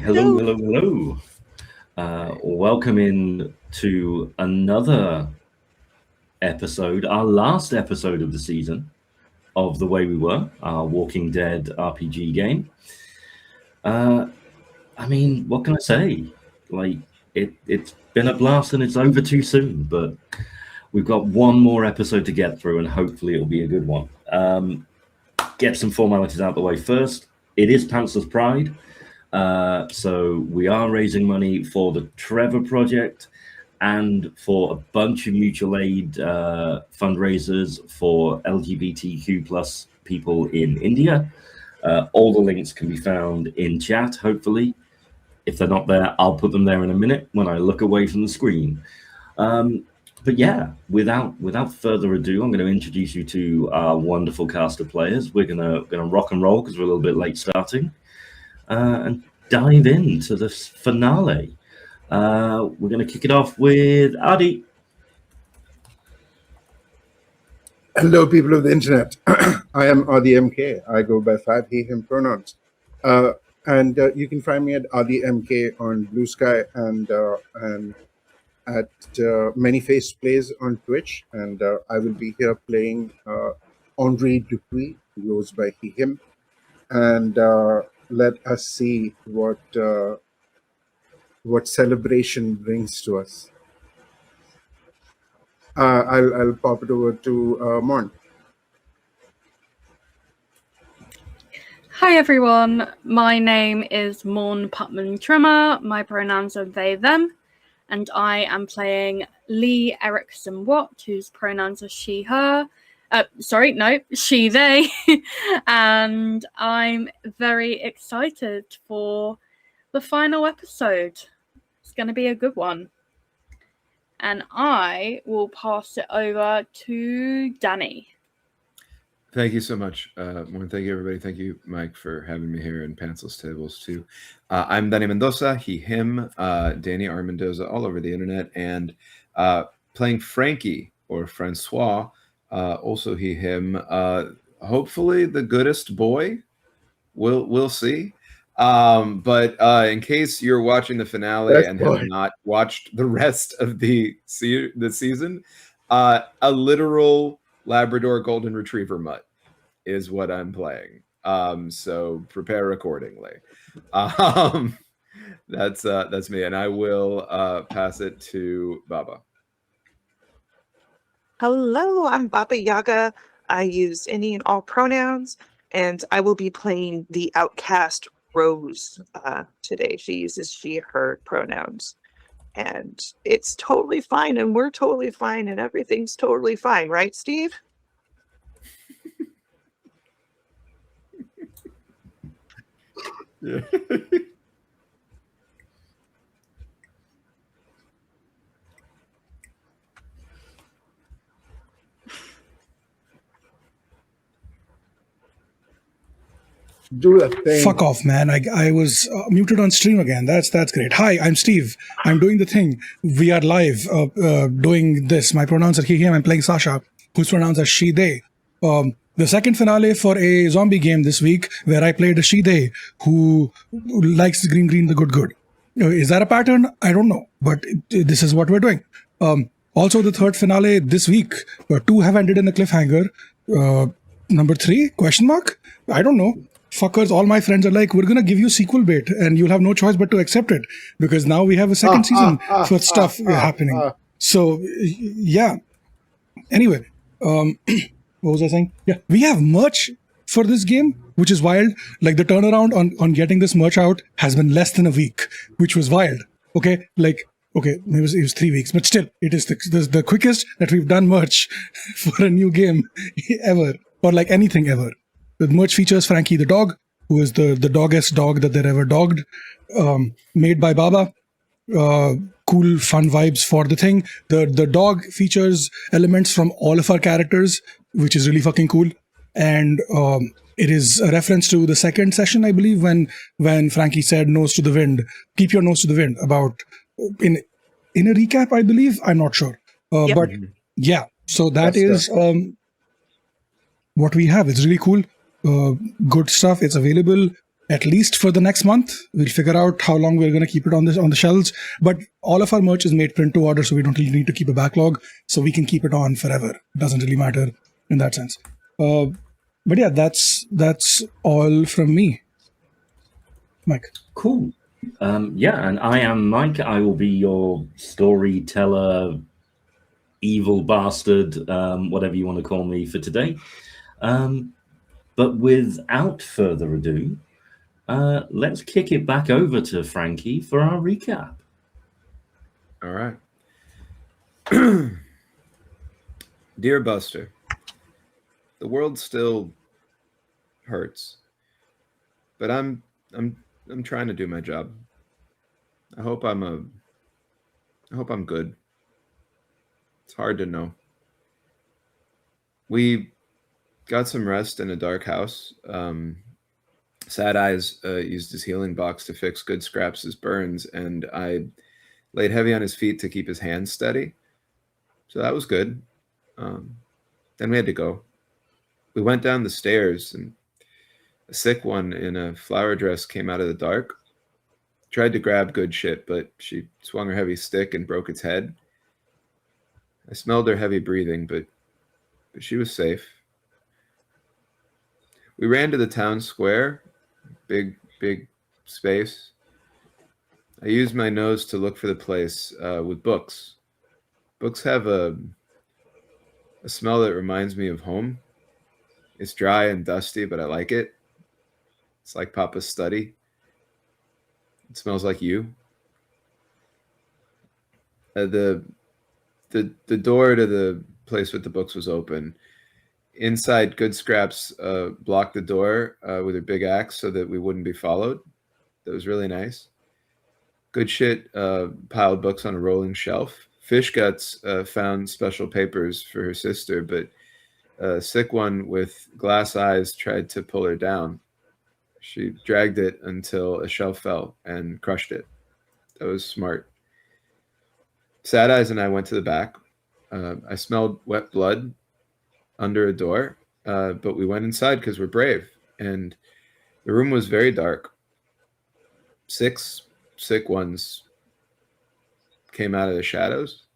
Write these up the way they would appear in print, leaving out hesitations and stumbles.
Hello, hello, hello. Welcome in to another episode, our last episode of the season of The Way We Were, our Walking Dead RPG game. What can I say? It's been a blast and it's over too soon, but we've got one more episode to get through and hopefully it'll be a good one. Get some formalities out of the way first. It is Pantsless Pride. So we are raising money for the Trevor Project and for a bunch of mutual aid fundraisers for LGBTQ plus people in India. All the links can be found in chat, hopefully. If they're not there, I'll put them there in a minute when I look away from the screen. But yeah, without further ado, I'm going to introduce you to our wonderful cast of players. We're gonna rock and roll because we're a little bit late starting. And dive into the finale. We're going to kick it off with Adi. Hello, people of the internet. I am Adi MK. I go by 5 he, him pronouns. And you can find me at Adi MK on Blue Sky and at Many Face Plays on Twitch. And I will be here playing Andre Dupuis, who goes by he, him. And let us see what celebration brings to us. I'll pop it over to Mon. Hi everyone, my name is Morn Putman Trimmer. My pronouns are they, them, and I am playing Lee Erickson Watt, whose pronouns are she, her. She, they. And I'm very excited for the final episode. It's going to be a good one. And I will pass it over to Danny. Thank you so much, Morn. Thank you, everybody. Thank you, Mike, for having me here in Pantsless Tables, too. I'm Danny Mendoza, he, him, Danny R. Mendoza, all over the internet, and playing Frankie, or Francois, also he, him, hopefully the goodest boy. We'll see. But in case you're watching the finale and have not watched the rest of the season, a literal Labrador Golden Retriever mutt is what I'm playing. So prepare accordingly. That's me, and I will pass it to Baba. Hello, I'm Baba Yaga. I use any and all pronouns, and I will be playing the outcast Rose today. She uses she, her pronouns. And it's totally fine, and we're totally fine, and everything's totally fine, right, Steve? Yeah. Do a thing. Fuck off, man. I was muted on stream again. That's great. Hi, I'm Steve. I'm doing the thing. We are live doing this. My pronouns are he, him. I'm playing Sasha, whose pronouns are she, they. The second finale for a zombie game this week where I played a she, they who likes the green, the good. Is that a pattern? I don't know. But this is what we're doing. Also, the third finale this week. 2 have ended in a cliffhanger. Number 3? ? I don't know. Fuckers, all my friends are like, we're going to give you sequel bait and you'll have no choice but to accept it because now we have a second season for stuff happening. So, yeah. Anyway, what was I saying? Yeah, we have merch for this game, which is wild. Like the turnaround on getting this merch out has been less than a week, which was wild. Okay, maybe it was 3 weeks, but still, it is the quickest that we've done merch for a new game ever, or like anything ever. The merch features Frankie the dog, who is the doggest dog that they've ever dogged, made by Baba. Cool, fun vibes for the thing. The dog features elements from all of our characters, which is really fucking cool. And it is a reference to the second session, I believe, when Frankie said nose to the wind, keep your nose to the wind, about in a recap, I believe. I'm not sure. Yep. But yeah, so that is what we have. It's really cool. Good stuff. It's available at least for the next month. We'll figure out how long we're going to keep it on the shelves. But all of our merch is made print to order, so we don't really need to keep a backlog. So we can keep it on forever. It doesn't really matter in that sense. But yeah, that's all from me. Mike. Cool. Yeah, and I am Mike. I will be your storyteller, evil bastard, whatever you want to call me for today. But without further ado, let's kick it back over to Frankie for our recap. All right. Dear Buster, the world still hurts, but I'm trying to do my job. I hope I'm good. It's hard to know. We got some rest in a dark house. Sad Eyes used his healing box to fix Good Scraps' burns, and I laid heavy on his feet to keep his hands steady. So that was good. Then we had to go. We went down the stairs, and a sick one in a flower dress came out of the dark. Tried to grab Good Shit, but she swung her heavy stick and broke its head. I smelled her heavy breathing, but she was safe. We ran to the town square, big space. I used my nose to look for the place with books. Books have a smell that reminds me of home. It's dry and dusty, but I like it. It's like Papa's study. It smells like you. The door to the place with the books was open. Inside, Good Scraps blocked the door with her big axe so that we wouldn't be followed. That was really nice. Good Shit piled books on a rolling shelf. Fish Guts found special papers for her sister, but a sick one with glass eyes tried to pull her down. She dragged it until a shelf fell and crushed it. That was smart. Sad Eyes and I went to the back. I smelled wet blood under a door, but we went inside because we're brave. And the room was very dark. 6 sick ones came out of the shadows.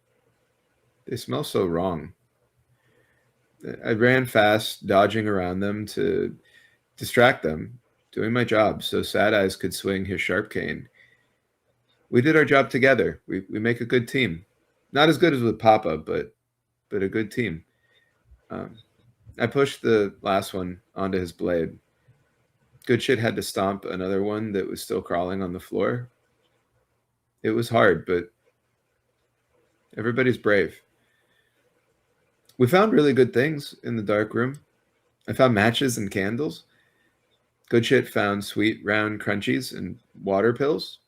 They smell so wrong. I ran fast, dodging around them to distract them, doing my job so Sad Eyes could swing his sharp cane. We did our job together. We make a good team. Not as good as with Papa, but a good team. I pushed the last one onto his blade. Good Shit had to stomp another one that was still crawling on the floor. It was hard, but everybody's brave. We found really good things in the dark room. I found matches and candles. Good Shit found sweet round crunchies and water pills.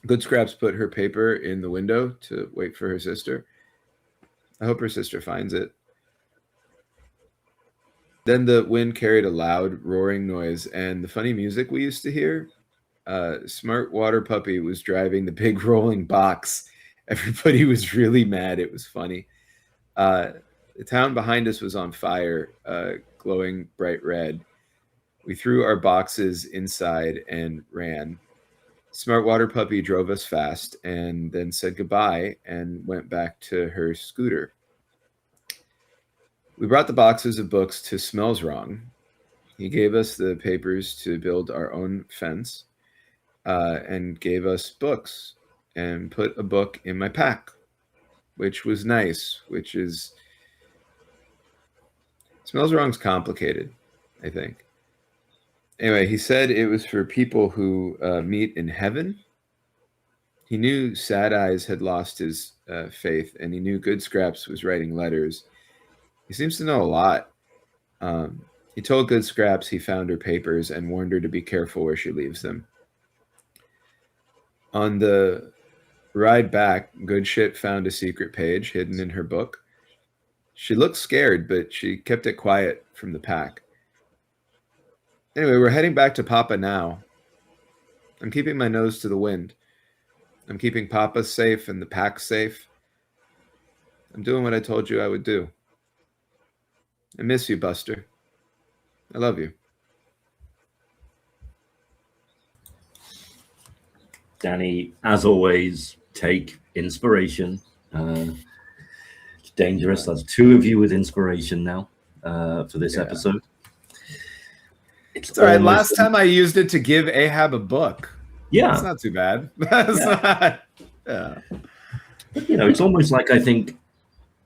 Good Scraps put her paper in the window to wait for her sister. I hope her sister finds it. Then the wind carried a loud, roaring noise, and the funny music we used to hear. Smart Water Puppy was driving the big rolling box. Everybody was really mad. It was funny. The town behind us was on fire, glowing bright red. We threw our boxes inside and ran. Smart Water Puppy drove us fast and then said goodbye and went back to her scooter. We brought the boxes of books to Smells Wrong. He gave us the papers to build our own fence and gave us books and put a book in my pack, which was nice, which is... Smells Wrong's complicated, I think. Anyway, he said it was for people who meet in heaven. He knew Sad Eyes had lost his faith, and he knew Good Scraps was writing letters. He seems to know a lot. He told Good Scraps he found her papers and warned her to be careful where she leaves them. On the ride back, Good Shit found a secret page hidden in her book. She looked scared, but she kept it quiet from the pack. Anyway, we're heading back to Papa now. I'm keeping my nose to the wind. I'm keeping Papa safe and the pack safe. I'm doing what I told you I would do. I miss you, Buster. I love you. Danny, as always, take inspiration. It's dangerous. That's 2 of you with inspiration now for this episode. It's all right. Last time I used it to give Ahab a book. Yeah. That's not too bad. That's not. Yeah. But, it's almost like I think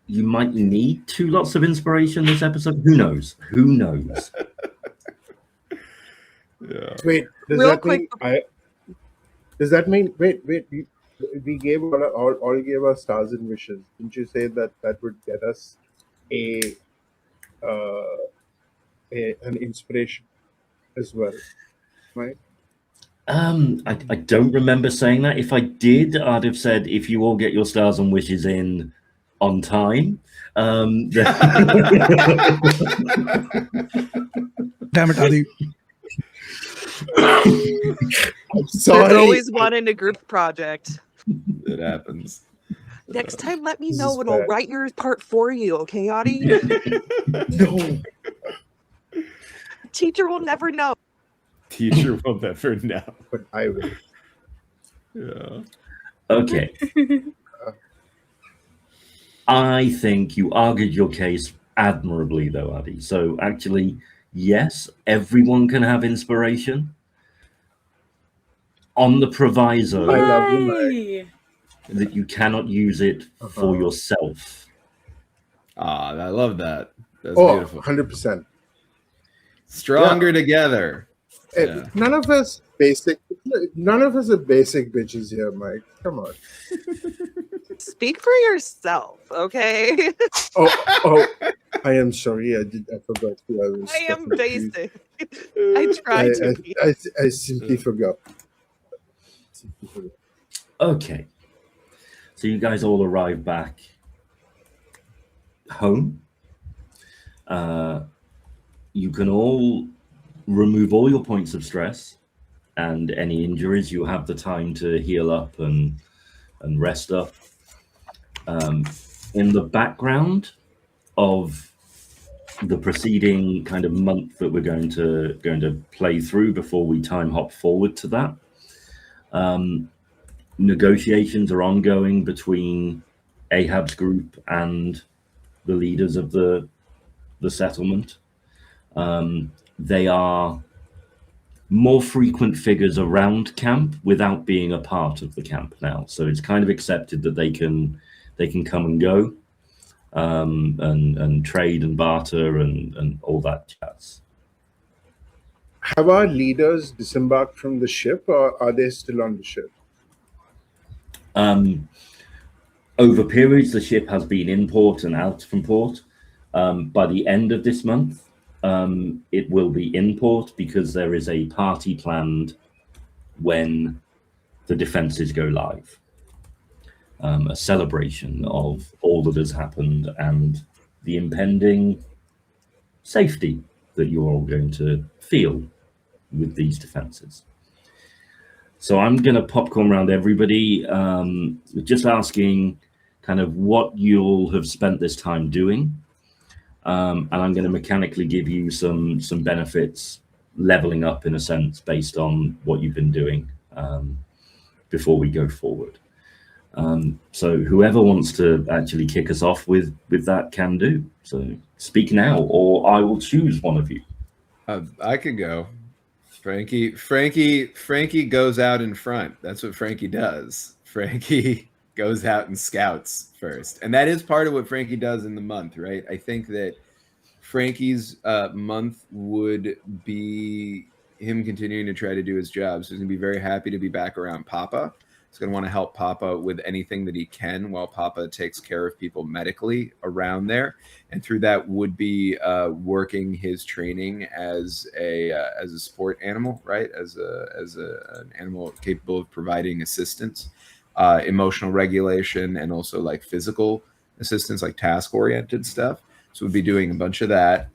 you might need 2 lots of inspiration this episode. Who knows? Who knows? Yeah. Wait, does that mean wait, we gave all gave our stars and wishes. Didn't you say that would get us an inspiration as well, right? I don't remember saying that. If I did, I'd have said if you all get your stars and wishes in on time. Damn it, Adi. I'm sorry. There's always one in a group project. It happens. Next time, let me This know is and I'll bad. write your part for you, okay, Audie? No. Teacher will never know. Teacher will never know. But I will. Yeah. Okay. I think you argued your case admirably, though, Adi. So actually, yes, everyone can have inspiration on the proviso I love you, Mike. Yay! that you cannot use it for yourself. Ah, I love that. That's beautiful. 100%. Stronger together. Yeah. None of us are basic bitches here, Mike. Come on. Speak for yourself, okay? Oh, I am sorry. I forgot who I was. I am talking to. basic. I try to be. I simply forgot. Okay. So you guys all arrive back home. You can all remove all your points of stress and any injuries. You have the time to heal up and rest up. In the background of the preceding kind of month that we're going to play through before we time hop forward to that, negotiations are ongoing between Ahab's group and the leaders of the settlement. They are more frequent figures around camp without being a part of the camp now. So it's kind of accepted that they can come and go, and trade and barter and all that jazz. Have our leaders disembarked from the ship, or are they still on the ship? Over periods, the ship has been in port and out from port. By the end of this month, it will be in port because there is a party planned when the defenses go live. A celebration of all that has happened and the impending safety that you're all going to feel with these defenses. So I'm going to popcorn around everybody, just asking kind of what you'll have spent this time doing. And I'm going to mechanically give you some benefits, leveling up in a sense based on what you've been doing before we go forward. So whoever wants to actually kick us off with that can do. So speak now, or I will choose one of you. I can go. Frankie goes out in front. That's what Frankie does. Frankie goes out and scouts first. And that is part of what Frankie does in the month, right? I think that Frankie's month would be him continuing to try to do his job. So he's going to be very happy to be back around Papa. He's going to want to help Papa with anything that he can while Papa takes care of people medically around there. And through that would be working his training as a sport animal, right? As an animal capable of providing assistance, emotional regulation, and also like physical assistance, like task-oriented stuff. So we'd be doing a bunch of that.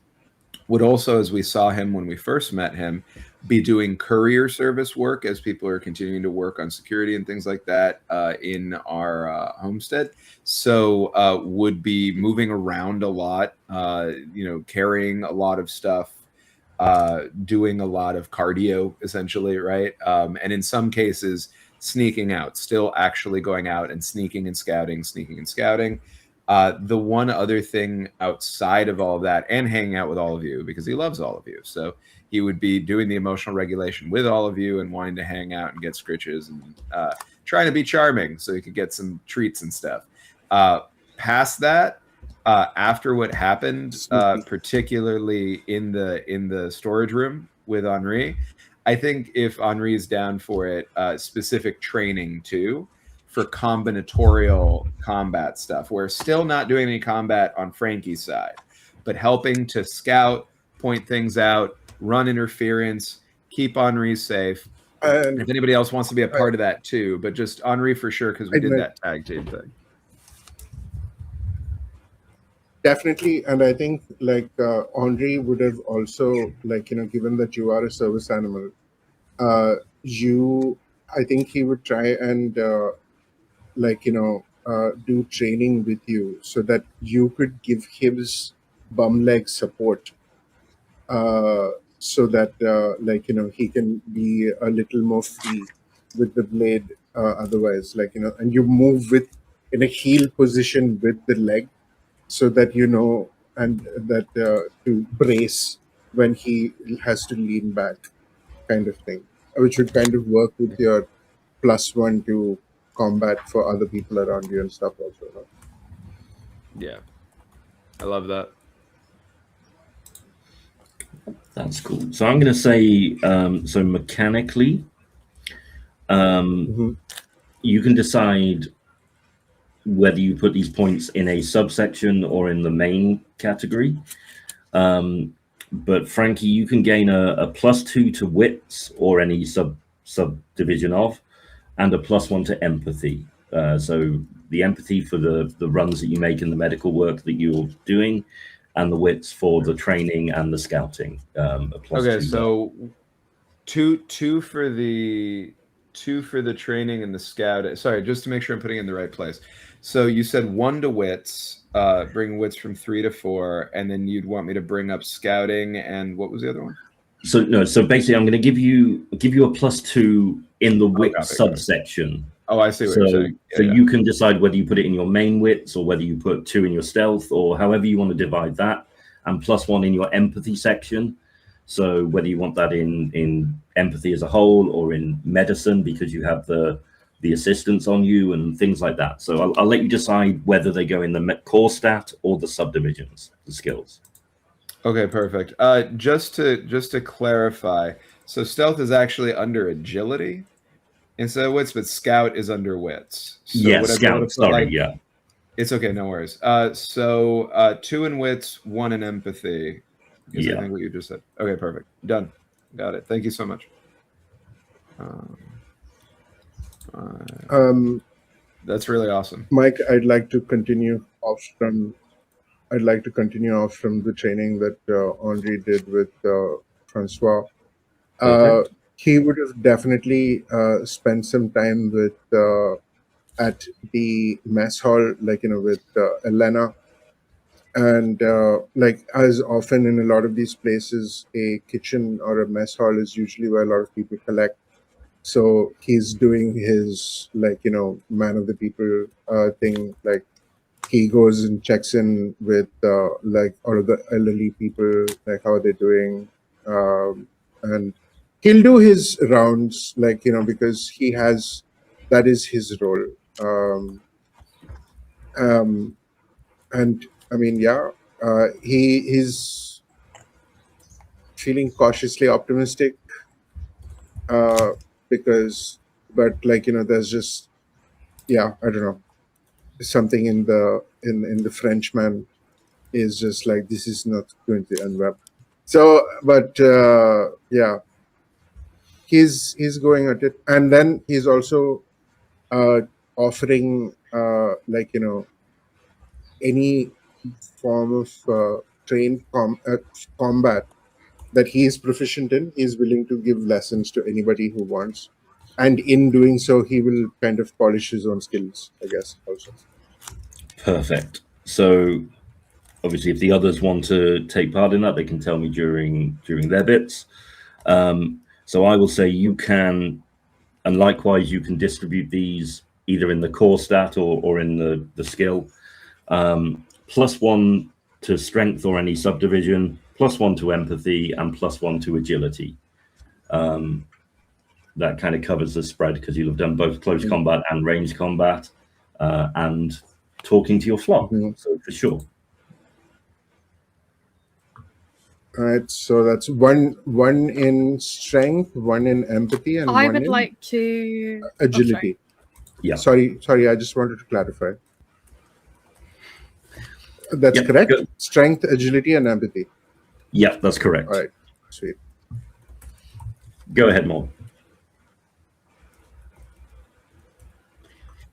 Would also, as we saw him when we first met him, be doing courier service work as people are continuing to work on security and things like that in our homestead. So would be moving around a lot, carrying a lot of stuff, doing a lot of cardio, essentially, right? And in some cases, sneaking out, still actually going out and sneaking and scouting. The one other thing outside of all of that, and hanging out with all of you, because he loves all of you. So he would be doing the emotional regulation with all of you and wanting to hang out and get scritches and trying to be charming so he could get some treats and stuff. Past that, after what happened, particularly in the storage room with Henri, I think if Henri is down for it, specific training too for combinatorial combat stuff. We're still not doing any combat on Frankie's side, but helping to scout, point things out, run interference, keep Henri safe. And if anybody else wants to be a part of that too, but just Henri for sure, because we did that tag team thing. Definitely, and I think like Henri would have also, like, you know, given that you are a service animal, I think he would try and like, you know, do training with you so that you could give his bum leg support, so that like, you know, he can be a little more free with the blade. Otherwise, like, you know, and you move with in a heel position with the leg, so that you know, and that to brace when he has to lean back, kind of thing, which would kind of work with your +1 to combat for other people around you and stuff also. No? Yeah, I love that. That's cool. So I'm going to say, so mechanically, you can decide whether you put these points in a subsection or in the main category. But Frankie, you can gain a +2 to wits or any subdivision of, and a +1 to empathy. So the empathy for the runs that you make in the medical work that you're doing, and the wits for the training and the scouting. Okay, so two for the training and the scout. Sorry, just to make sure I'm putting it in the right place. So you said 1 to wits, bring wits from 3 to 4, and then you'd want me to bring up scouting, and what was the other one? So no, so basically, I'm going to give you a +2 in the wit subsection. Oh, I see what you're saying. So you can decide whether you put it in your main wits or whether you put 2 in your stealth, or however you want to divide that, and +1 in your empathy section. So whether you want that in empathy as a whole or in medicine, because you have the assistance on you and things like that. So I'll let you decide whether they go in the core stat or the subdivisions, the skills. Okay, perfect. Just to clarify, so stealth is actually under agility instead of wits, but scout is under wits. So yeah, scout. Sorry, yeah. It's okay, no worries. So 2 in wits, 1 in empathy. Is I think what you just said. Okay, perfect. Done. Got it. Thank you so much. That's really awesome, Mike. I'd like to continue off from the training that Henri did with Francois. He would have definitely spent some time with at the mess hall, like, you know, with Elena. And like, as often in a lot of these places, a kitchen or a mess hall is usually where a lot of people collect. So he's doing his, like, you know, man of the people thing. Like, he goes and checks in with like all of the elderly people, like how are they doing, and he'll do his rounds, like, you know, because that is his role. And I mean, yeah, he's feeling cautiously optimistic, because, but like, you know, there's just, yeah, I don't know, something in the Frenchman is just like, this is not going to end well. So, but yeah, he's going at it, and then he's also offering like, you know, any form of trained combat that he is proficient in. He's willing to give lessons to anybody who wants, and in doing so, he will kind of polish his own skills, I guess, also. Perfect. So obviously, if the others want to take part in that, they can tell me during their bits. So I will say you can And likewise, you can distribute these either in the core stat or in the skill. +1 to strength or any subdivision, +1 to empathy, and +1 to agility. That kind of covers the spread because you'll have done both close combat and ranged combat, and talking to your flock. So for sure. All right, so that's one in strength, one in empathy, and I one would in like to agility. Yeah. Sorry, I just wanted to clarify. That's Yep, correct? good. Strength, agility, and empathy. Yeah, that's correct. All right, sweet. Go ahead, Maud.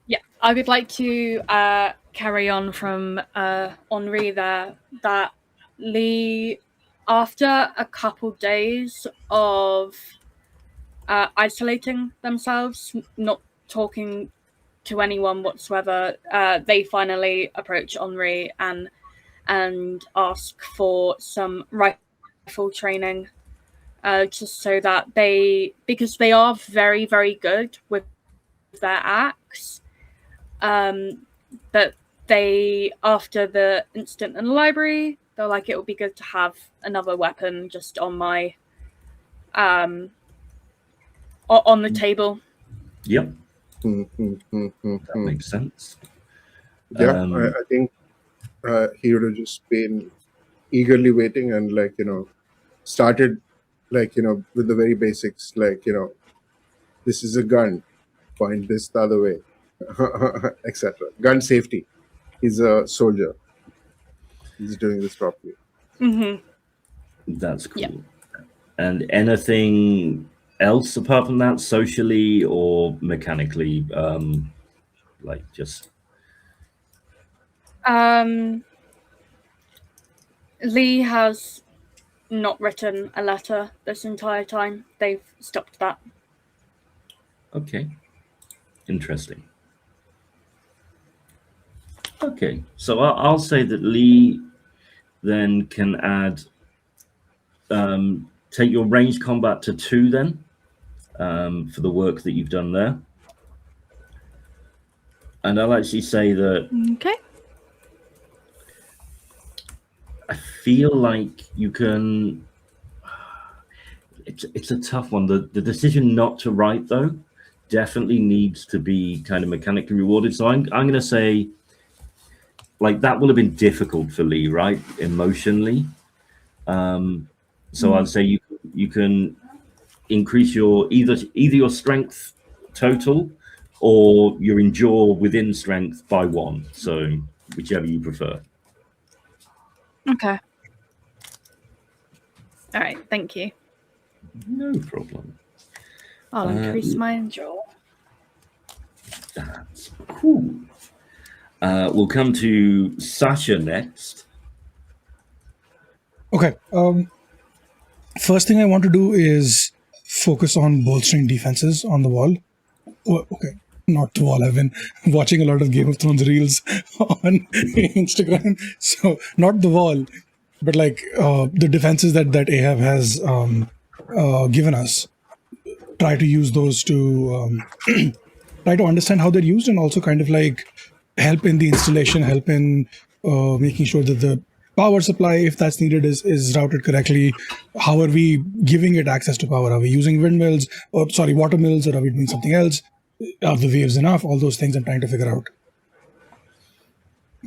Yeah, I would like to carry on from Henri there, that Lee, after a couple days of isolating themselves, not talking to anyone whatsoever, they finally approach Henri and ask for some rifle training, just so that because they are very, very good with their axe, but they, after the incident in the library, they're like, it would be good to have another weapon just on my on the table. Yep, That that makes sense. Yeah, I think he would have just been eagerly waiting and started with the very basics, this is a gun, point this the other way, etc. Gun safety. He's a soldier. He's doing this properly. That's cool. Yep. And anything else apart from that, socially or mechanically, like just Lee has not written a letter this entire time. They've stopped that. okay, interesting. Okay, so I'll say that Lee then can add, take your ranged combat to 2 then, for the work that you've done there. And I'll actually say that Okay. I feel like you can. It's a tough one. The decision not to write though definitely needs to be kind of mechanically rewarded. So I'm going to say, like, that will have been difficult for Lee, right? Emotionally. So I'd say you can increase your either your strength total or your endure within strength by 1. So whichever you prefer. Okay. All right. Thank you. No problem. I'll increase my endure. That's cool. We'll come to Sasha next. Okay. First thing I want to do is focus on bolstering defenses on the wall. Oh, okay, not the wall. I've been watching a lot of Game of Thrones reels on Instagram, so not the wall, but like the defenses that Ahab has given us. Try to use those to try to understand how they're used, and also kind of like help in the installation, help in making sure that the power supply, if that's needed, is routed correctly. How are we giving it access to power? Are we using windmills, or water mills, or are we doing something else? Are the waves enough? All those things I'm trying to figure out.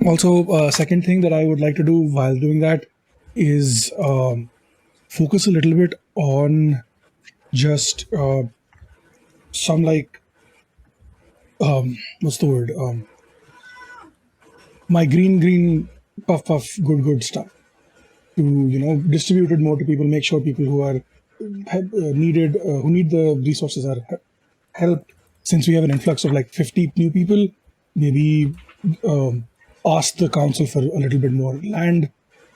Also, second thing that I would like to do while doing that is focus a little bit on just some what's the word? My green puff good stuff to distribute it more to people. Make sure people who are needed, who need the resources, are helped. Since we have an influx of like 50 new people, maybe ask the council for a little bit more land,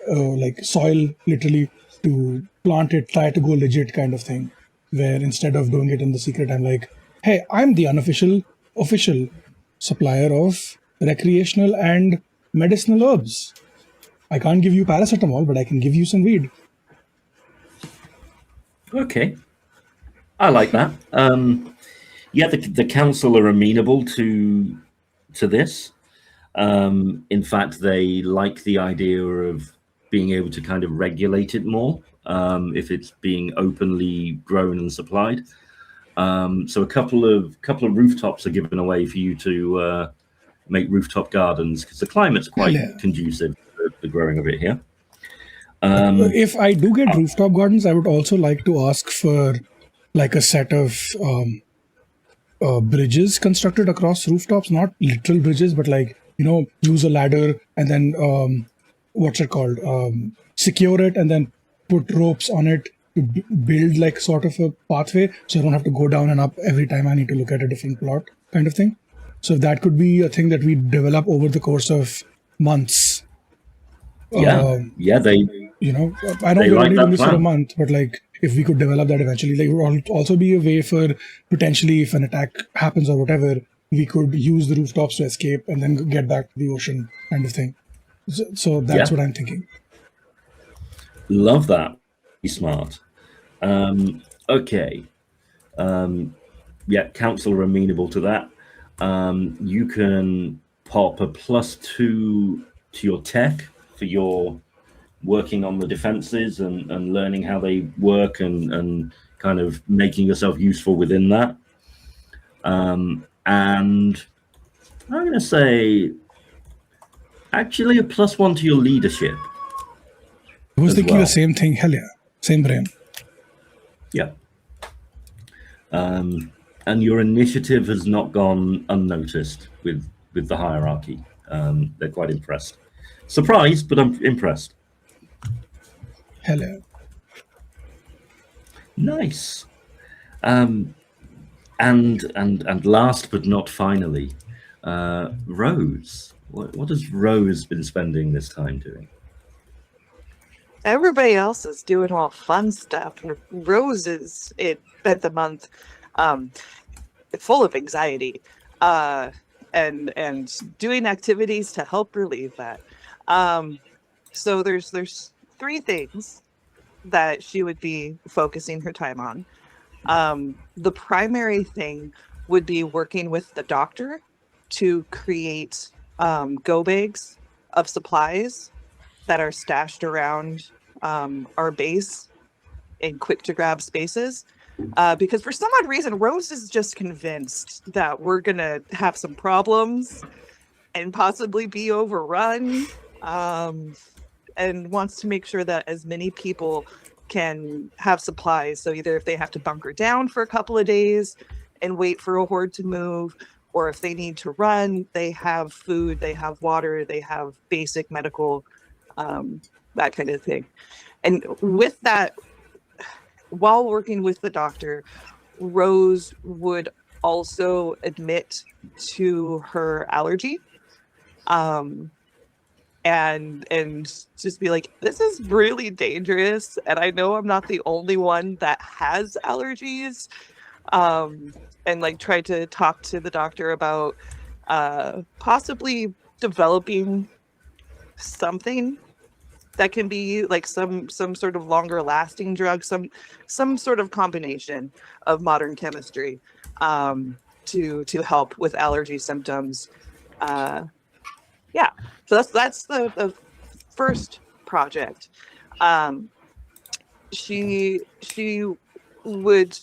like soil, literally, to plant it, try to go legit kind of thing, where instead of doing it in the secret, I'm like, hey, I'm the official supplier of recreational and medicinal herbs. I can't give you paracetamol, but I can give you some weed. Okay, I like that. Yeah, the council are amenable to this. In fact, they like the idea of being able to kind of regulate it more if it's being openly grown and supplied. So a couple of rooftops are given away for you to make rooftop gardens because the climate's Hell quite yeah. conducive to the growing of it here. If I do get rooftop gardens, I would also like to ask for like a set of bridges constructed across rooftops, not literal bridges, but like, use a ladder and then what's it called? Secure it and then put ropes on it to build like sort of a pathway, so I don't have to go down and up every time I need to look at a different plot, kind of thing. So that could be a thing that we develop over the course of months. Yeah, they I know They we're like only that doing this for a plan. month, but like if we could develop that eventually, like it would also be a way for potentially if an attack happens or whatever, we could use the rooftops to escape and then get back to the ocean, kind of thing. So that's Yeah. what I'm thinking. love that. Be smart. Okay. Yeah, council are amenable to that. You can pop a +2 to your tech for your working on the defenses and learning how they work and kind of making yourself useful within that. And I'm going to say actually a +1 to your leadership. I was as thinking well. the same thing. Hell yeah. Same brain. Yeah. And your initiative has not gone unnoticed with the hierarchy. They're quite impressed. Surprised, but I'm impressed. Hell yeah. Nice. And last but not finally, Rose. What has Rose been spending this time doing? Everybody else is doing all fun stuff. Rose is spent the month full of anxiety and doing activities to help relieve that. So there's three things that she would be focusing her time on. The primary thing would be working with the doctor to create go bags of supplies that are stashed around our base in quick to grab spaces. Because for some odd reason, Rose is just convinced that we're going to have some problems and possibly be overrun, and wants to make sure that as many people can have supplies. So either if they have to bunker down for a couple of days and wait for a horde to move, or if they need to run, they have food, they have water, they have basic medical, that kind of thing. And with that, while working with the doctor, Rose would also admit to her allergy, and just be like, this is really dangerous, and I know I'm not the only one that has allergies, and like try to talk to the doctor about possibly developing something that can be like some sort of longer lasting drug, some sort of combination of modern chemistry to help with allergy symptoms. Yeah, so that's the first project. She would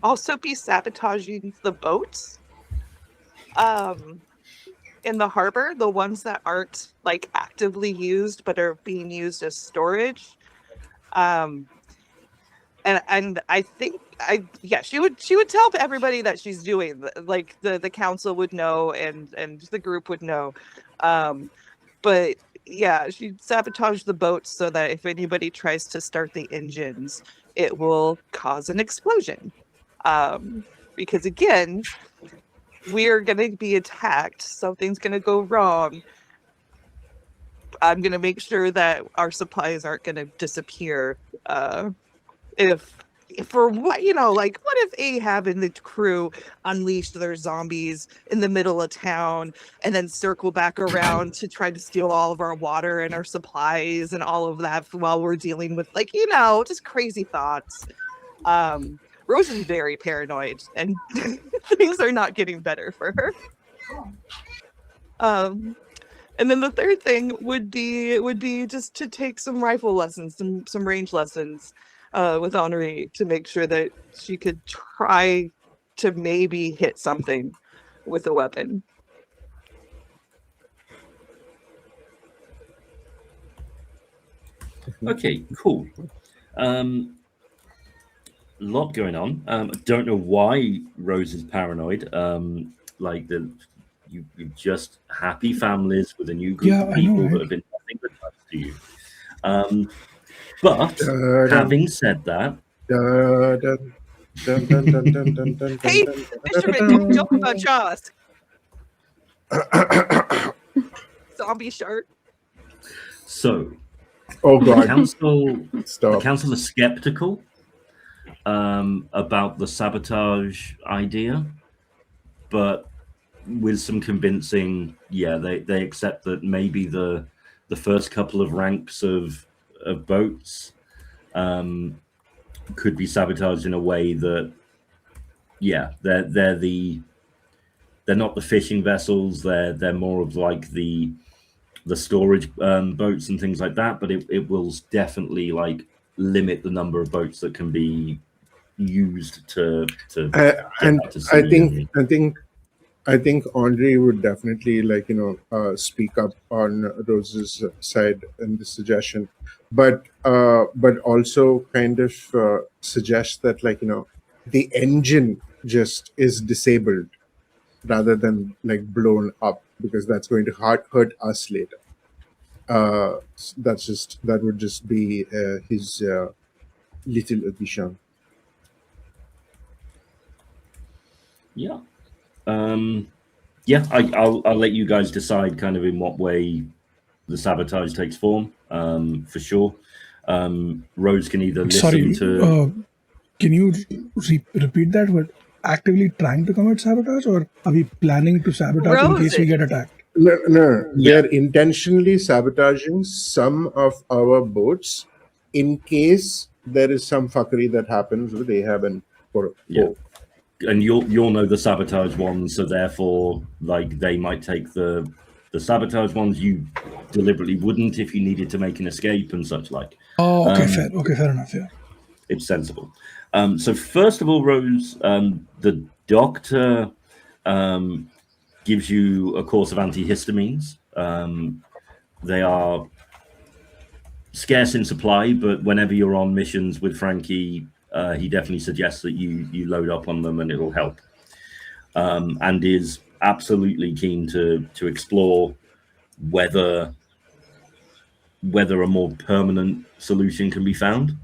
also be sabotaging the boats in the harbor, the ones that aren't like actively used but are being used as storage. And I think she would tell everybody that she's doing, like the council would know and the group would know. But yeah, she'd sabotage the boats so that if anybody tries to start the engines, it will cause an explosion. Because again, we're going to be attacked. Something's going to go wrong. I'm going to make sure that our supplies aren't going to disappear. If for what, like what if Ahab and the crew unleashed their zombies in the middle of town and then circle back around to try to steal all of our water and our supplies and all of that while we're dealing with just crazy thoughts. Rose is very paranoid, and things are not getting better for her. And then the third thing would be just to take some rifle lessons, some range lessons with Henri to make sure that she could try to maybe hit something with a weapon. Okay, cool. Lot going on. I don't know why Rose is paranoid. Like you're just happy families with a new group Yeah, of I know, people right? that have been nothing but nice to you. But Dun, having said that, dun, dun, dun, dun, dun, dun, dun, dun, Hey, dun, Fisherman, don't joke about Jaws. Zombie shark. so Oh the God! council Stop. are skeptical about the sabotage idea, but with some convincing, they accept that maybe the first couple of ranks of boats could be sabotaged in a way that, they're not the fishing vessels. They're more of like the storage boats and things like that. But it will definitely like limit the number of boats that can be used to get And out to sea. I think Andre would definitely speak up on Rose's side in the suggestion, but also kind of suggest that the engine just is disabled rather than like blown up, because that's going to hurt us later. That would just be his little addition. Yeah. I'll let you guys decide kind of in what way the sabotage takes form, for sure. Rose can either listen Sorry, to. can you repeat that? We're actively trying to commit sabotage, or are we planning to sabotage in case we get attacked? No, they're intentionally sabotaging some of our boats in case there is some fuckery that happens with Ahab and Poe. Yeah. And you'll know the sabotage ones, so therefore, like, they might take the sabotage ones. You deliberately wouldn't if you needed to make an escape and such like. Oh, okay, fair enough. Yeah. It's sensible. So first of all, Rose, the doctor gives you a course of antihistamines. They are scarce in supply, but whenever you're on missions with Frankie, he definitely suggests that you load up on them and it'll help. And is absolutely keen to explore whether a more permanent solution can be found.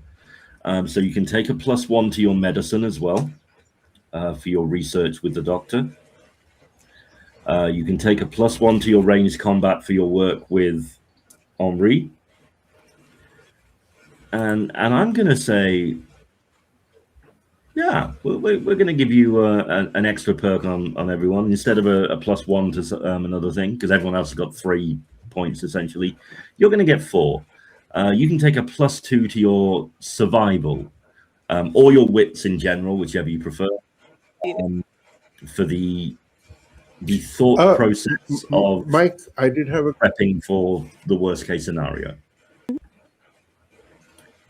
So you can take a +1 to your medicine as well for your research with the doctor. You can take a +1 to your ranged combat for your work with Henri. And I'm going to say, yeah, we're going to give you an extra perk on everyone instead of a +1 to another thing, because everyone else has got 3 points essentially. You're going to get 4. You can take a +2 to your survival or your wits in general, whichever you prefer, for the thought process of Mike, I did have a prepping for the worst case scenario.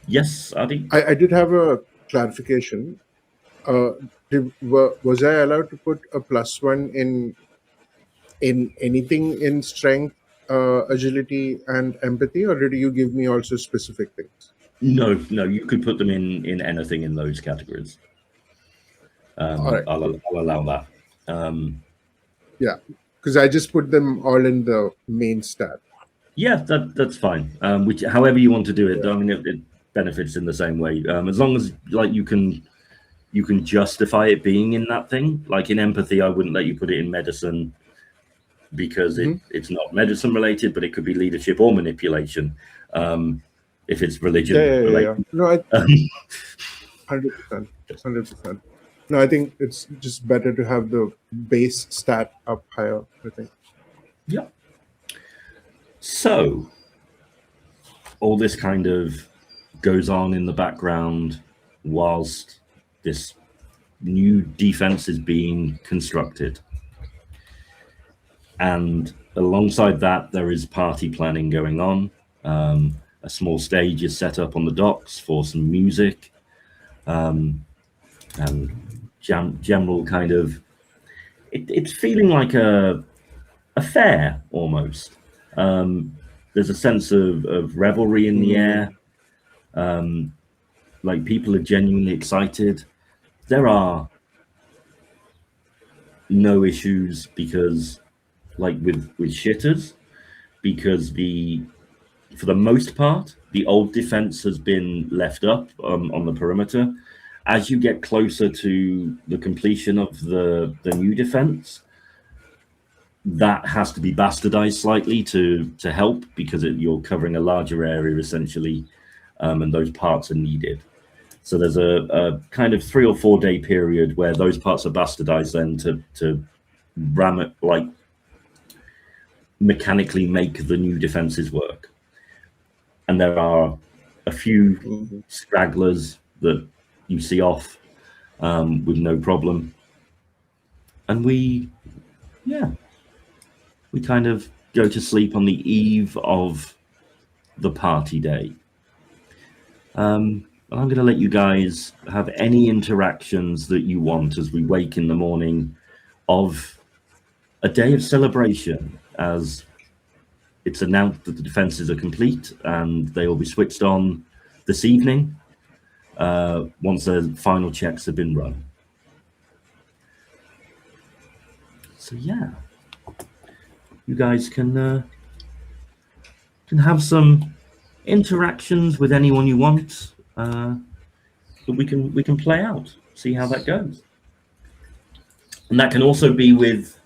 Yes, Adi? I did have a clarification. Was I allowed to put a +1 in anything in strength, agility, and empathy, or did you give me also specific things? No, you could put them in anything in those categories. All right. I'll allow that. Yeah, because I just put them all in the main stat. Yeah, that's fine. However you want to do it. Yeah. I mean, it benefits in the same way. As long as like you can justify it being in that thing. Like in empathy, I wouldn't let you put it in medicine because it's not medicine related, but it could be leadership or manipulation. If it's religion related. Yeah. No, 100%. No, I think it's just better to have the base stat up higher, I think. Yeah. So all this kind of goes on in the background whilst this new defenses being constructed. And alongside that, there is party planning going on. A small stage is set up on the docks for some music, and general kind of, it's feeling like a fair almost. There's a sense of revelry in the air. Like people are genuinely excited. There are no issues because, like with shitters, because for the most part, the old defense has been left up on the perimeter. As you get closer to the completion of the new defense, that has to be bastardized slightly to help, because you're covering a larger area essentially, and those parts are needed. So there's a kind of 3 or 4 day period where those parts are bastardized then to ram it, like mechanically make the new defenses work. And there are a few stragglers that you see off with no problem. And we kind of go to sleep on the eve of the party day. I'm going to let you guys have any interactions that you want as we wake in the morning of a day of celebration, as it's announced that the defenses are complete and they will be switched on this evening once the final checks have been run. So yeah, you guys can have some interactions with anyone you want that we can play out, see how that goes. And that can also be with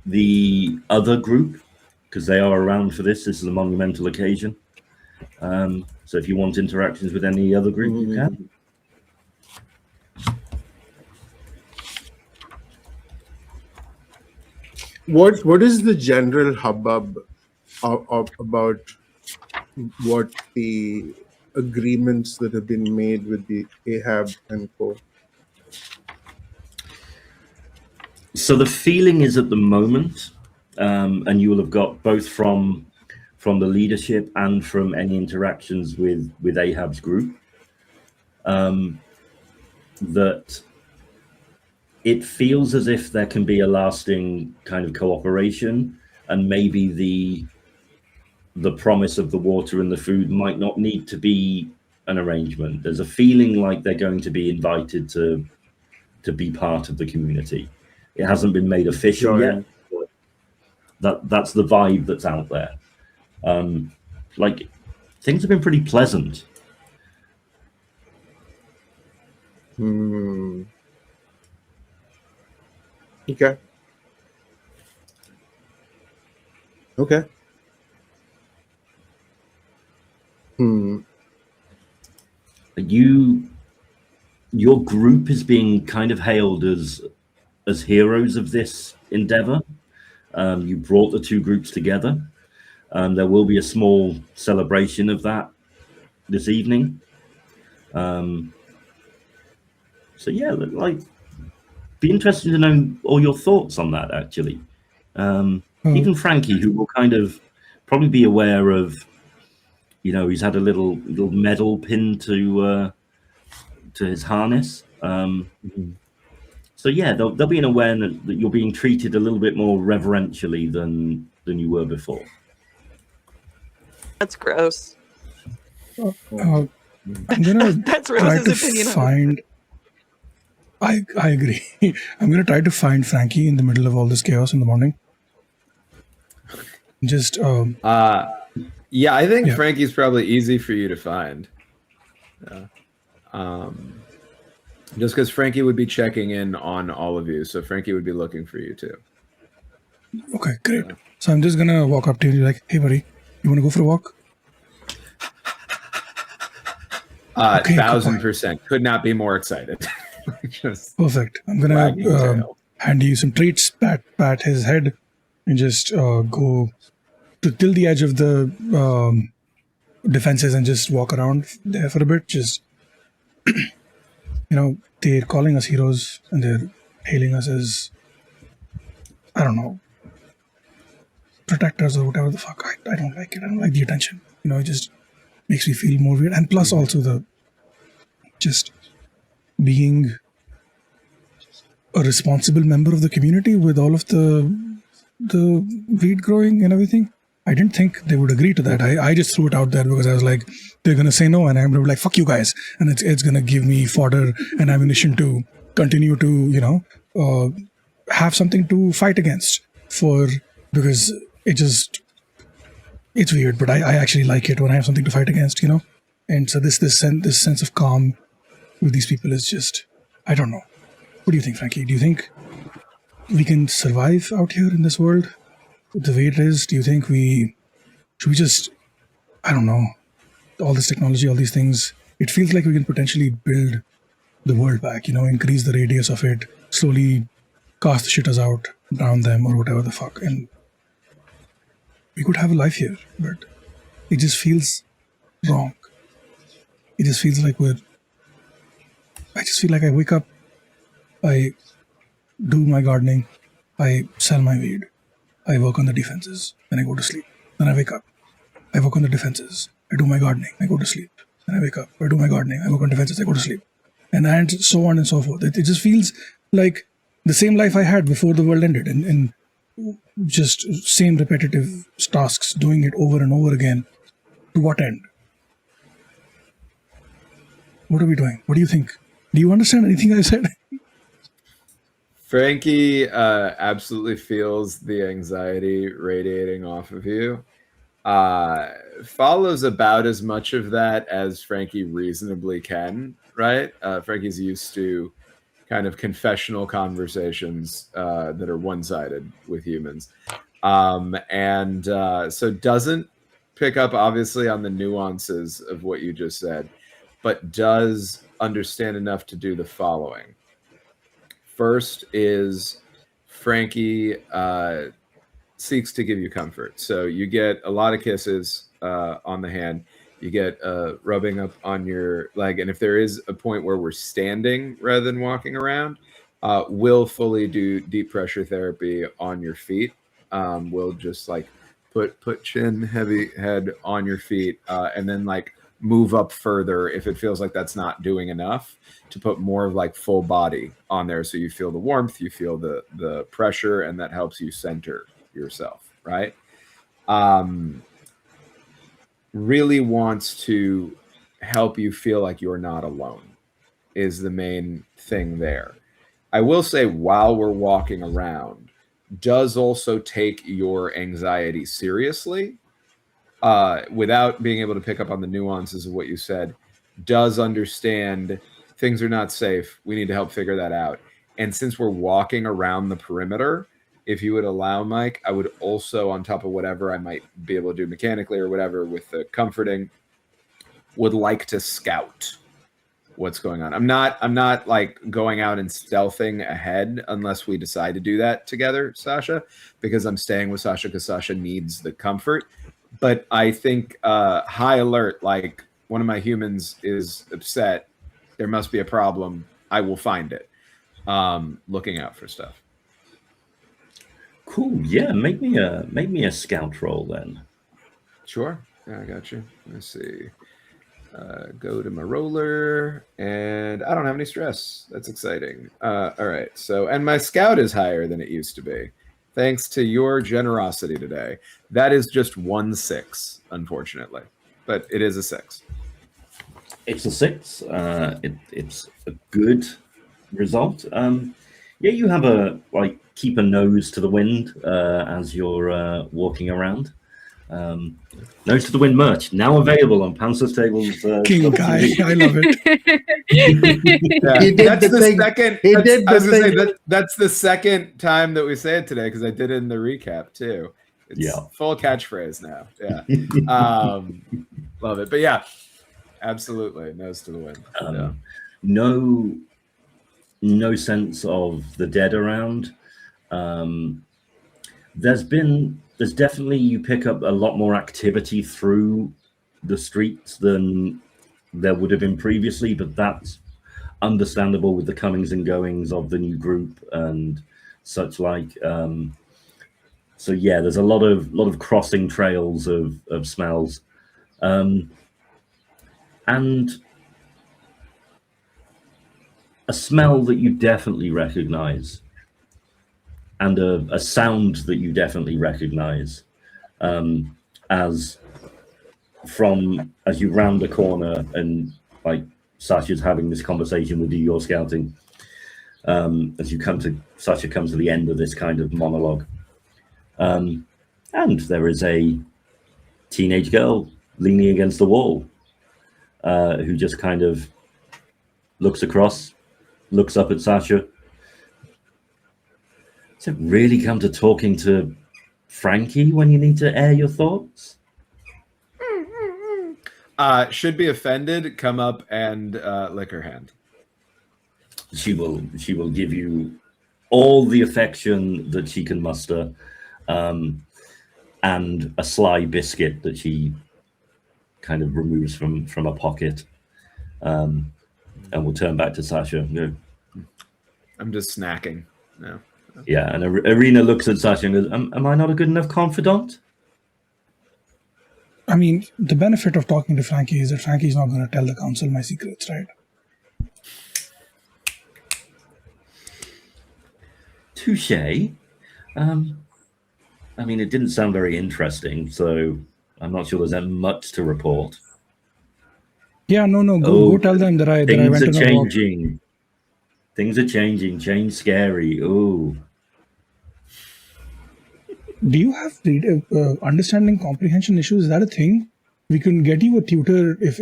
the other group, because they are around for this. This is a monumental occasion. So if you want interactions with any other group, you can. What is the general hubbub about what the agreements that have been made with the Ahab and co? So the feeling is at the moment, and you will have got both from the leadership and from any interactions with Ahab's group, that it feels as if there can be a lasting kind of cooperation, and maybe the promise of the water and the food might not need to be an arrangement. There's a feeling like they're going to be invited to be part of the community. It hasn't been made official yet. But that's the vibe that's out there. Like, things have been pretty pleasant. Okay. Your group is being kind of hailed as heroes of this endeavor. You brought the two groups together. There will be a small celebration of that this evening. So yeah, like, be interested to know all your thoughts on that, actually. Even Frankie, who will kind of probably be aware of, he's had a little medal pinned to his harness. So yeah, there'll be an awareness that you're being treated a little bit more reverentially than you were before. That's gross. I'm gonna That's try Rose's to opinion. find. I agree. I'm gonna try to find Frankie in the middle of all this chaos in the morning. Just yeah, I think Yeah. Frankie's probably easy for you to find. Just because Frankie would be checking in on all of you, so Frankie would be looking for you too. okay, great. So I'm just gonna walk up to you like, hey buddy, you wanna go for a walk? Okay, good 1000%. Could not be more excited. Just Perfect. I'm gonna wagging tail. hand you some treats, pat his head, and just go till the edge of the defenses and just walk around there for a bit. Just they're calling us heroes and they're hailing us as, I don't know, protectors or whatever the fuck. I don't like it. I don't like the attention. It just makes me feel more weird. And plus also the just being a responsible member of the community with all of the weed growing and everything. I didn't think they would agree to that. I just threw it out there because I was like, they're going to say no, and I'm going to be like, fuck you guys. And it's going to give me fodder and ammunition to continue to, have something to fight against because it's weird, but I actually like it when I have something to fight against, And so this sense of calm with these people is just, I don't know. What do you think, Frankie? Do you think we can survive out here in this world the way it is? Do you think should we just, I don't know, all this technology, all these things, it feels like we can potentially build the world back, increase the radius of it, slowly cast the shitters out, drown them or whatever the fuck, and we could have a life here, but it just feels wrong. It just feels like I just feel like I wake up, I do my gardening, I sell my weed, I work on the defenses, then I go to sleep. Then I wake up, I work on the defenses, I do my gardening, I go to sleep. Then I wake up, I do my gardening, I work on defenses, I go to sleep. And so on and so forth. It just feels like the same life I had before the world ended, and just same repetitive tasks, doing it over and over again. To what end? What are we doing? What do you think? Do you understand anything I said? Frankie absolutely feels the anxiety radiating off of you. Follows about as much of that as Frankie reasonably can, right? Frankie's used to kind of confessional conversations that are one-sided with humans. So doesn't pick up, obviously, on the nuances of what you just said, but does understand enough to do the following. First is Frankie seeks to give you comfort. So you get a lot of kisses on the hand. You get rubbing up on your leg. And if there is a point where we're standing rather than walking around, we'll fully do deep pressure therapy on your feet. We'll just like put chin, heavy head on your feet, and then like move up further if it feels like that's not doing enough, to put more of like full body on there. So you feel the warmth, you feel the pressure, and that helps you center yourself, right? Really wants to help you feel like you're not alone is the main thing there. I will say, while we're walking around, does also take your anxiety seriously, without being able to pick up on the nuances of what you said, does understand things are not safe. We need to help figure that out. And since we're walking around the perimeter, if you would allow, Mike, I would also, on top of whatever I might be able to do mechanically or whatever with the comforting, would like to scout what's going on. I'm not like going out and stealthing ahead unless we decide to do that together, Sasha, because I'm staying with Sasha because Sasha needs the comfort. But I think high alert, like one of my humans is upset, there must be a problem, I will find it. Looking out for stuff. Cool. Yeah, make me a scout roll then. Sure. Yeah, I got you. Let's see. Go to my roller, and I don't have any stress. That's exciting. All right. So, and my scout is higher than it used to be, thanks to your generosity today. That is just 1-6, unfortunately, but it is a 6. It's a 6. It's a good result. Yeah, you have keep a nose to the wind as you're walking around. Nose to the wind merch now available on Pantsless tables. King guy, I love it. Yeah, He did the thing. That's the second time that we say it today, because I did it in the recap too. It's full catchphrase now. Yeah. Love it. But yeah, absolutely, nose to the wind. No sense of the dead around. There's definitely, you pick up a lot more activity through the streets than there would have been previously, but that's understandable with the comings and goings of the new group and such like. So yeah, there's a lot of crossing trails of smells, and a smell that you definitely recognize, and a sound that you definitely recognize, as you round the corner and like Sasha's having this conversation with you, you're scouting. As Sasha comes to the end of this kind of monologue, and there is a teenage girl leaning against the wall, who just kind of looks across, looks up at Sasha. Does it really come to talking to Frankie when you need to air your thoughts? Should be offended, come up and lick her hand. She will give you all the affection that she can muster, and a sly biscuit that she kind of removes from a pocket, and we'll turn back to Sasha. Yeah. I'm just snacking. No. Yeah, and Irina looks at Sasha and goes, am I not a good enough confidant? I mean, the benefit of talking to Frankie is that Frankie's not going to tell the council my secrets, right? Touche. I mean, it didn't sound very interesting, so I'm not sure there's that much to report. Yeah, no, go tell them that I went Things are on a walk. changing. Things are changing. Change scary. Ooh. Do you have understanding comprehension issues? Is that a thing? We can get you a tutor if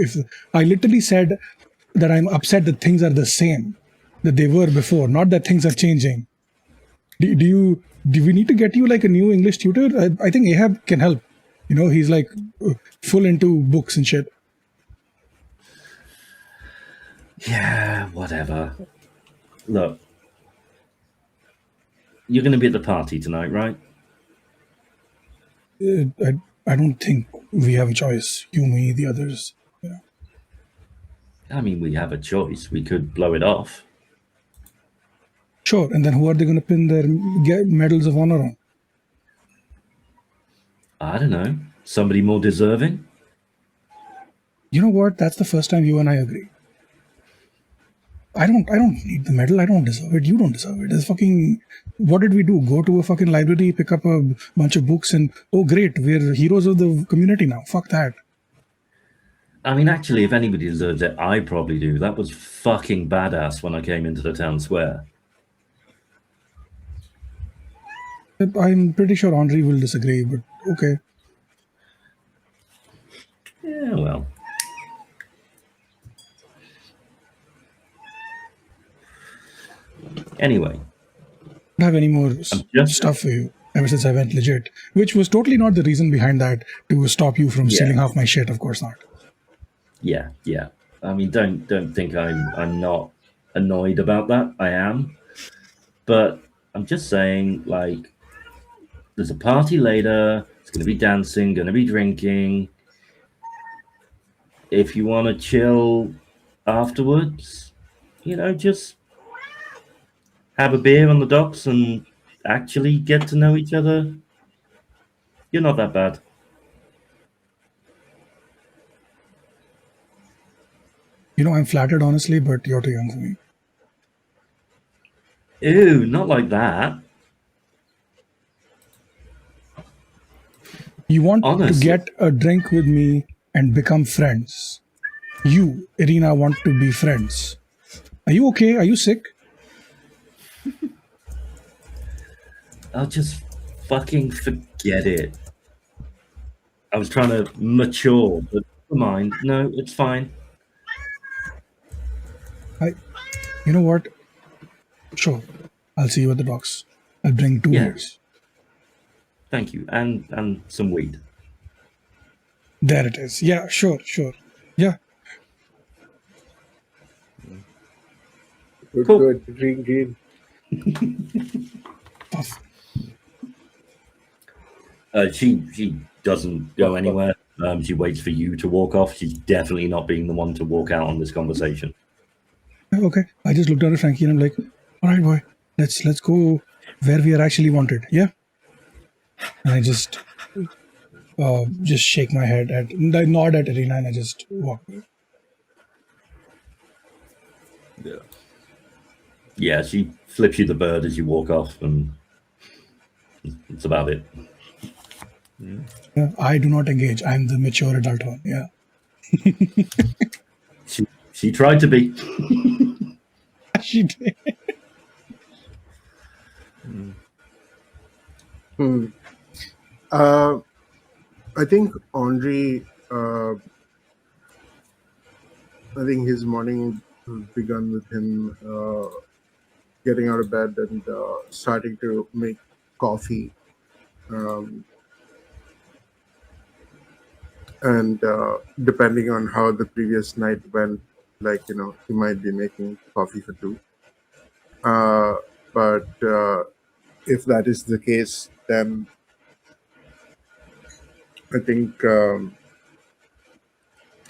I literally said that I'm upset that things are the same that they were before, not that things are changing. Do we need to get you like a new English tutor? I think Ahab can help. You know, he's like full into books and shit. Yeah, whatever. Look, you're going to be at the party tonight, right? I don't think we have a choice. You, me, the others. You know. I mean, we have a choice. We could blow it off. Sure, and then who are they going to pin their medals of honor on? I don't know. Somebody more deserving? You know what? That's the first time you and I agree. I don't need the medal. I don't deserve it. You don't deserve it. It's fucking. What did we do? Go to a fucking library, pick up a bunch of books, and oh great, we're heroes of the community now. Fuck that. I mean, actually, if anybody deserves it, I probably do. That was fucking badass when I came into the town square. I'm pretty sure Henri will disagree, but okay. Yeah, well. Anyway. I don't have any more stuff for you ever since I went legit, which was totally not the reason behind that to stop you from stealing half my shit. Of course not. Yeah. I mean, don't think I'm not annoyed about that. I am, but I'm just saying, like, there's a party later. It's going to be dancing, going to be drinking. If you want to chill afterwards, you know, just have a beer on the docks and actually get to know each other. You're not that bad. You know, I'm flattered, honestly, but you're too young for me. Ew, not like that. You want Honestly. to get a drink with me and become friends. You, Irina, want to be friends. Are you okay? Are you sick? I'll just fucking forget it. I was trying to mature, but never mind. No, it's fine. You know what? Sure. I'll see you at the docks. I'll bring 2 beers. Thank you. And some weed. There it is. Yeah, sure. Yeah. Good, Cool. good. Green. Tough. She doesn't go anywhere. She waits for you to walk off. She's definitely not being the one to walk out on this conversation. Okay. I just looked at Frankie and I'm like, all right, boy, let's go where we are actually wanted. Yeah. And I just shake my head at, I nod at Arena and I just walk away. Yeah, she flips you the bird as you walk off, and that's about it. Yeah, I do not engage. I'm the mature adult one. Yeah. She tried to be. She did. I think Andre, I think his morning begun with him getting out of bed and starting to make coffee. And depending on how the previous night went, like, he might be making coffee for two. But if that is the case, then I think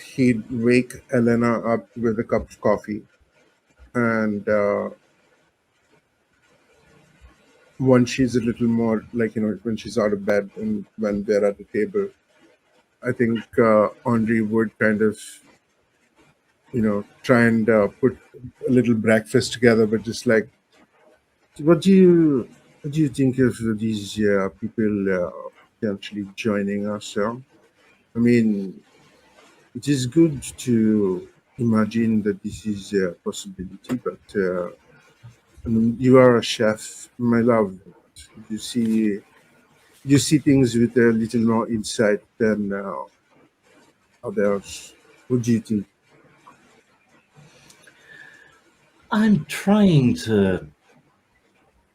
he'd wake Elena up with a cup of coffee. And once she's a little more, like, when she's out of bed and when they're at the table, I think Andre would kind of, try and put a little breakfast together, but just like, what do you think of these people potentially joining us? I mean, it is good to imagine that this is a possibility, but I mean, you are a chef, my love. You see things with a little more insight than others. What do you think? I'm trying to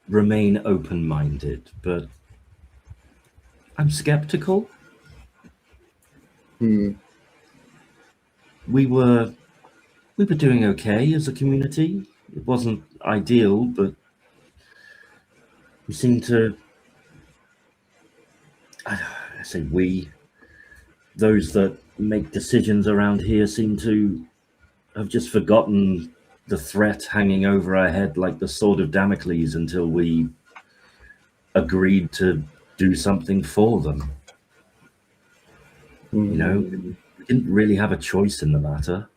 remain open-minded, but I'm skeptical. We were doing okay as a community. It wasn't ideal, but we seem to, I say we, those that make decisions around here seem to have just forgotten the threat hanging over our head like the sword of Damocles until we agreed to do something for them. We didn't really have a choice in the matter.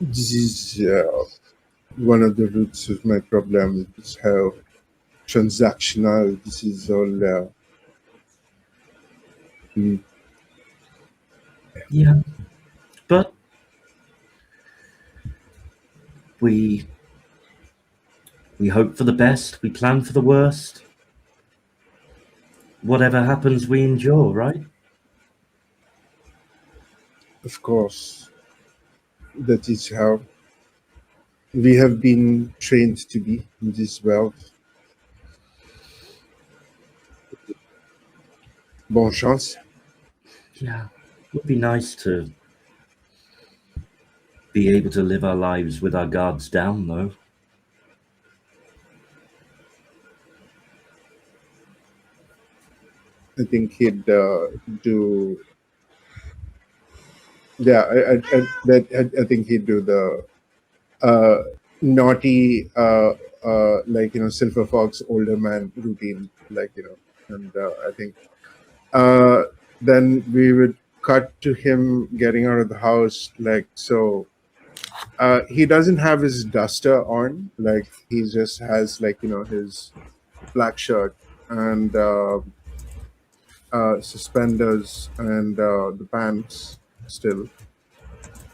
This is one of the roots of my problem, is how transactional this is all. Yeah, but we hope for the best, we plan for the worst. Whatever happens, we endure, right? Of course, that is how we have been trained to be in this world. Bon chance. Yeah, it would be nice to be able to live our lives with our guards down, though. I think he'd do. Yeah, I think he'd do the naughty, Silver Fox older man routine, and I think then we would cut to him getting out of the house, so. He doesn't have his duster on, he just has his black shirt and suspenders and the pants still,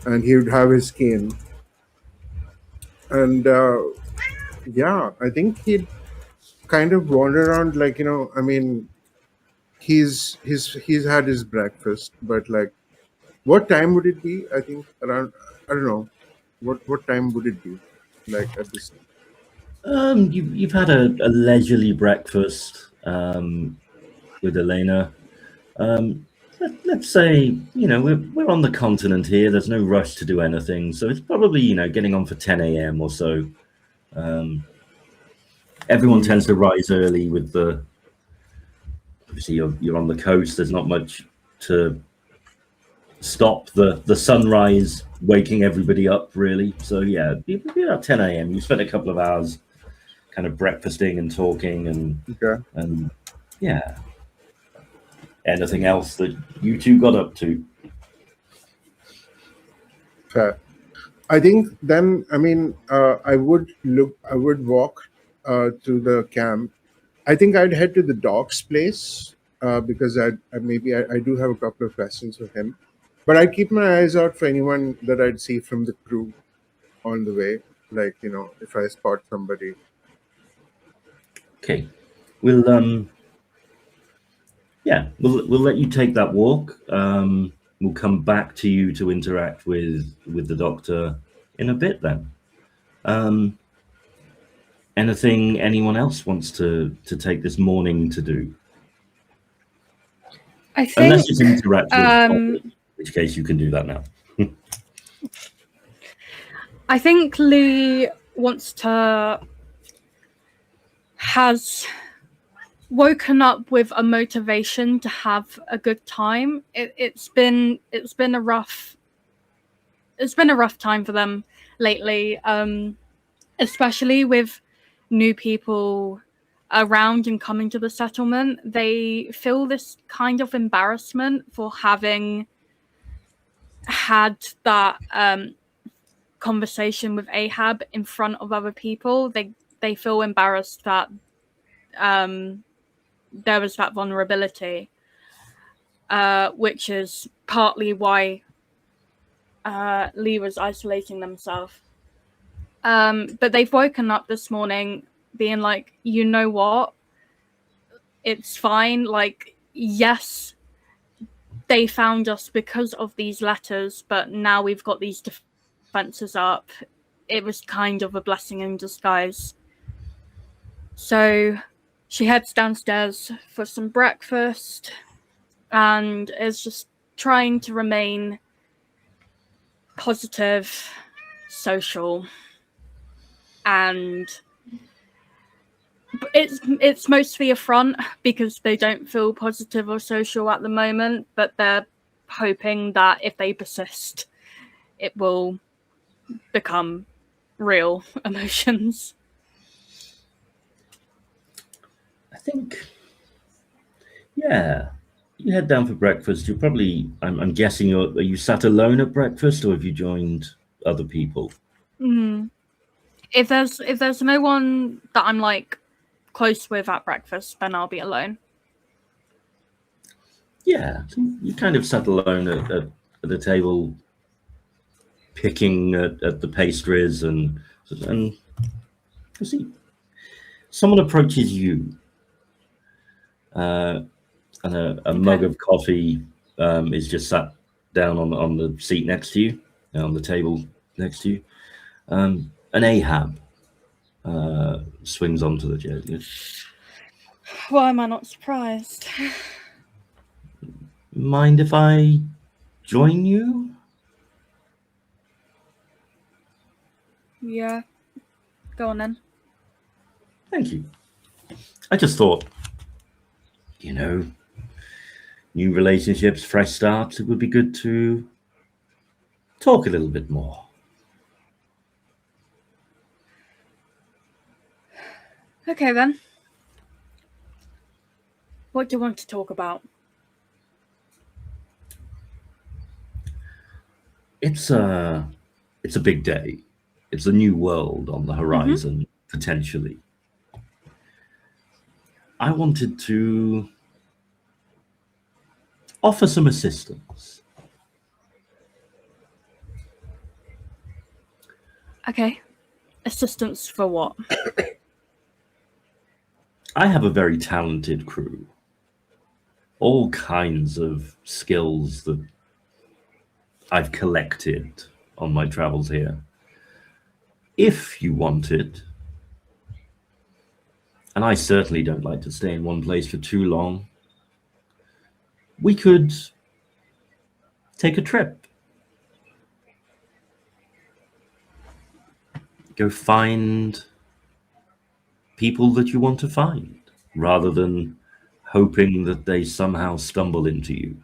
and he would have his cane, and I think he'd kind of wander around, I mean, he's had his breakfast, but what time would it be? I think around, I don't know, what time would it be, at this time? You've had a leisurely breakfast with Elena. Let's say, we're on the continent here. There's no rush to do anything, so it's probably getting on for 10 a.m. or so. Everyone tends to rise early with the. Obviously, you're on the coast. There's not much to stop the sunrise waking everybody up, really. So yeah, it'd be about 10 a.m. You spent a couple of hours kind of breakfasting and talking Okay. and yeah. Anything else that you two got up to? Fair. I think then, I mean, I would walk to the camp. I think I'd head to the doc's place because I do have a couple of questions for him. But I'd keep my eyes out for anyone that I'd see from the crew on the way. Like, if I spot somebody. Okay. We'll we'll let you take that walk. We'll come back to you to interact with the doctor in a bit then. Anything anyone else wants to take this morning to do? I think Unless it's interact with the doctor, in which case you can do that now. I think Lee has woken up with a motivation to have a good time. It's been a rough time for them lately, especially with new people around and coming to the settlement. They feel this kind of embarrassment for having had that conversation with Ahab in front of other people. They feel embarrassed that there was that vulnerability, which is partly why Lee was isolating themselves. But they've woken up this morning being like, you know what? It's fine. Like, yes, they found us because of these letters, but now we've got these defenses up. It was kind of a blessing in disguise. So she heads downstairs for some breakfast and is just trying to remain positive, social, and it's mostly a front because they don't feel positive or social at the moment, but they're hoping that if they persist, it will become real emotions. I think, yeah, you head down for breakfast. You're probably, I'm guessing, are you sat alone at breakfast, or have you joined other people? If there's no one that I'm like close with at breakfast, then I'll be alone. Yeah, so you kind of sat alone at the table, picking at the pastries, and you see someone approaches you, and a mug of coffee is just sat down on the seat next to you, on the table next to you. An Ahab swings onto the chair. Why am I not surprised? Mind if I join you? Yeah, go on then. Thank you. I just thought, new relationships, fresh starts, it would be good to talk a little bit more. Okay then. What do you want to talk about? It's a big day. It's a new world on the horizon, potentially. I wanted to offer some assistance. Okay. Assistance for what? I have a very talented crew. All kinds of skills that I've collected on my travels here. If you wanted, and I certainly don't like to stay in one place for too long, we could take a trip. Go find people that you want to find, rather than hoping that they somehow stumble into you.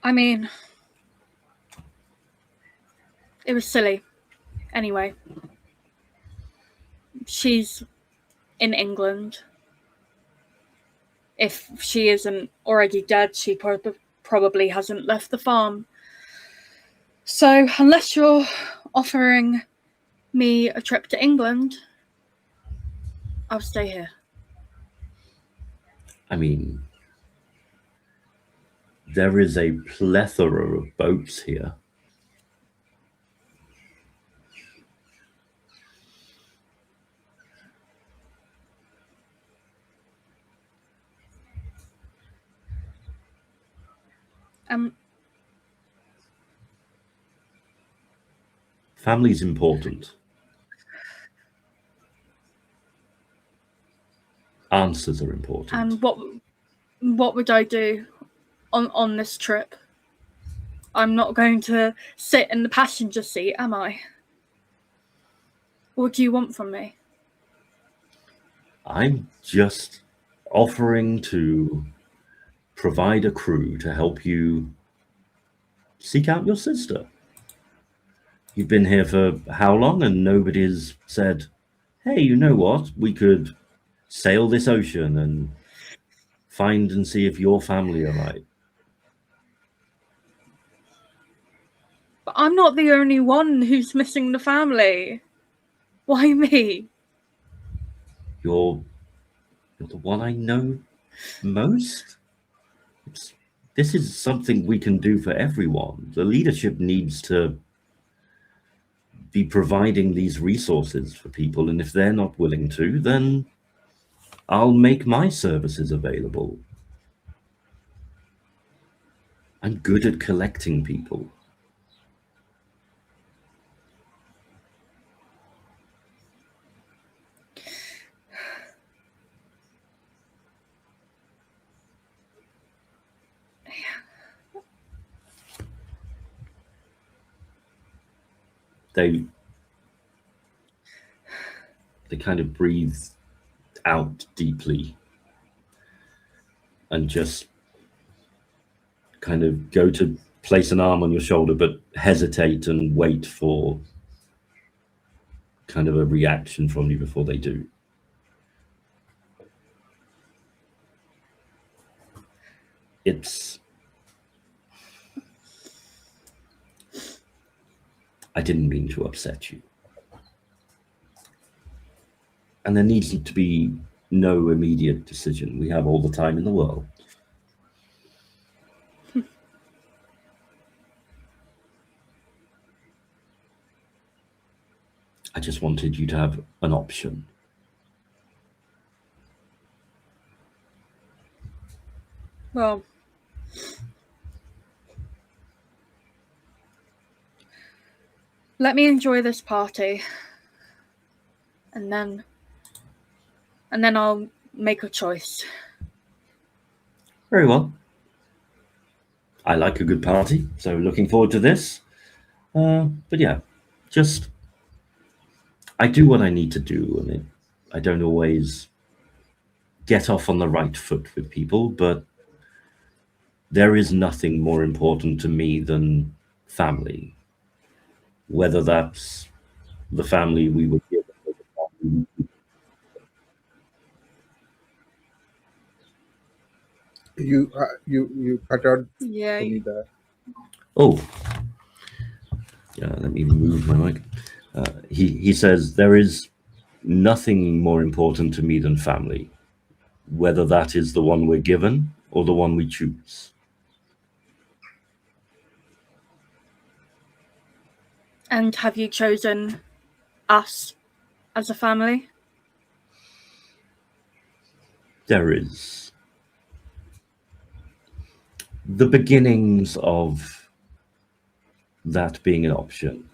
I mean, it was silly. Anyway, she's in England. If she isn't already dead, she probably hasn't left the farm. So, unless you're offering me a trip to England, I'll stay here. I mean, there is a plethora of boats here. Family's important. Answers are important. And what would I do on this trip? I'm not going to sit in the passenger seat, am I? What do you want from me? I'm just offering to provide a crew to help you seek out your sister. You've been here for how long, and nobody's said, hey, you know what? We could sail this ocean and find and see if your family are right. But I'm not the only one who's missing the family. Why me? You're the one I know most. This is something we can do for everyone. The leadership needs to be providing these resources for people, and if they're not willing to, then I'll make my services available. I'm good at collecting people. They kind of breathe out deeply and just kind of go to place an arm on your shoulder, but hesitate and wait for kind of a reaction from you before they do. I didn't mean to upset you. And there needs to be no immediate decision. We have all the time in the world. I just wanted you to have an option. Well, let me enjoy this party, and then I'll make a choice. Very well. I like a good party, so looking forward to this. But yeah, just I do what I need to do, and I don't always get off on the right foot with people, but there is nothing more important to me than family. Whether that's the family we were given. You cut out Yeah. for me there. Oh, yeah. Let me move my mic. He says there is nothing more important to me than family, whether that is the one we're given or the one we choose. And have you chosen us as a family? There is the beginnings of that being an option.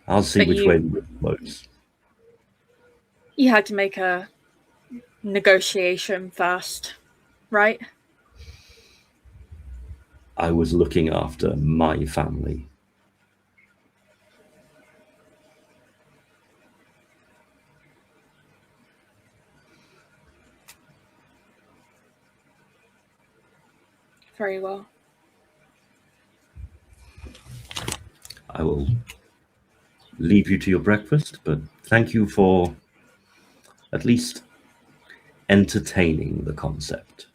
I'll see But which way the wind blows. You had to make a negotiation first, right? I was looking after my family. Very well. I will leave you to your breakfast, but thank you for at least entertaining the concept.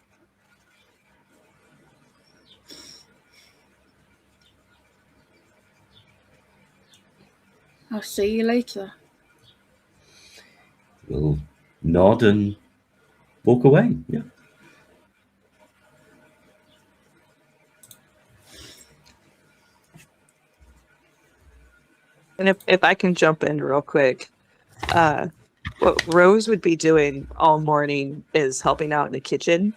I'll see you later. We'll nod and walk away. Yeah. And if I can jump in real quick, what Rose would be doing all morning is helping out in the kitchen.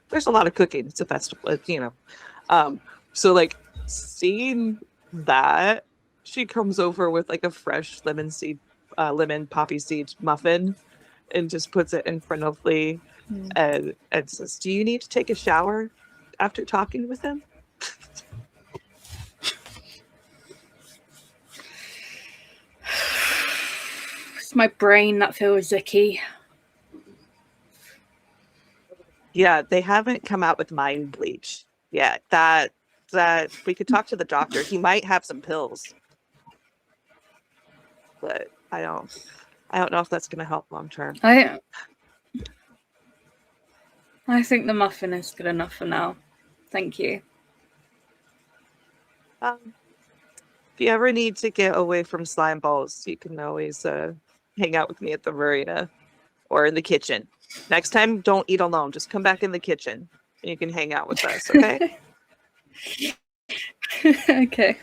There's a lot of cooking. It's a festival, so like seeing that, she comes over with like a fresh lemon poppy seed muffin, and just puts it in front of Lee, and says, "Do you need to take a shower after talking with him?" It's my brain that feels icky. Yeah, they haven't come out with mind bleach yet. That we could talk to the doctor. He might have some pills, but I don't know if that's going to help long term. I think the muffin is good enough for now. Thank you. If you ever need to get away from slime balls, you can always hang out with me at the marina or in the kitchen. Next time, don't eat alone. Just come back in the kitchen and you can hang out with us, okay? Okay.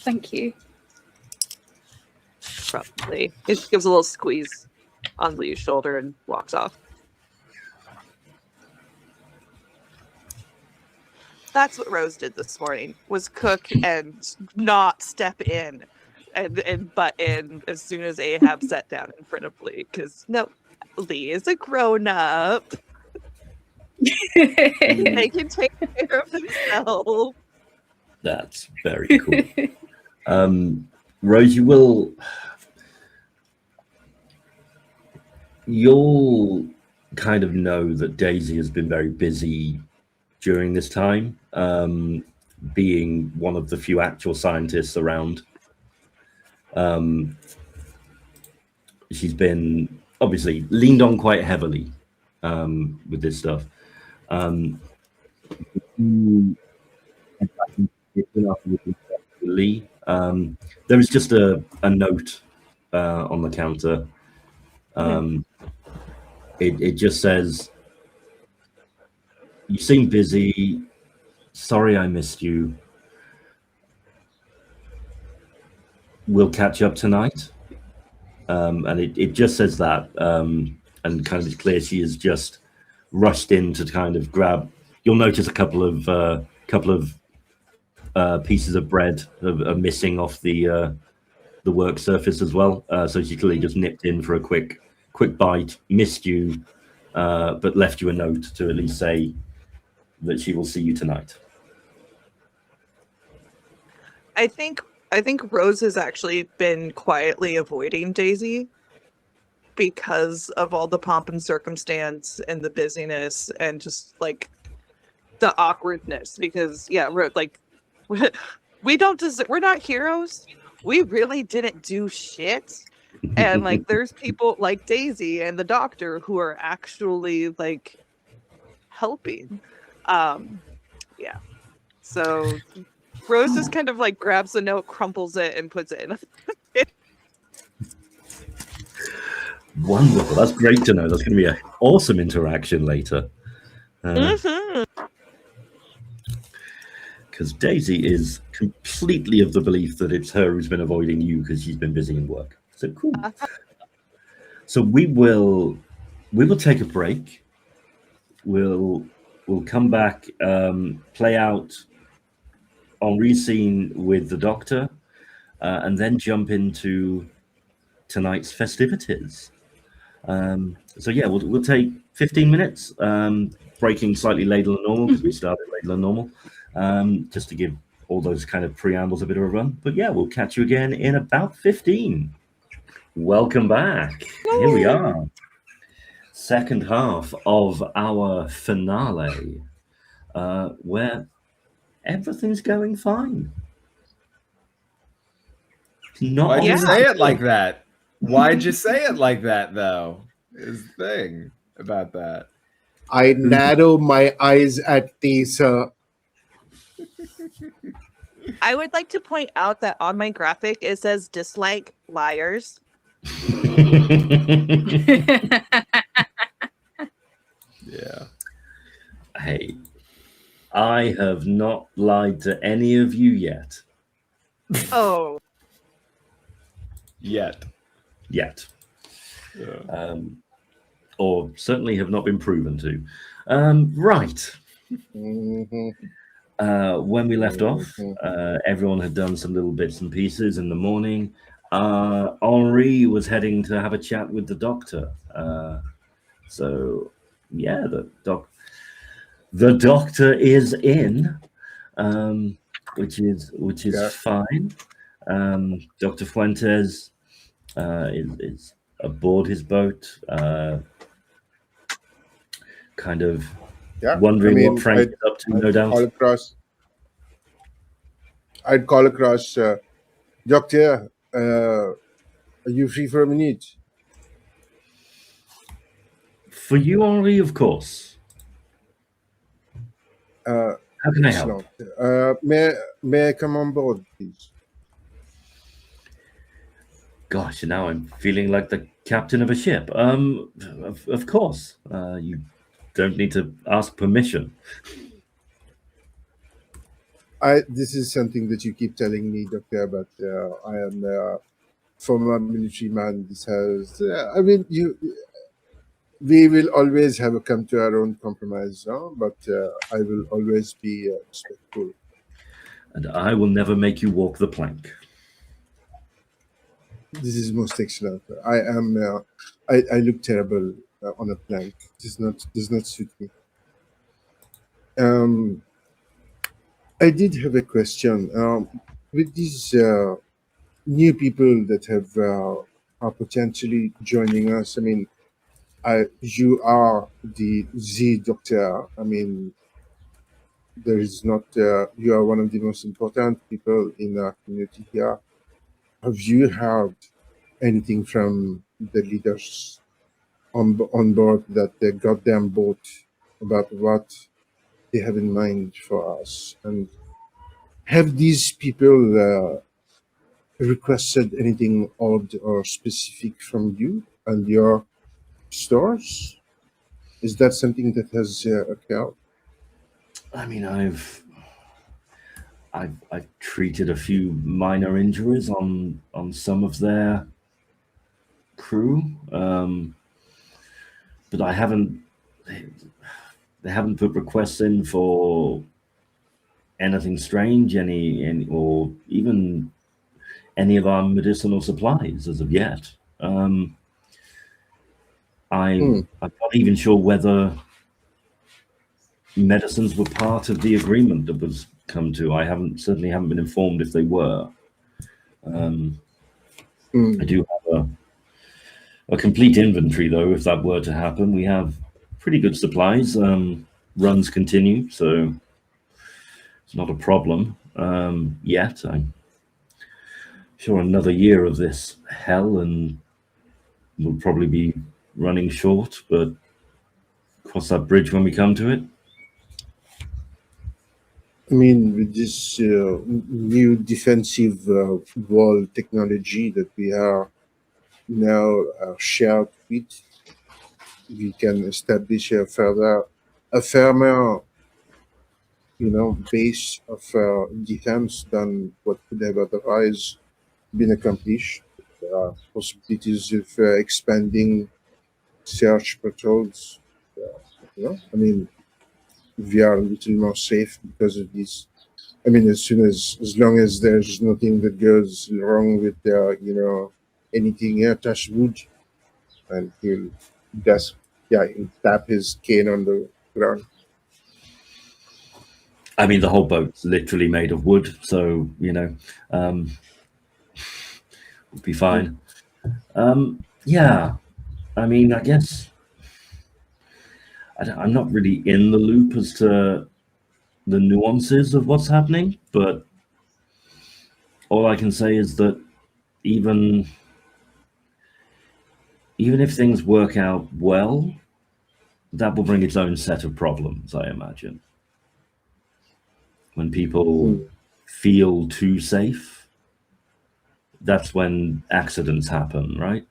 Thank you. Probably. He just gives a little squeeze on Lee's shoulder and walks off. That's what Rose did this morning, was cook and not step in and butt in as soon as Ahab sat down in front of Lee, because no, Lee is a grown-up. They can take care of themselves. That's very cool. Rose, you'll kind of know that Daisy has been very busy during this time, being one of the few actual scientists around. She's been obviously leaned on quite heavily with this stuff. Lee, there is just a note on the counter. It just says, "You seem busy. Sorry I missed you. We'll catch up tonight." And it just says that, and kind of is clear she has just rushed in to kind of grab. You'll notice a couple of pieces of bread are missing off the work surface as well. So she clearly just nipped in for a quick bite, missed you, but left you a note to at least say that she will see you tonight. I think Rose has actually been quietly avoiding Daisy because of all the pomp and circumstance and the busyness and just like the awkwardness. Because like we're not heroes. We really didn't do shit. And like there's people like Daisy and the doctor who are actually like helping. So Rose just kind of like grabs the note, crumples it, and puts it in. Wonderful. That's great to know. That's going to be an awesome interaction later. Because Daisy is completely of the belief that it's her who's been avoiding you because she's been busy in work. So cool. So we will take a break. We'll come back, play out Henri's scene with the doctor, and then jump into tonight's festivities. So yeah, we'll take 15 minutes, breaking slightly later than normal because we started later than normal, just to give all those kind of preambles a bit of a run. But yeah, we'll catch you again in about 15. Welcome back. Here we are. second half of our finale, where everything's going fine. Not Why'd you Yeah. say it like that? Why'd you say it like that, though? Is the thing about that. I narrow my eyes at thee, sir. I would like to point out that on my graphic it says dislike liars. Yeah. Hey, I have not lied to any of you yet. Oh, Yet. Yeah. Or certainly have not been proven to. Right. Mhm. When we left off, Mhm. everyone had done some little bits and pieces in the morning. Henri was heading to have a chat with the doctor. So, yeah, the doctor is in, which is Yeah. fine. Dr. Fuentes is aboard his boat, kind of Yeah. wondering what Frank is up to, no doubt. I'd call across, Doctor, are you free for a minute? For you, Henri, of course. How can I help? Excellent. May I come on board, please? Gosh, now I'm feeling like the captain of a ship. Of course. You don't need to ask permission. This is something that you keep telling me, Doctor, but I am former military man. This has, we will always have a come to our own compromise, but I will always be respectful. And I will never make you walk the plank. This is most excellent. I am. I look terrible on a plank. Does not suit me. I did have a question. With these new people that have are potentially joining us. I mean, you are the doctor. I mean, there is not. You are one of the most important people in our community here. Have you heard anything from the leaders on board that they goddamn boat about what they have in mind for us? And have these people requested anything odd or specific from you and your stores? Is that something that has occurred? I mean, I've treated a few minor injuries on some of their crew, but I haven't. They haven't put requests in for anything strange, any or even any of our medicinal supplies as of yet. I'm not even sure whether medicines were part of the agreement that was come to. I certainly haven't been informed if they were. I do have a complete inventory, though, if that were to happen. We have pretty good supplies. Runs continue, so it's not a problem yet. I'm sure another year of this hell and we'll probably be running short, but cross that bridge when we come to it. I mean, with this new defensive wall technology that we are now shared with, we can establish a firmer, base of defense than what could have otherwise been accomplished. There are possibilities of expanding search patrols. I mean, we are a little more safe because of this. I mean, as long as there's nothing that goes wrong with anything here, touch wood, and he'll tap his cane on the ground. I mean, the whole boat's literally made of wood, so we'll be fine. Yeah, I mean, I guess I'm not really in the loop as to the nuances of what's happening, but all I can say is that even if things work out well, that will bring its own set of problems, I imagine. When people feel too safe, that's when accidents happen, right?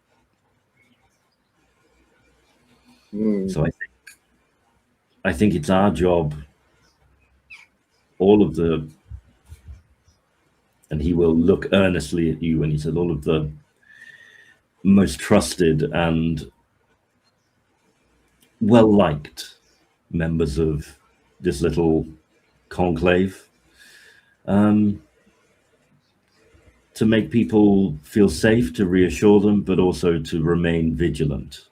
So I think it's our job, all of the, and he will look earnestly at you when he said, all of the most trusted and well-liked members of this little conclave, to make people feel safe, to reassure them, but also to remain vigilant.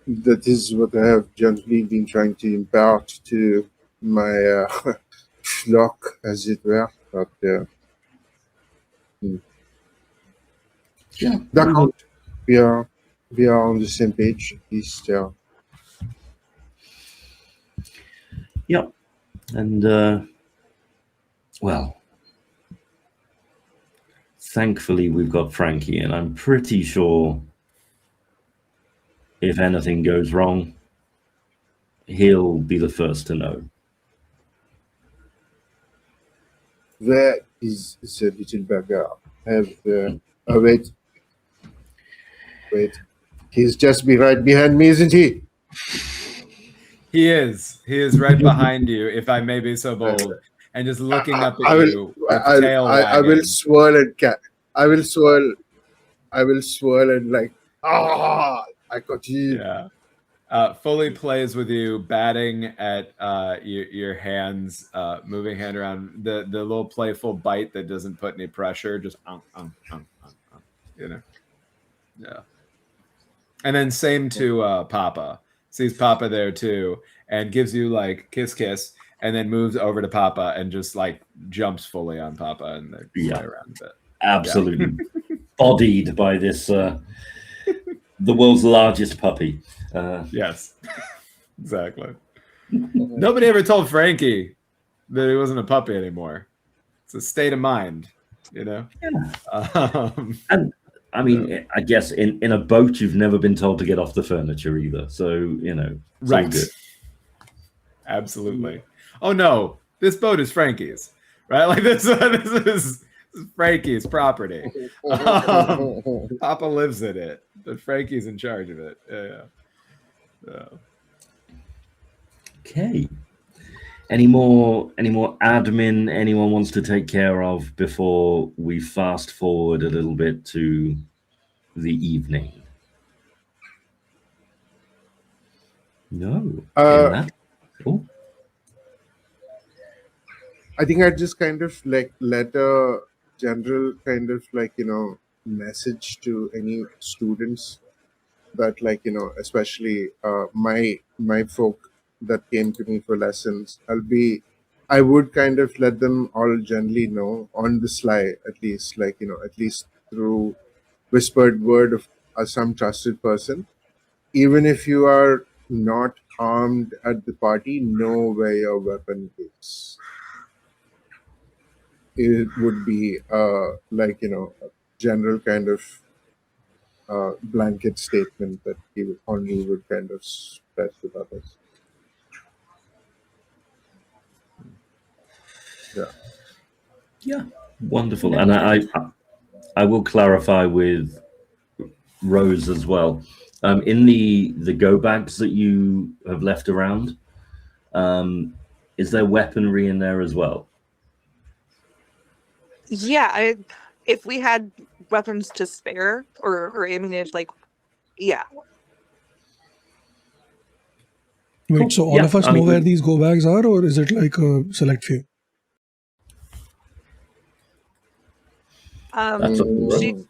That is what I have gently been trying to impart to my flock, as it were. But Yeah, d'accord. We are on the same page, at least. yeah, and well, thankfully we've got Frankie, and I'm pretty sure if anything goes wrong, he'll be the first to know. Where is the little beggar? Oh, wait. He's just right behind me, isn't he? He is. He is right behind you, if I may be so bold, and just looking up at you with tail wagging. I will swirl and I will swirl and like, I got you. Yeah. Fully plays with you, batting at your hands, moving hand around, the little playful bite that doesn't put any pressure, just you know. Yeah. And then same to Papa. Sees Papa there too, and gives you like kiss, and then moves over to Papa and just like jumps fully on Papa and they play around a bit. Absolutely bodied by this the world's largest puppy. Yes, exactly. Nobody ever told Frankie that he wasn't a puppy anymore. It's a state of mind, you know. Yeah. And I mean, I guess in a boat, you've never been told to get off the furniture either. So, you know, it's all good. Absolutely. Oh no, this boat is Frankie's, right? Like this is Frankie's property. Papa lives in it, but Frankie's in charge of it. Yeah. Okay. Any more admin anyone wants to take care of before we fast forward a little bit to the evening? No. Cool. I think I just kind of like let a general kind of like, message to any students that like, especially my folk that came to me for lessons. I would kind of let them all generally know on the sly, at least, like, at least through whispered word of some trusted person. Even if you are not armed at the party, know where your weapon is. It would be like, a general kind of blanket statement that he only would kind of spread with others. Yeah, wonderful. And I will clarify with Rose as well. In the go bags that you have left around, is there weaponry in there as well? Yeah, if we had weapons to spare or ammunition, like, yeah. Wait, Cool. so all Yeah, of us I know mean- where these go bags are, or is it like a select few? That's up to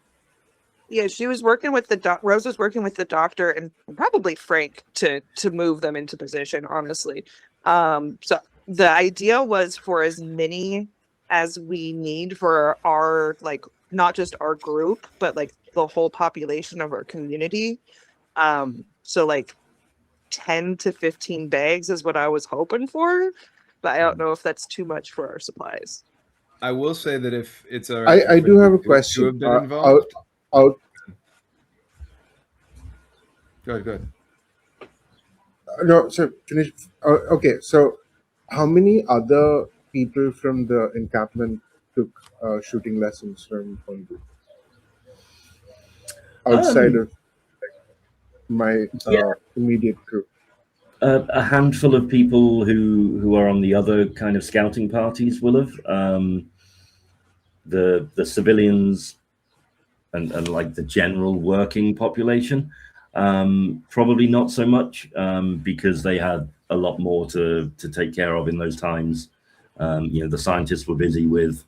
Rose. She was working with Rose was working with the doctor and probably Frank to move them into position, honestly. So the idea was for as many as we need for our, like, not just our group, but like the whole population of our community. So like 10 to 15 bags is what I was hoping for, but I don't know if that's too much for our supplies. I will say that if it's all right, I do have a to question. have been involved. Out, Go ahead. no, so finish. Okay, so how many other people from the encampment took shooting lessons from Hondu? Outside of my Yeah. immediate crew. A handful of people who are on the other kind of scouting parties will have. The civilians and like the general working population, probably not so much, because they had a lot more to take care of in those times. The scientists were busy with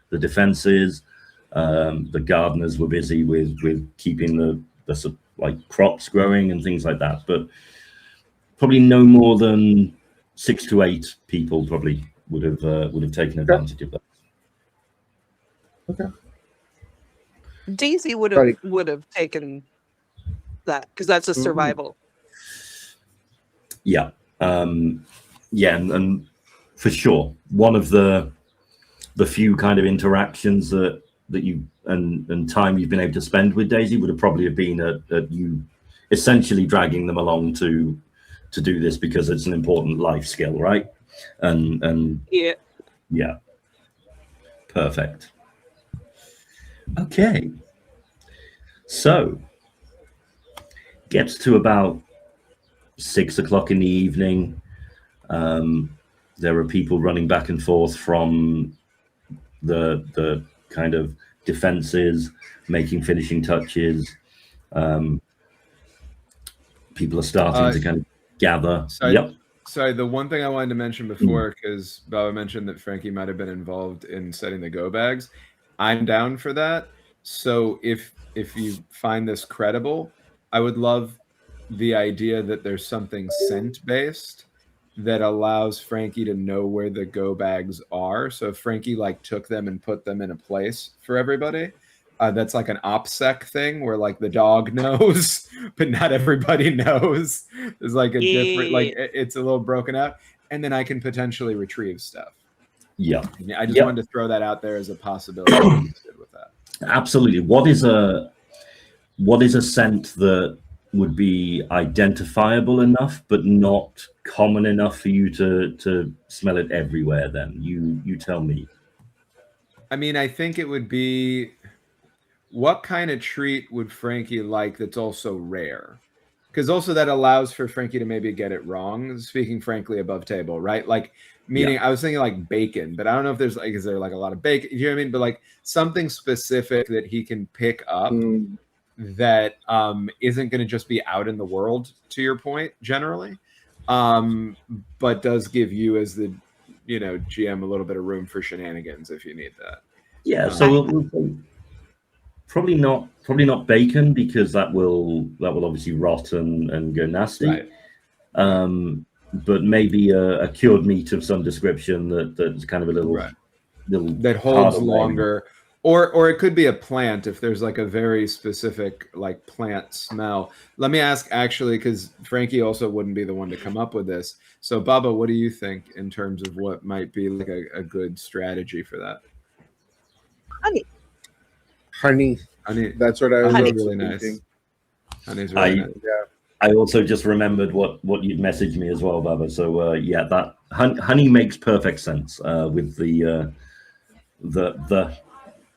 the defenses. The gardeners were busy with keeping the like crops growing and things like that. But probably no more than 6 to 8 people probably would have taken advantage of that. Okay. Daisy would Sorry. have taken that because that's a survival. Yeah, and for sure, one of the few kind of interactions that you and time you've been able to spend with Daisy would have probably have been at you essentially dragging them along to do this because it's an important life skill, right? And yeah, perfect. Okay, so gets to about 6 o'clock in the evening. There are people running back and forth from the kind of defenses, making finishing touches. People are starting to kind of gather. Sorry, the one thing I wanted to mention before, because Baba mentioned that Frankie might have been involved in setting the go bags. I'm down for that. So if you find this credible, I would love the idea that there's something scent based that allows Frankie to know where the go bags are. So if Frankie like took them and put them in a place for everybody, that's like an OPSEC thing where like the dog knows, but not everybody knows. There's like a different, like it's a little broken out, and then I can potentially retrieve stuff. Yeah, I just wanted to throw that out there as a possibility. With that, absolutely. What is a scent that would be identifiable enough, but not common enough for you to smell it everywhere? Then you tell me. I mean, I think it would be, what kind of treat would Frankie like that's also rare? Because also that allows for Frankie to maybe get it wrong, speaking frankly above table, right? Like, meaning I was thinking like bacon, but I don't know if there's like, is there like a lot of bacon? You know what I mean? But like something specific that he can pick up that isn't going to just be out in the world, to your point, generally, but does give you as the, GM a little bit of room for shenanigans if you need that. Yeah, so we'll probably not bacon, because that will obviously rot and go nasty. Right. But maybe a cured meat of some description that's kind of a little that holds longer. Or it could be a plant if there's like a very specific like plant smell. Let me ask actually, because Frankie also wouldn't be the one to come up with this. So Baba, what do you think in terms of what might be like a good strategy for that? Honey. That's what I was really nice. Honey's really nice. Yeah. I also just remembered what you'd messaged me as well, Baba. So yeah, that honey makes perfect sense with the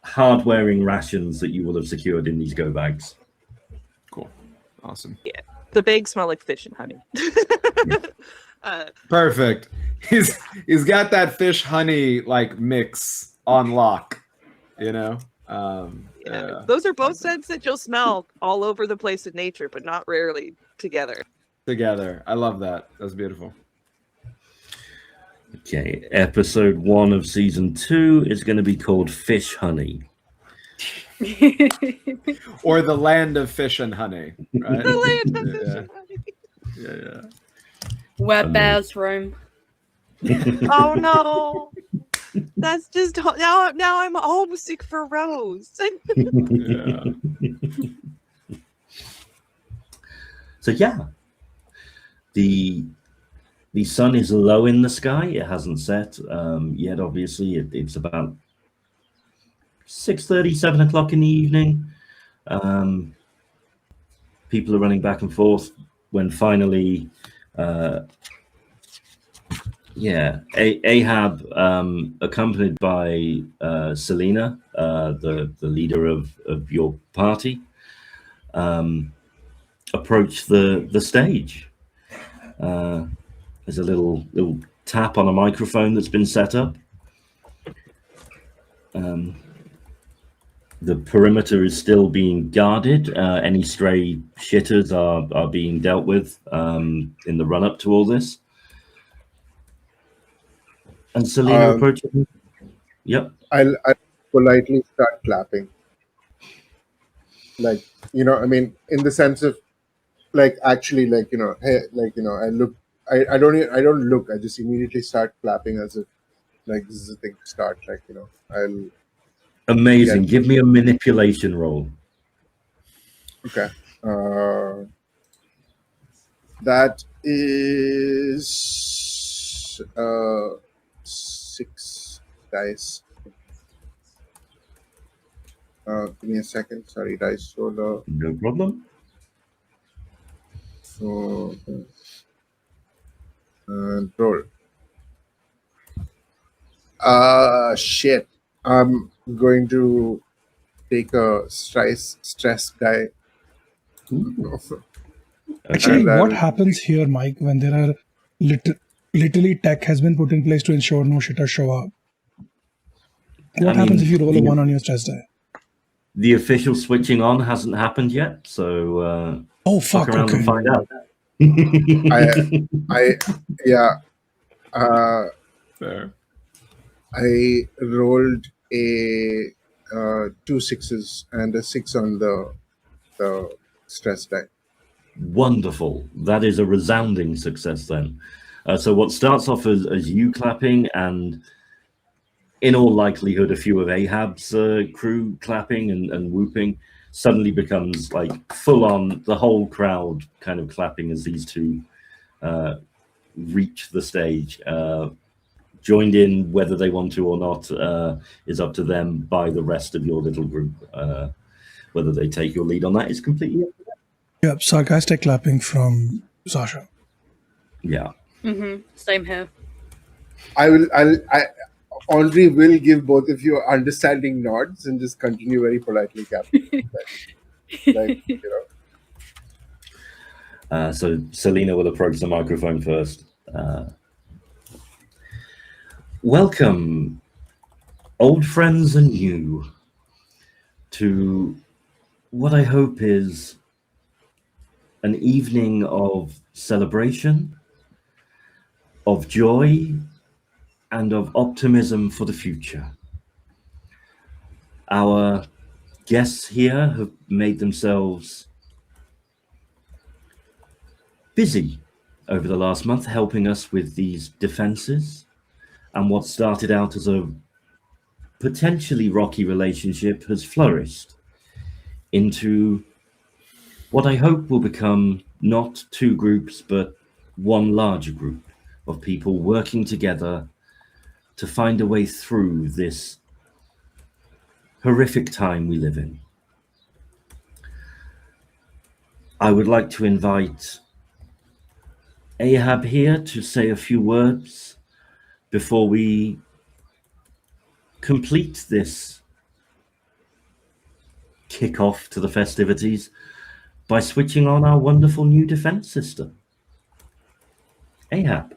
hard-wearing rations that you will have secured in these go bags. Cool. Awesome. Yeah. The bags smell like fish and honey. Perfect. He's got that fish honey like mix on lock, Those are both scents that you'll smell all over the place in nature, but not rarely together. I love that. That's beautiful. Okay, episode 1 of season 2 is going to be called Fish Honey. Or the land of fish and honey, right? The land of fish and honey. Yeah. Where bears roam. Oh no. That's just now I'm homesick for Rose. Yeah. So yeah, the sun is low in the sky. It hasn't set yet. Obviously, it's about 6:30, 7 o'clock in the evening. People are running back and forth when finally, Ahab, accompanied by Selena, the leader of your party, approach the stage. There's a little tap on a microphone that's been set up. The perimeter is still being guarded. Any stray shitters are being dealt with in the run up to all this. And Selena approaches. Yep. I'll politely start clapping. Like, you know, I mean, in the sense of, like, actually, like, you know, hey, like, you know, I don't look. I just immediately start clapping as if, like, this is the thing to start. Like, you know, I'll. Amazing. Give me a manipulation roll. Okay. That is 6 dice. Give me a second. Sorry, dice roller. No problem. So, roll. Shit. I'm going to take a stress die. Actually, And what I'll- happens here, Mike, when there are literally tech has been put in place to ensure no shitters show up? What happens if you roll a 1 on your stress die? The official switching on hasn't happened yet, so Oh, fuck fuck, around okay. and find out. yeah. Fair. I rolled a 2 6s and a 6 on the stress die. Wonderful. That is a resounding success then. So what starts off as you clapping and in all likelihood a few of Ahab's crew clapping and whooping suddenly becomes like full on, the whole crowd kind of clapping as these two reach the stage. Joined in whether they want to or not is up to them by the rest of your little group. Whether they take your lead on that is completely up to them. Yep, sarcastic clapping from Sasha. Yeah. Same here. Andre will give both of you understanding nods and just continue very politely clapping. like, you know. So Selena will approach the microphone first. Welcome, old friends and new, to what I hope is an evening of celebration, of joy, and of optimism for the future. Our guests here have made themselves busy over the last month helping us with these defenses, and what started out as a potentially rocky relationship has flourished into what I hope will become not two groups, but one larger group of people working together to find a way through this horrific time we live in. I would like to invite Ahab here to say a few words before we complete this kick-off to the festivities by switching on our wonderful new defense system. Ahab.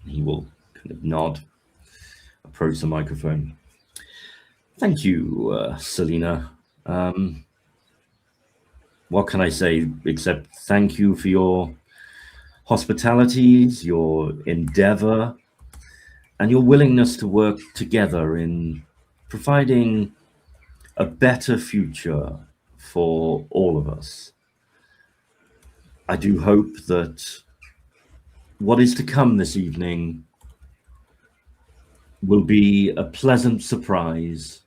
He will kind of nod, approach the microphone. Thank you, Selena. What can I say except thank you for your hospitalities, your endeavor, and your willingness to work together in providing a better future for all of us. I do hope that what is to come this evening will be a pleasant surprise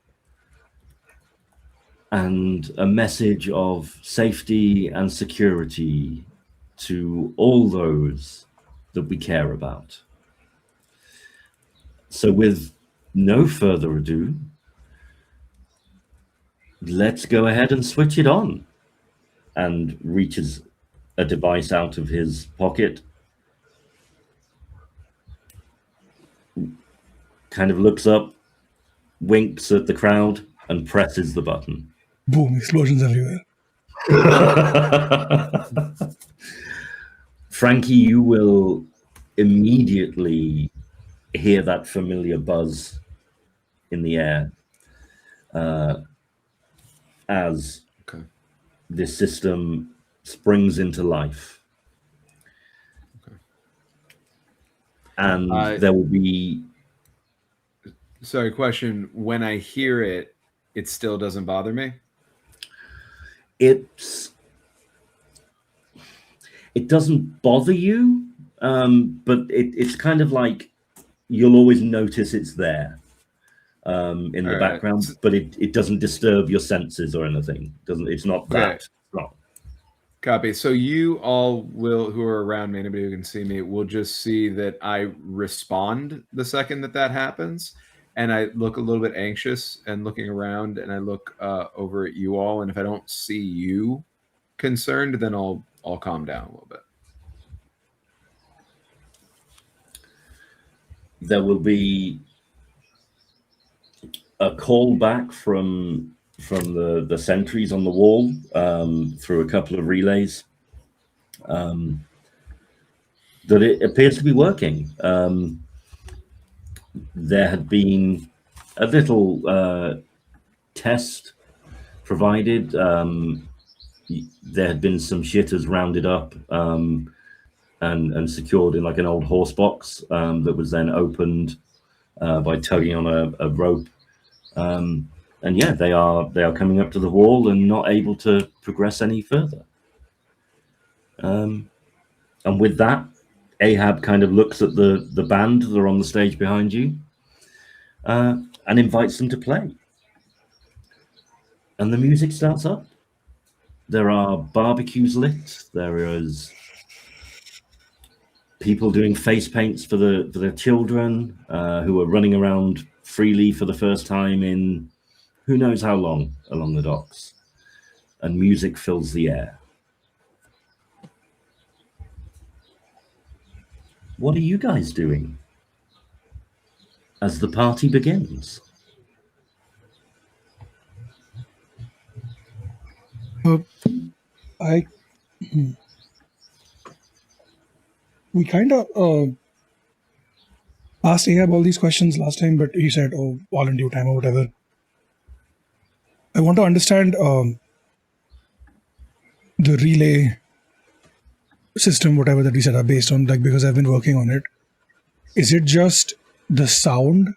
and a message of safety and security to all those that we care about. So with no further ado, let's go ahead and switch it on. And reaches a device out of his pocket, kind of looks up, winks at the crowd, and presses the button. Boom, explosions everywhere. Frankie, you will immediately hear that familiar buzz in the air as this system springs into life. Okay. And there will be... Sorry, question. When I hear it, it still doesn't bother me? It doesn't bother you, but it's kind of like you'll always notice it's there in the background, but it doesn't disturb your senses or anything. It's not that strong. Copy. So you all will, who are around me, anybody who can see me, will just see that I respond the second that happens. And I look a little bit anxious and looking around, and I look over at you all. And if I don't see you concerned, then I'll calm down a little bit. There will be a call back from the sentries on the wall through a couple of relays that it appears to be working. There had been a little test provided. There had been some shitters rounded up and secured in like an old horse box that was then opened by tugging on a rope. And yeah, they are coming up to the wall and not able to progress any further. And with that, Ahab kind of looks at the band that are on the stage behind you and invites them to play. And the music starts up. There are barbecues lit. There is people doing face paints for their children who are running around freely for the first time in who knows how long along the docks. And music fills the air. What are you guys doing as the party begins? We kind of asked Ahab all these questions last time, but he said, "Oh, all in due time" or whatever. I want to understand the relay system, whatever that we set up based on, like, because I've been working on it. Is it just the sound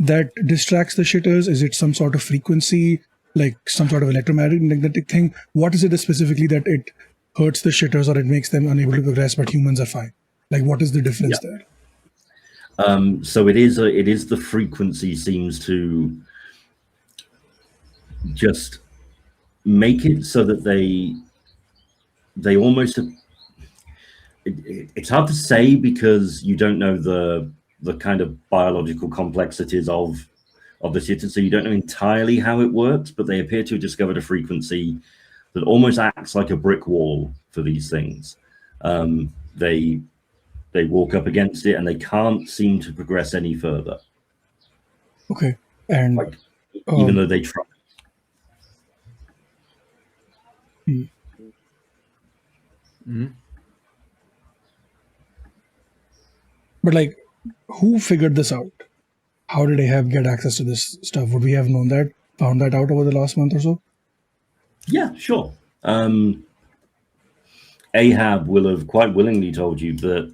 that distracts the shitters? Is it some sort of frequency, like some sort of electromagnetic thing? What is it specifically that it hurts the shitters or it makes them unable to progress, but humans are fine? Like, what is the difference there? So it is the frequency seems to just make it so that they almost, it's hard to say because you don't know the kind of biological complexities of the shitter, so you don't know entirely how it works, but they appear to have discovered a frequency that almost acts like a brick wall for these things. They walk up against it and they can't seem to progress any further. Okay. And like, even though they try. Mm-hmm. But like, who figured this out? How did Ahab get access to this stuff? Would we have found that out over the last month or so? Yeah, sure. Ahab will have quite willingly told you that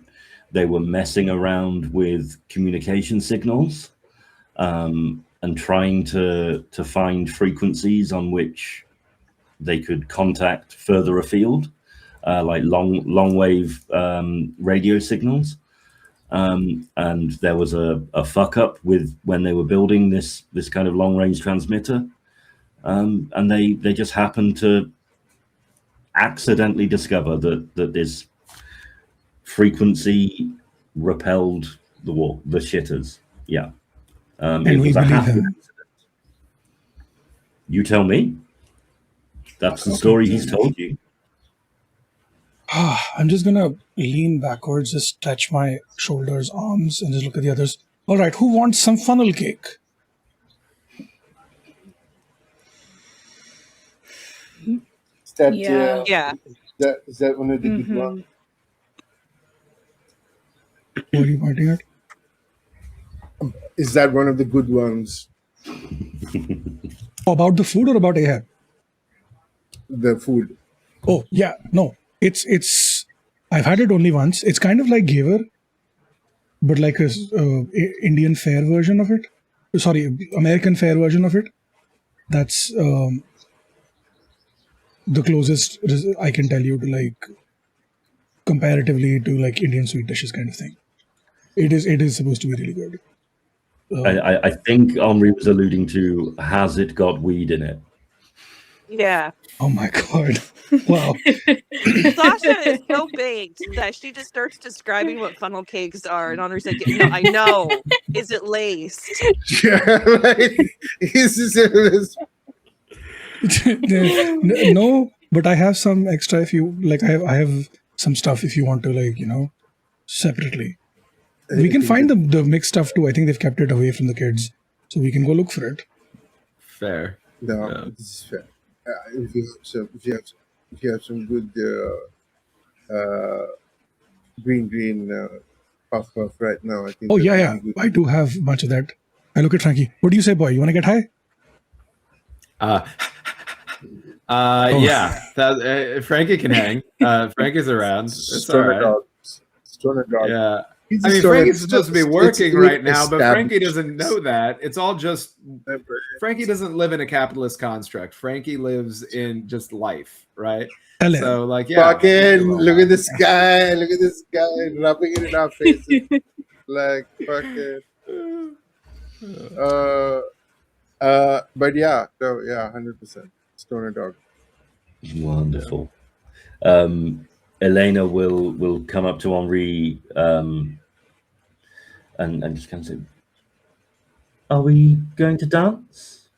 they were messing around with communication signals and trying to find frequencies on which they could contact further afield, like long wave radio signals. And there was a fuck up with when they were building this kind of long range transmitter. And they just happened to accidentally discover that this frequency repelled the shitters. Yeah. And it we was a believe happy him. accident. You tell me. That's the Okay. story he's told you. I'm just gonna lean backwards, just stretch my shoulders, arms, and just look at the others. All right, who wants some funnel cake? Is that, Yeah. Yeah. is that one of the good ones? What are you pointing at? Is that one of the good ones? About the food or about Ahab? The food. Oh yeah, no. It's. I've had it only once. It's kind of like Gaver, but like a Indian fare version of it. Sorry, American fare version of it. That's the closest I can tell you to like comparatively to like Indian sweet dishes kind of thing. It is supposed to be really good. I think Omri was alluding to, has it got weed in it? Yeah. Oh my god! Wow. Sasha is so baked that she just starts describing what funnel cakes are, and Henri's like, "No, I know. Is it laced?" Yeah, like, No, but I have some extra if you like. I have some stuff if you want to like separately. We can find the mixed stuff too. I think they've kept it away from the kids, so we can go look for it. Fair. No, Yeah. this is fair. If you have some good green puff right now, I think. Oh that's yeah, really yeah. good. I do have a bunch of that. I look at Frankie. What do you say, boy? You want to get high? Yeah. Frankie can hang. Frankie's around. It's all Stoner right. dog. Stoner dog. Yeah. He's I a mean, stoner- Frankie's supposed to be it's working really right now, but Frankie established. doesn't know that. It's all just Frankie doesn't live in a capitalist construct. Frankie lives in just life, right? Hell yeah. So, like, yeah. Fucking look at this guy! Look at this guy rubbing it in our faces, like fucking. But yeah, no, yeah, 100%. Stoner dog. Wonderful. Elena will come up to Henri and just kind of say, "Are we going to dance?"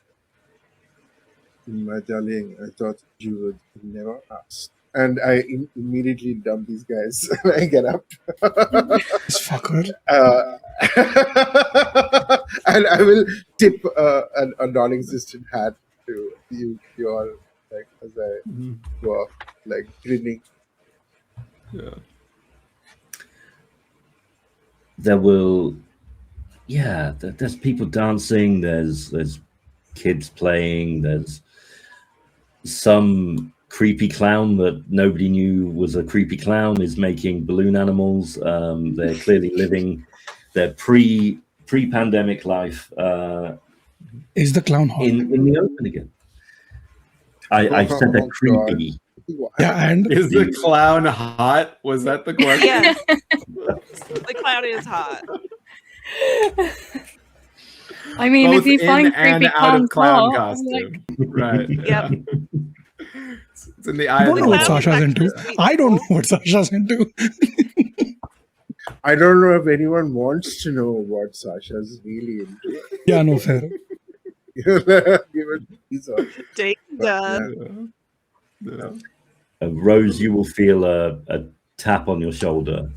My darling, I thought you would never ask. And I immediately dump these guys when I get up. This fucker. And I will tip a non-existent hat to you all, like, as I go off, like, grinning. Yeah. There will, yeah. There's people dancing. There's kids playing. There's some creepy clown that nobody knew was a creepy clown is making balloon animals. They're clearly living their pre-pandemic life Is the clown hot? in the open again. I said they're creepy. Yeah, and Is the clown hot? Was that the question? Yes. The clown is hot. I mean, Both if you in find and creepy out of clown clowns, costume. Right. Yep. It's in the I eye don't of know the what clown Sasha's is into. actually I don't know beautiful. what Sasha's into. I don't know if anyone wants to know what Sasha's really into. Yeah, no, fair. Give it a piece of it. Ding But, dong. Yeah. Rose, you will feel a tap on your shoulder.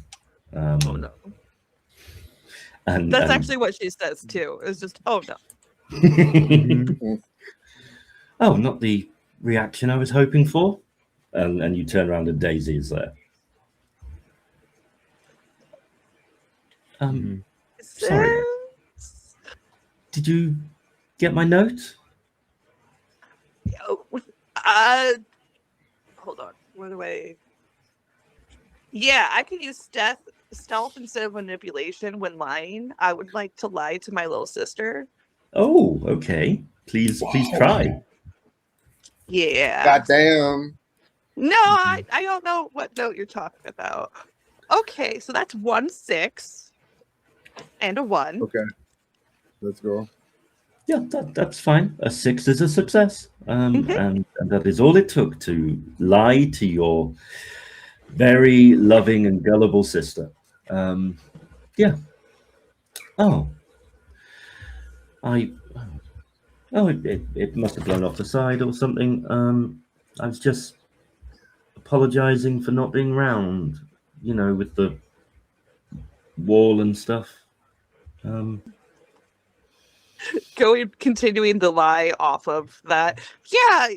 Oh no. And That's actually what she says too. It's just, oh no. Oh, not the reaction I was hoping for. And you turn around and Daisy is there. Sorry. Did you get my note? Oh, hold on. What do I? Yeah, I can use stealth instead of manipulation when lying. I would like to lie to my little sister. Oh, okay. Please try. Yeah. Goddamn. No, I don't know what note you're talking about. Okay, so that's 1 6 and a 1. Okay. Let's go. Yeah, that's fine. A 6 is a success. And that is all it took to lie to your very loving and gullible sister. Yeah. Oh, I. Oh, it must have blown off the side or something. I was just apologizing for not being round, with the wall and stuff. Continuing the lie off of that. Yeah,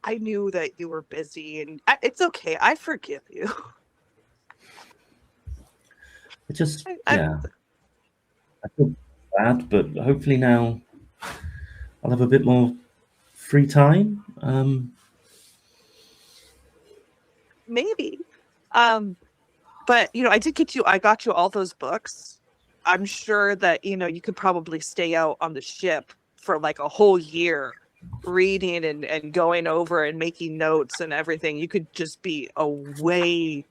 I knew that you were busy, and it's okay. I forgive you. It just, I yeah. I feel bad, but hopefully now I'll have a bit more free time. maybe. But I got you all those books. I'm sure that you could probably stay out on the ship for like a whole year reading and going over and making notes and everything. You could just be away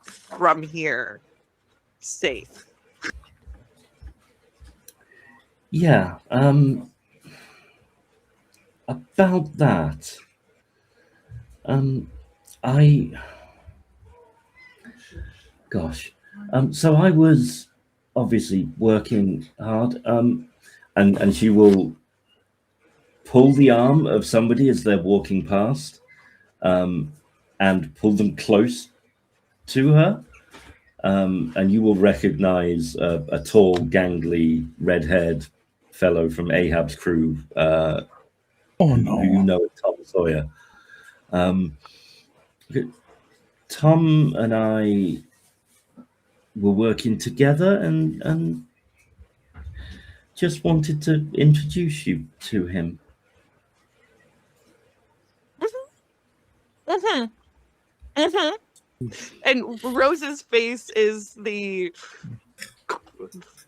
from here, safe. Yeah. About that. I. Gosh. So I was obviously working hard. And she will pull the arm of somebody as they're walking past, and pull them close to her. And you will recognize a tall, gangly, red-haired fellow from Ahab's crew, Oh who you no. know as Tom Sawyer. Tom and I were working together, and just wanted to introduce you to him. And Rose's face is the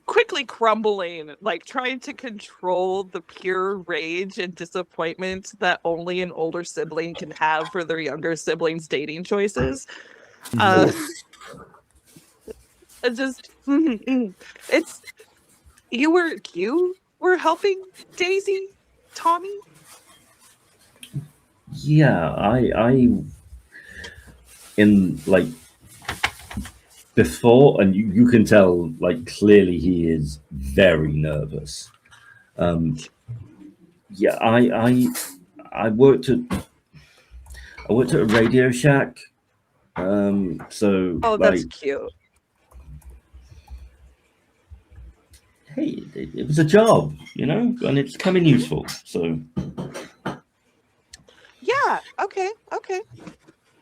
quickly crumbling, like trying to control the pure rage and disappointment that only an older sibling can have for their younger siblings' dating choices. It's you were helping Daisy, Tommy. Yeah, I in like before, and you can tell like clearly he is very nervous. Yeah, I worked at a Radio Shack. So Oh, that's like, cute. hey, it was a job, and it's come in useful. So Yeah. Okay.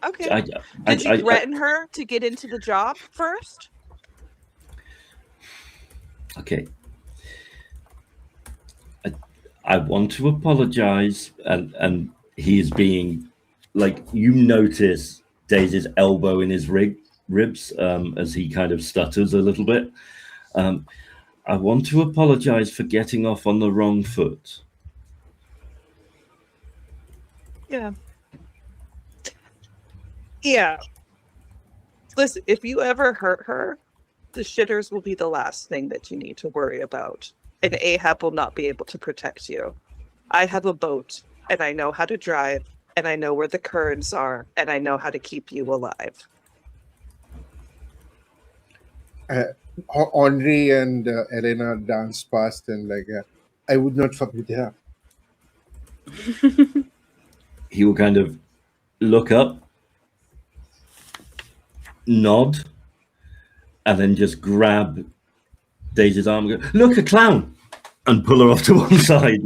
I, Did you I threaten her to get into the job first? okay. I want to apologize, and he is being like, notice Daisy's elbow in his ribs, as he kind of stutters a little bit. I want to apologize for getting off on the wrong foot. Yeah. Yeah. Listen, if you ever hurt her, the shitters will be the last thing that you need to worry about. And Ahab will not be able to protect you. I have a boat, and I know how to drive, and I know where the currents are, and I know how to keep you alive. Henri and Elena dance past and like, I would not fuck with her. He will kind of look up, nod, and then just grab Daisy's arm and go, "Look, a clown!" and pull her off to one side.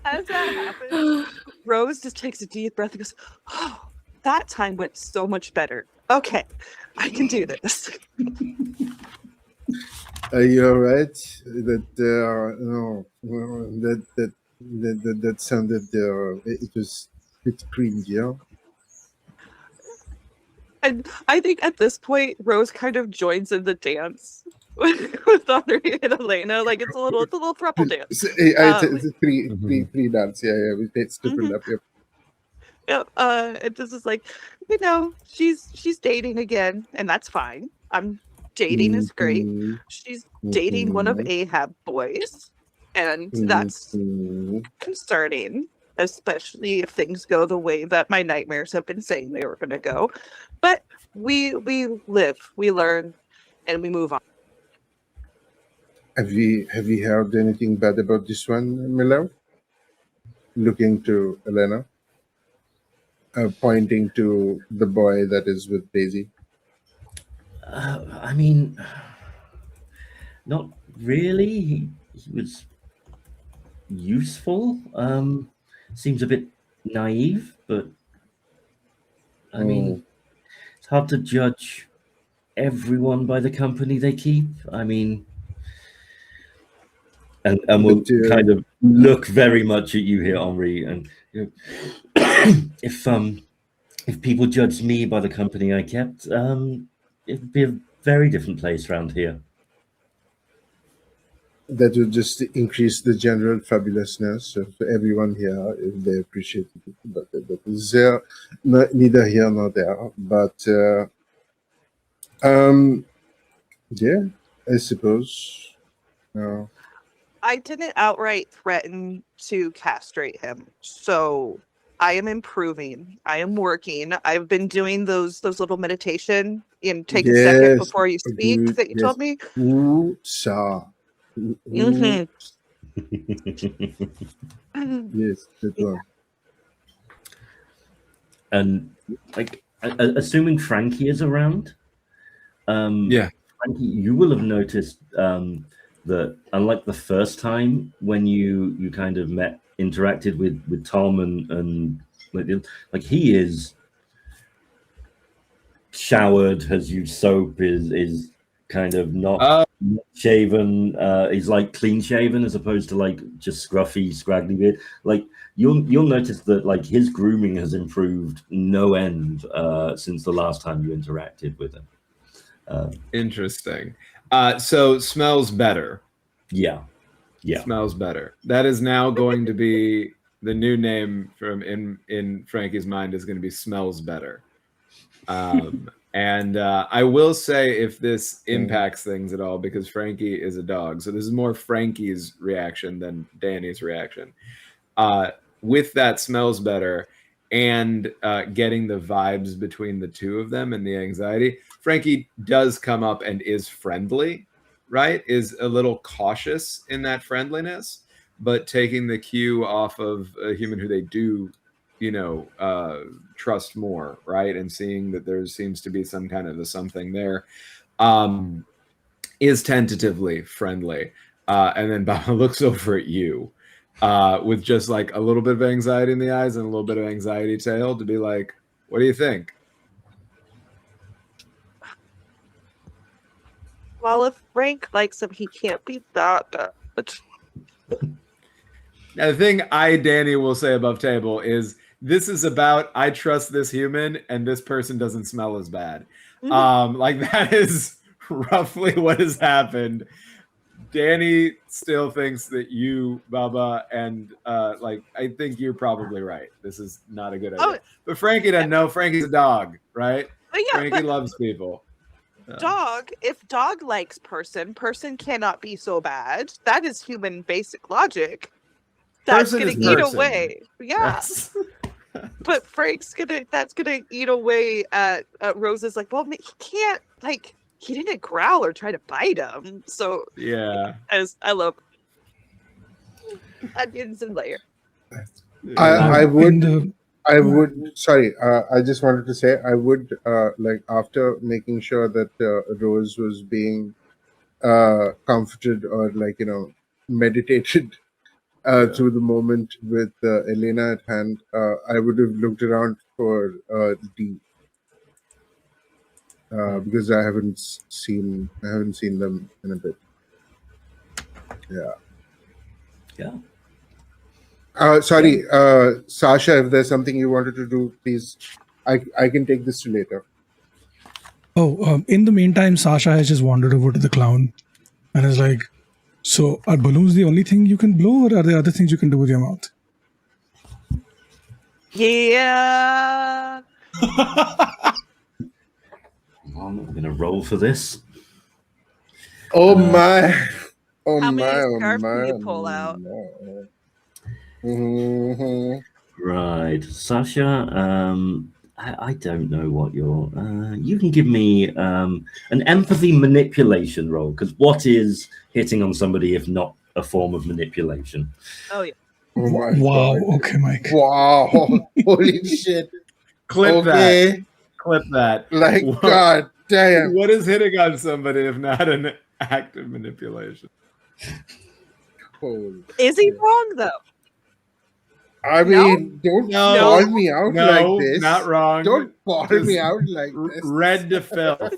As that happens, Rose just takes a deep breath and goes, "Oh, that time went so much better. Okay, I can do this." You're right. That no, that sounded it was a bit cringe, yeah. And I think at this point, Rose kind of joins in the dance with Henri and Elena. Like it's a little throuple dance. It's a pre dance. Yeah. It's different up here. Yep. And this is like, she's dating again, and that's fine. I'm dating is great. Mhm. She's dating one of Mhm. Ahab boys, and that's Mhm. concerning, especially if things go the way that my nightmares have been saying they were going to go. But we live, we learn, and we move on. Have we heard anything bad about this one, Miller? Looking to Elena, pointing to the boy that is with Daisy. I mean, not really. He was useful. Seems a bit naive, but I mean, it's hard to judge everyone by the company they keep. I mean, and we'll But kind of look very much at you here, Henri. And you know, if people judged me by the company I kept, it'd be a very different place around here. that would just increase the general fabulousness of everyone here if they appreciate it. But that is neither here nor there. But yeah, I suppose. I didn't outright threaten to castrate him, so I am improving. I am working. I've been doing those little meditation and take a second Yes, before you speak agreed. that you Yes. told me. Sa. Mhm. Yes, that Yeah. one. And like, assuming Frankie is around, Yeah. Frankie, you will have noticed that unlike the first time when you kind of interacted with Tom and like he is showered, has used soap, is kind of not shaven. He's like clean shaven as opposed to like just scruffy, scraggly beard. Like you'll notice that like his grooming has improved no end since the last time you interacted with him. Interesting. So smells better. Yeah. Smells better. That is now going to be the new name from in Frankie's mind is going to be smells better. And I will say if this impacts things at all, because Frankie is a dog, so this is more Frankie's reaction than Danny's reaction. With that smells better and getting the vibes between the two of them and the anxiety, Frankie does come up and is friendly, right? Is a little cautious in that friendliness, but taking the cue off of a human who they do, trust more, right? And seeing that there seems to be some kind of a something there, is tentatively friendly. And then Baba looks over at you with just like a little bit of anxiety in the eyes and a little bit of anxiety tail to be like, what do you think? Well, if Frank likes him, he can't be that bad. Now, the thing Danny, will say above table is this is about I trust this human and this person doesn't smell as bad. Like that is roughly what has happened. Danny still thinks that you, Baba, and I think you're probably right. This is not a good idea. But Frankie doesn't know. Frankie's a dog, right? Frankie loves people. Dog, if dog likes person cannot be so bad. That is human basic logic. That's gonna eat away. Yeah. But Frank's that's gonna eat away at Rose's like, well, he can't, like, he didn't growl or try to bite him. So yeah, as I love onions and layer. I would. Sorry, I just wanted to say I would like after making sure that Rose was being comforted or meditated through the moment with Elena at hand. I would have looked around for D because I haven't seen them in a bit. Yeah. Sorry, Sasha, if there's something you wanted to do, please. I can take this to later. Oh, in the meantime, Sasha has just wandered over to the clown and is like, so are balloons the only thing you can blow, or are there other things you can do with your mouth? Yeah. I'm going to roll for this. Oh my! Oh How my! many Oh scarves my! can you pull out? Mhm. Right, Sasha. I don't know what you're. You can give me an empathy manipulation roll, because what is hitting on somebody if not a form of manipulation? Oh yeah. Oh my Wow. God! Okay, Mike. Wow! Holy shit! Clip Okay. that. Clip that. Like, What, God damn. what is hitting on somebody if not an act of manipulation? Holy Is he shit. wrong though? I No? mean, don't No, ball me out like no, this. not wrong. Don't ball Just me out like this. red to filth,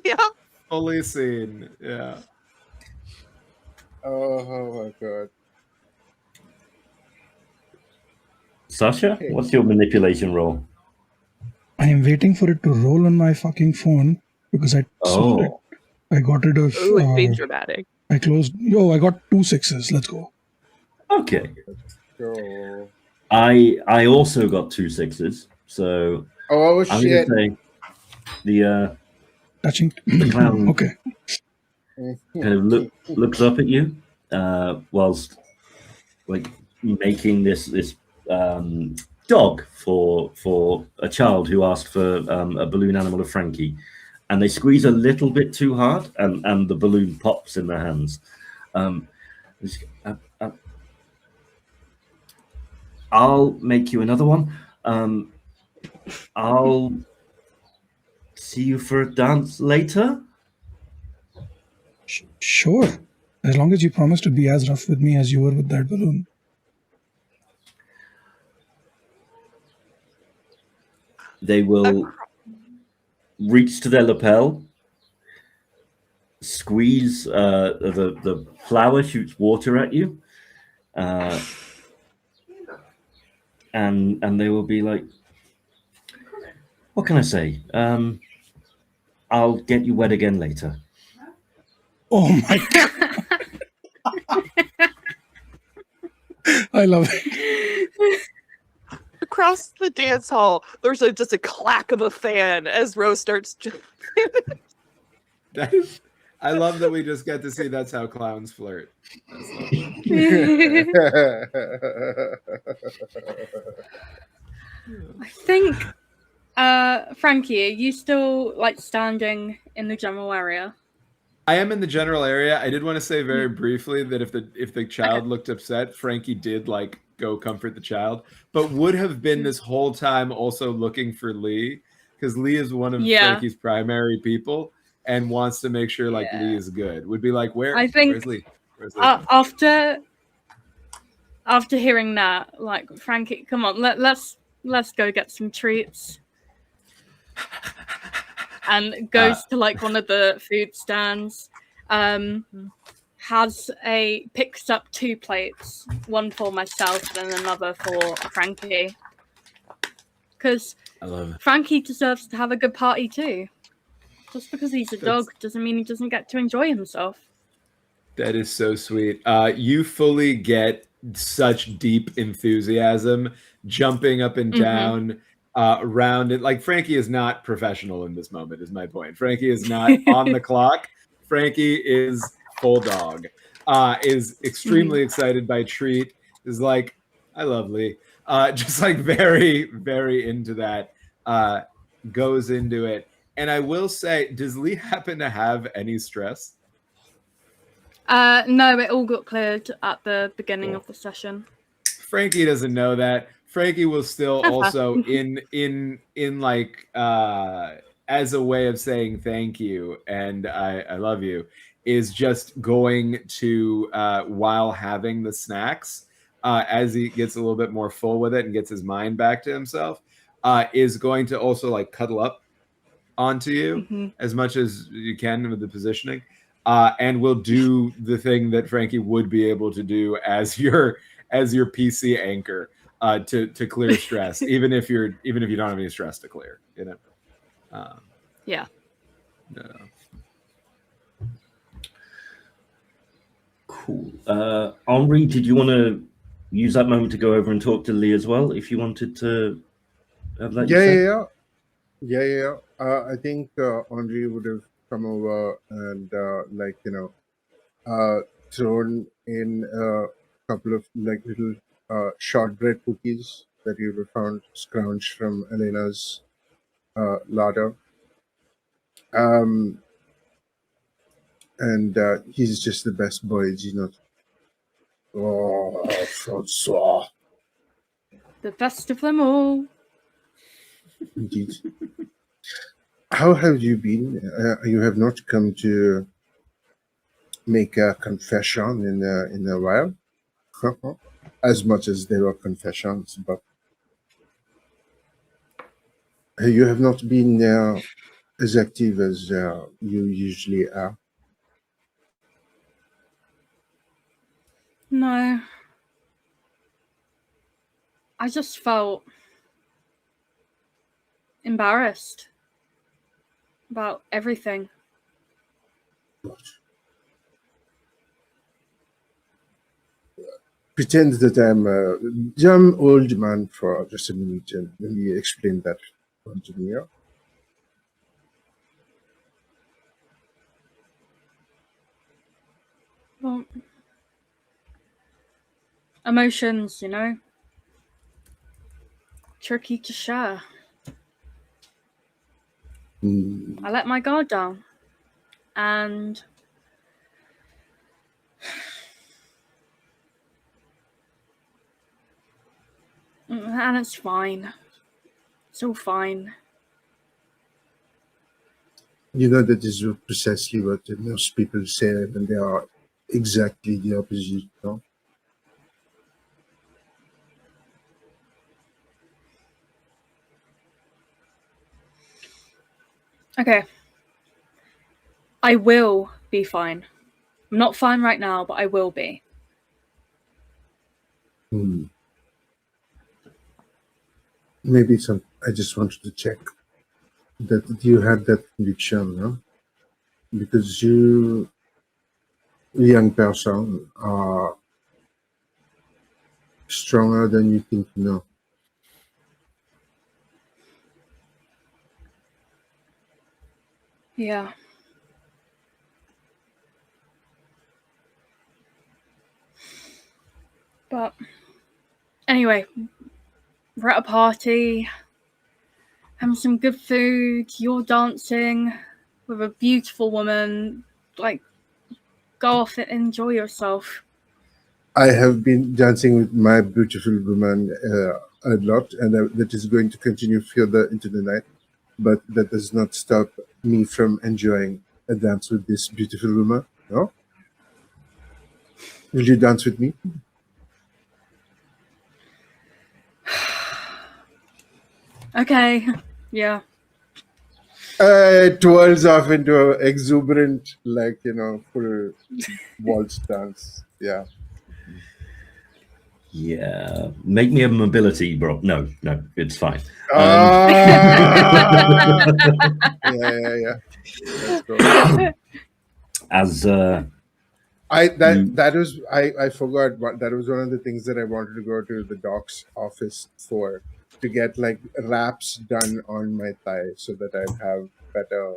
Yeah. fully seen. Yeah. Oh my God. Sasha, Okay. what's your manipulation roll? I am waiting for it to roll on my fucking phone because I sold it. Oh, I got rid of. Ooh, it's being dramatic. I closed. Yo, I got 2 6s. Let's go. okay. So, I also got 2 6s, so oh I'm shit. gonna say the Touching. clown Okay. kind of looks up at you whilst like making this dog for a child who asked for a balloon animal of Frankie, and they squeeze a little bit too hard, and the balloon pops in their hands. I'll make you another one. I'll see you for a dance later. Sure. As long as you promise to be as rough with me as you were with that balloon. They will reach to their lapel, squeeze the flower shoots water at you, and they will be like, what can I say? I'll get you wet again later. Oh my God. I love it. Across the dance hall, there's just a clack of a fan as Rose starts. I love that we just get to see that's how clowns flirt. That's lovely. I think, Frankie, are you still like standing in the general area? I am in the general area. I did want to say very briefly that if the child looked upset, Frankie did like go comfort the child, but would have been this whole time also looking for Lee, because Lee is one of Frankie's primary people and wants to make sure like Lee is good. Would be like, I think where's Lee? Where's Lee? After hearing that, like, Frankie, come on, let's go get some treats. And goes to like one of the food stands, picks up 2 plates, one for myself and another for Frankie. Because I love it. Frankie deserves to have a good party too. Just because he's a dog doesn't mean he doesn't get to enjoy himself. That is so sweet. You fully get such deep enthusiasm, jumping up and down around it. Like, Frankie is not professional in this moment, is my point. Frankie is not on the clock. Frankie is full dog. Is extremely excited by treat. Is like, I love Lee. Just like very, very into that. Goes into it. And I will say, does Lee happen to have any stress? No, it all got cleared at the beginning of the session. Frankie doesn't know that. Frankie will still also in like as a way of saying thank you and I love you, is just going to while having the snacks, as he gets a little bit more full with it and gets his mind back to himself, is going to also like cuddle up onto you as much as you can with the positioning, and will do the thing that Frankie would be able to do as your PC anchor, to clear stress, even if you don't have any stress to clear, you know. Yeah. No. Cool. Henri, did you want to use that moment to go over and talk to Lee as well, if you wanted to have that? Yeah. I think Andre would have come over and thrown in a couple of like little shortbread cookies that you were found scrounged from Elena's larder. And he's just the best boy, you know. Oh, Francois. The best of them all. Indeed. How have you been? You have not come to make a confession in a while, as much as there are confessions, but you have not been as active as you usually are. No. I just felt embarrassed about everything. Pretend that I'm a dumb old man for just a minute and let me explain that to me. Yeah? Well, emotions, you know, tricky to share. I let my guard down, and it's fine. It's all fine. You know, that is precisely what most people say when they are exactly the opposite. No? Okay. I will be fine. I'm not fine right now, but I will be. Maybe I just wanted to check that you had that conviction, no? Because you, young person, are stronger than you think you know. Yeah. But anyway, we're at a party, having some good food, you're dancing with a beautiful woman. Like, go off and enjoy yourself. I have been dancing with my beautiful woman a lot, and that is going to continue further into the night. But that does not stop me from enjoying a dance with this beautiful woman. No? Will you dance with me? Okay, yeah. It twirls off into an exuberant, full waltz dance. Yeah. Yeah, make me a mobility, bro. No, it's fine. Yeah. Let's go. As I forgot that was one of the things that I wanted to go to the doc's office for, to get like wraps done on my thigh so that I'd have better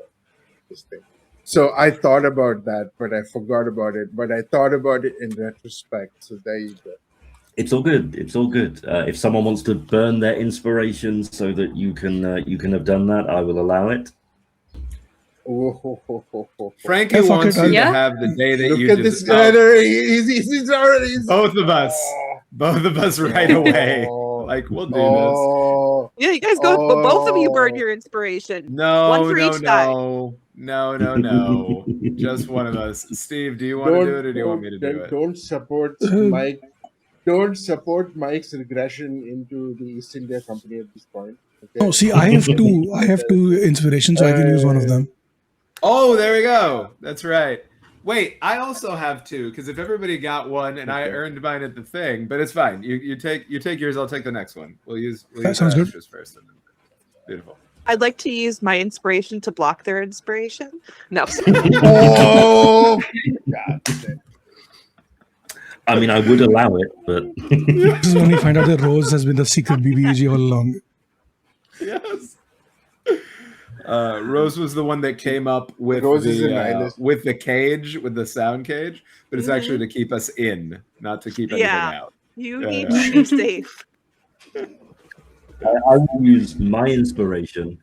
this thing. So I thought about that, but I forgot about it. But I thought about it in retrospect. So there you go. it's all good. It's all good. If someone wants to burn their inspiration so that you can have done that, I will allow it. Frankie wants you to have the day that you just... He's already... Both of us right away. Like, we'll do this. Yeah, you guys go, but both of you burn your inspiration. One for each side. No. Just one of us. Steve, do you want to do it or do you want me to do it? Don't support Mike. Don't support Mike's regression into the East India Company at this point. Okay? Oh, see, I have two inspirations, so I can use one of them. Oh, there we go. That's right. Wait, I also have two, because if everybody got one and I earned mine at the thing, but it's fine. You take yours, I'll take the next one. We'll use sounds good. First. Beautiful. I'd like to use my inspiration to block their inspiration. No. Oh, God. I mean, I would allow it, but This is when we find out that Rose has been the secret BBAG all along. Yes. Rose was the one that came up with Rose is a nihilist. with the cage, with the sound cage, but it's actually to keep us in, not to keep anything Yeah. out. You Yeah, need yeah. to be safe. I will use my inspiration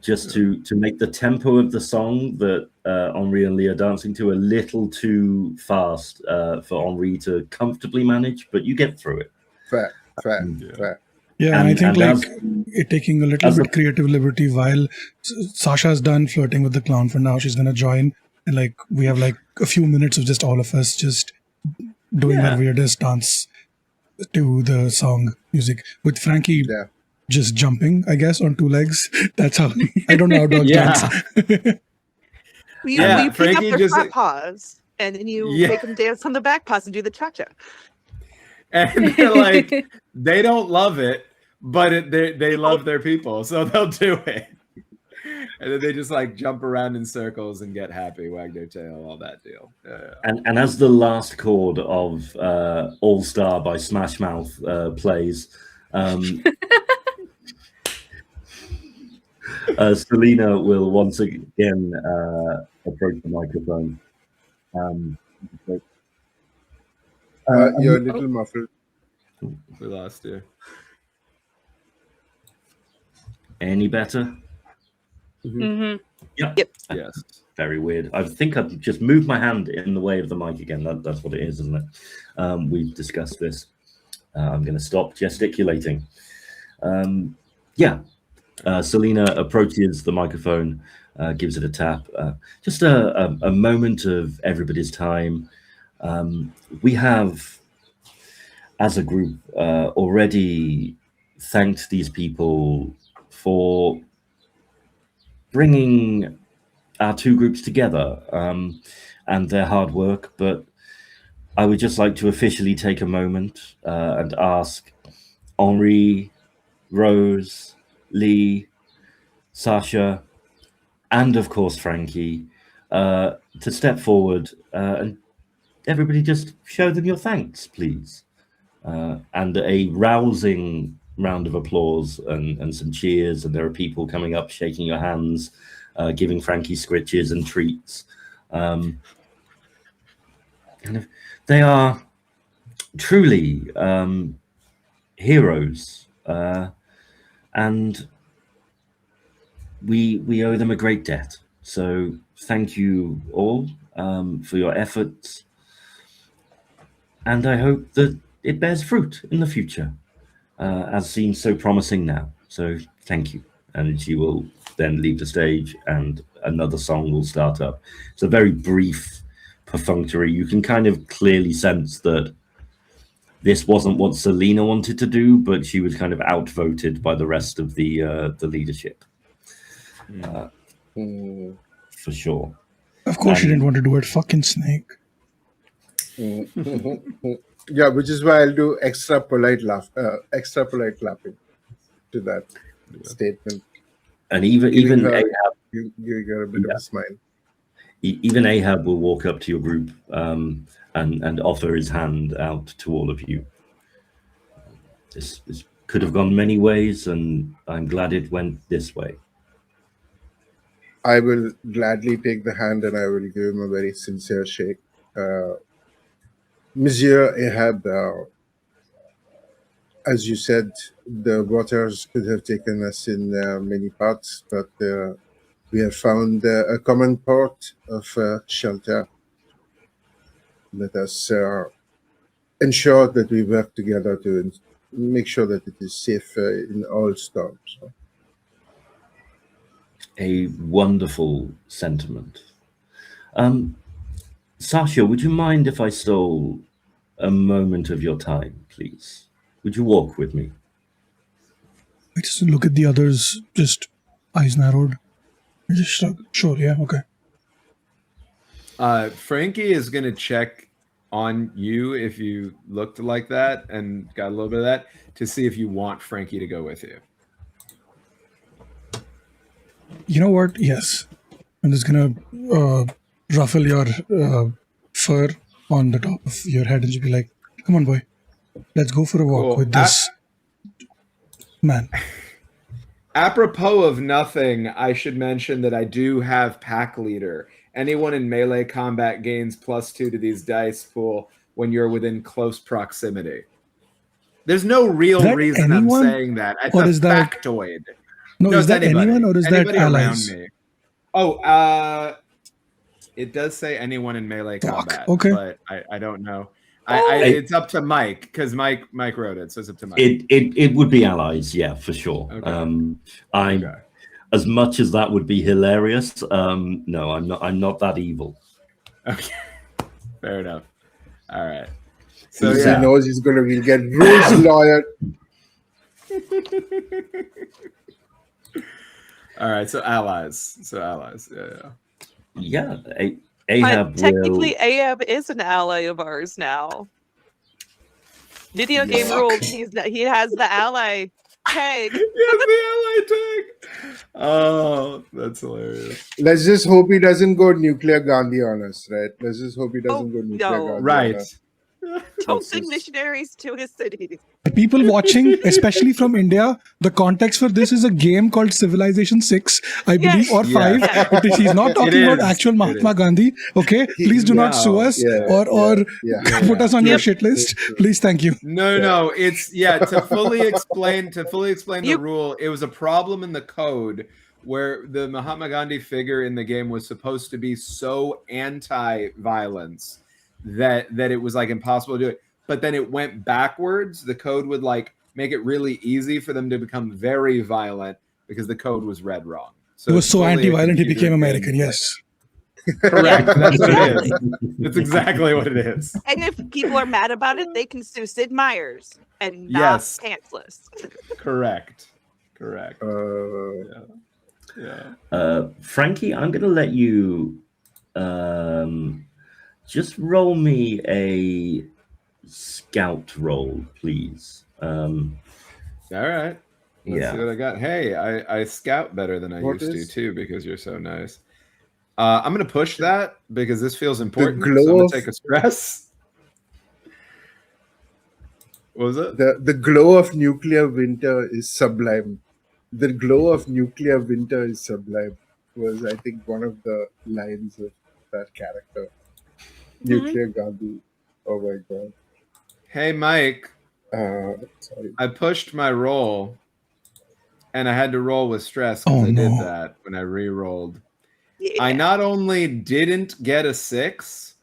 just to make the tempo of the song that Henri and Lee are dancing to a little too fast for Henri to comfortably manage, but you get through it. Fair. Yeah, and I think as- it taking a little as bit creative liberty while Sasha's done flirting with the clown for now. She's gonna join, and like we have like a few minutes of just all of us just doing our weirdest dance to the song music with Frankie Yeah. just jumping, I guess, on two legs. That's how I don't know how dogs Yeah. dance. You pick up Frankie their just front paws, and then you make them dance on the back paws and do the cha-cha. And they're like, they don't love it, but they love their people, so they'll do it. And then they just like jump around in circles and get happy, wag their tail, all that deal. Yeah. And as the last chord of All Star by Smash Mouth plays, Selena will once again approach the microphone. You're a little muffled. We lost you. Any better? Mhm. Yeah. Yep. Yes. Very weird. I think I've just moved my hand in the way of the mic again. That's what it is, isn't it? We've discussed this. I'm going to stop gesticulating. Selena approaches the microphone, gives it a tap. Just a moment of everybody's time. We have, as a group, already thanked these people for bringing our two groups together and their hard work. But I would just like to officially take a moment and ask Henri, Rose, Lee, Sasha, and of course Frankie to step forward and everybody just show them your thanks, please. And a rousing round of applause and some cheers, and there are people coming up, shaking your hands, giving Frankie scritches and treats. And they are truly heroes, and we owe them a great debt. So thank you all for your efforts, and I hope that it bears fruit in the future, as seems so promising now. So thank you. And she will then leave the stage and another song will start up. It's a very brief, perfunctory. You can kind of clearly sense that this wasn't what Selena wanted to do, but she was kind of outvoted by the rest of the leadership. For sure. Of course, she didn't want to do it. Fucking snake. Yeah, which is why I'll do extra polite clapping to that statement. And even her, Ahab, you got a bit of a smile. Even Ahab will walk up to your group and offer his hand out to all of you. This could have gone many ways, and I'm glad it went this way. I will gladly take the hand and I will give him a very sincere shake. Monsieur Ahab, as you said, the waters could have taken us in many paths, but we have found a common port of shelter. Let us ensure that we work together to make sure that it is safe in all storms. A wonderful sentiment. Sasha, would you mind if I stole a moment of your time, please? Would you walk with me? I just look at the others, just eyes narrowed. I just shrug. Sure, yeah, okay. Frankie is going to check on you if you looked like that and got a little bit of that to see if you want Frankie to go with you. You know what? Yes. I'm just gonna ruffle your fur on the top of your head and just be like, come on, boy. Let's go for a walk Cool. with this man. Apropos of nothing, I should mention that I do have Pack Leader. Anyone in melee combat gains +2 to these dice pool when you're within close proximity. There's no real Is that reason anyone, I'm saying that. It's or a is that factoid. no? No, Is it's that anybody. anyone, or is Anybody that around allies? me. Oh, it does say anyone in melee Fuck. combat, Okay. but I don't know. Oh. It's up to Mike because Mike wrote it, so it's up to Mike. It would be allies, yeah, for sure. Okay. Okay. As much as that would be hilarious, no, I'm not that evil. Okay, fair enough. All right. So He yeah. knows he'll get Rose lawyer. All right. So allies. Yeah. Ahab But technically, will. Ahab is an ally of ours now. Video game Yeah. rules. He has the ally tag. Yes, the ally tag. Oh, that's hilarious. Let's just hope he doesn't go nuclear Gandhi on us, right? Let's just hope he doesn't go nuclear no. Gandhi on Right. us. Don't send missionaries to his city. The people watching, especially from India, the context for this is a game called Civilization 6, I believe, or 5. Yeah. He's not talking about is. actual It Mahatma is. Gandhi. Okay, please do not sue us or put us on your shit list. Please, thank you. No. It's to fully explain the rule. It was a problem in the code where the Mahatma Gandhi figure in the game was supposed to be so anti-violence that it was like impossible to do it. But then it went backwards. The code would like make it really easy for them to become very violent because the code was read wrong. So He was so anti-violent, he became computer American. thing. Yes. Correct. That's what it is. That's exactly what it is. And if people are mad about it, they can sue Sid Meier's and not Yes. Pantsless. Correct. Yeah. Frankie, I'm going to let you just roll me a scout roll, please. All right. Let's see what I got. Hey, I scout better than I used to too because you're so nice. I'm going to push that because this feels important. So I'm going to take a stress. What was it? The glow of nuclear winter is sublime. The glow of nuclear winter is sublime was, I think, one of the lines of that character. Nuclear Gandhi. Oh my god. Hey, Mike. Sorry. I pushed my roll and I had to roll with stress because I did that when I re-rolled. Yeah. I not only didn't get a 6,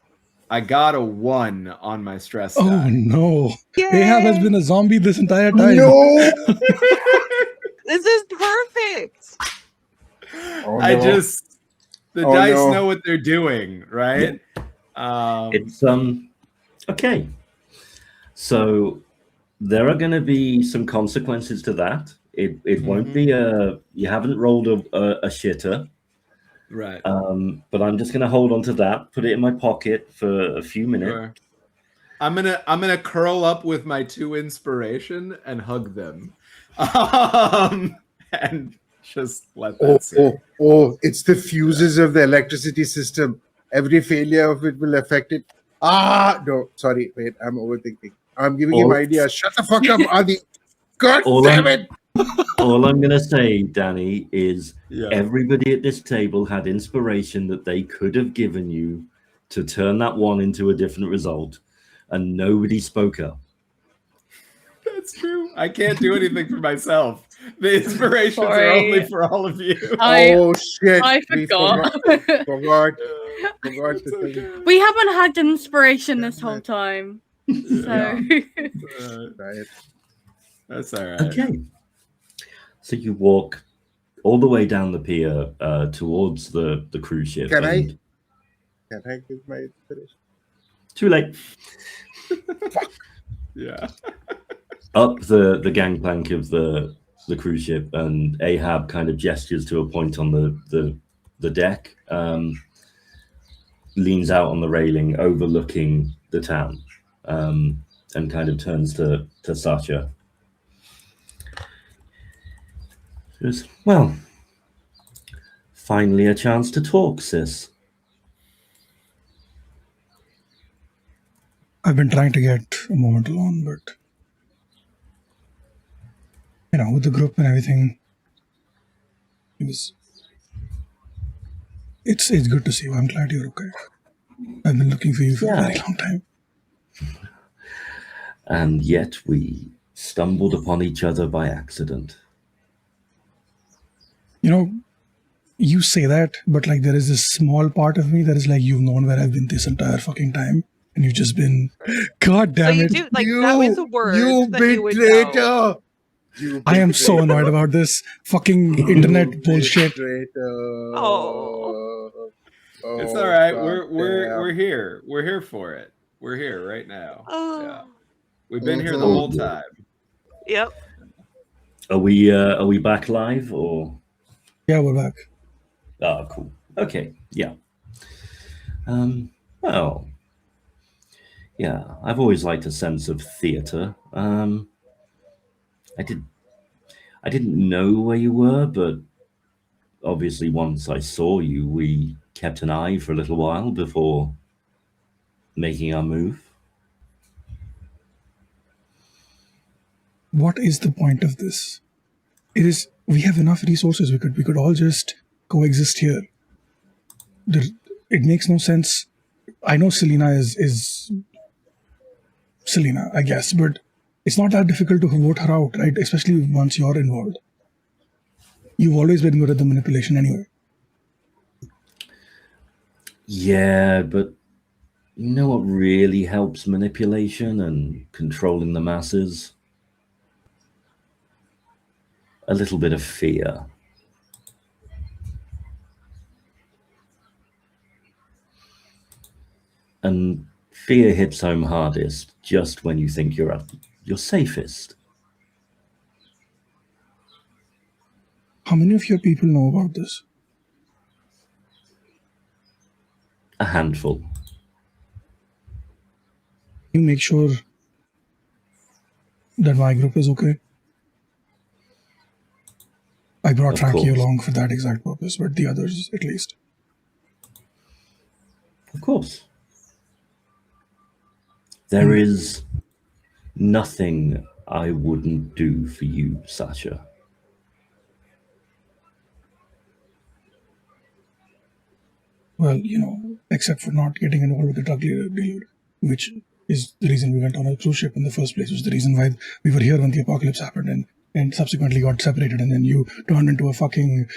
I got a 1 on my stress die. Oh no. Yay! Ahab has been a zombie this entire time. No! This is perfect. Oh, I no. just the Oh, dice no. know what they're doing, right? It's okay. So there are going to be some consequences to that. It won't be you haven't rolled a shitter, right. but I'm just going to hold on to that, put it in my pocket for a few minutes. Sure. I'm gonna curl up with my 2 inspiration and hug them, and just let that sit. It's the fuses of the electricity system. Every failure of it will affect it. No, sorry, wait, I'm overthinking. I'm giving him ideas. Shut the fuck up, Adi. God damn it. All I'm going to say, Danny, is everybody at this table had inspiration that they could have given you to turn that 1 into a different result, and nobody spoke up. That's true. I can't do anything for myself. The inspirations are only for all of you. Oh shit! I forgot. Forgot the thing. We haven't had inspiration this whole time. So Right. That's all right. Okay. So you walk all the way down the pier towards the cruise ship. Can I give my inspiration? Too late. Yeah. Up the gangplank of the cruise ship, and Ahab kind of gestures to a point on the deck, leans out on the railing overlooking the town, and kind of turns to Sasha. She goes, well, finally a chance to talk, sis. I've been trying to get a moment alone, but with the group and everything, It's good to see you. I'm glad you're okay. I've been looking for you for a very long time. And yet we stumbled upon each other by accident. You say that, but like there is this small part of me that is like, you've known where I've been this entire fucking time, and you've just been, God damn so it. you do like that was a word You that you would know. betrayer! You I am so betrayer. annoyed about this fucking internet bullshit. Betrayer. Oh. It's Oh, all right. God We're damn. here. We're here for it. We're here right now. Oh. Yeah. We've been here the Mhm. whole time. Yep. Are we back live or? Yeah, we're back. Oh, cool. Okay, yeah. Well, yeah. I've always liked a sense of theatre. I didn't know where you were, but obviously once I saw you, we kept an eye for a little while before making our move. What is the point of this? We have enough resources. We could all just coexist here. It makes no sense. I know Selena is Selena, I guess, but it's not that difficult to vote her out, right? Especially once you're involved. You've always been good at the manipulation anyway. Yeah, but you know what really helps manipulation and controlling the masses? A little bit of fear. And fear hits home hardest just when you think you're at your safest. How many of your people know about this? A handful. You make sure that my group is okay. I brought Of Frankie course. along for that exact purpose, but the others at least. Of course. There is nothing I wouldn't do for you, Sasha. Well, except for not getting involved with the drug dealer, which is the reason we went on a cruise ship in the first place, was the reason why we were here when the apocalypse happened and subsequently got separated, and then you turned into a fucking,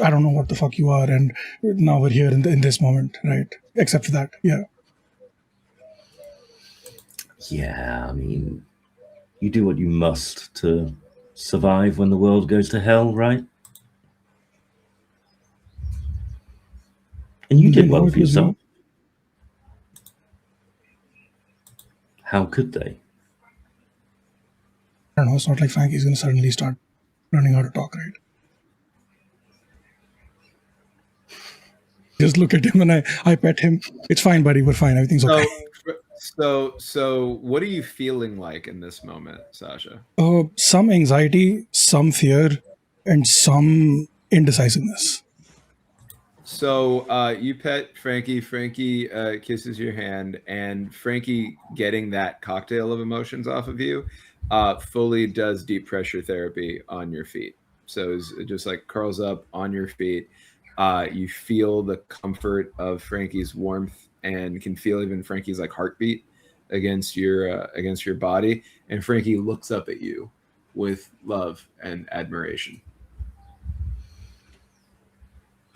I don't know what the fuck you are, and now we're here in this moment, right? Except for that, yeah. Yeah, I mean, you do what you must to survive when the world goes to hell, right? And you Do they did know well it for was yourself. me? How could they? I don't know, it's not like Frankie's going to suddenly start learning how to talk, right? Just look at him and I pet him. It's fine, buddy. We're fine. Everything's okay. So what are you feeling like in this moment, Sasha? Some anxiety, some fear, and some indecisiveness. So you pet Frankie. Frankie kisses your hand, and Frankie, getting that cocktail of emotions off of you, fully does deep pressure therapy on your feet. So it just like curls up on your feet. You feel the comfort of Frankie's warmth, and can feel even Frankie's like heartbeat against your body. And Frankie looks up at you with love and admiration.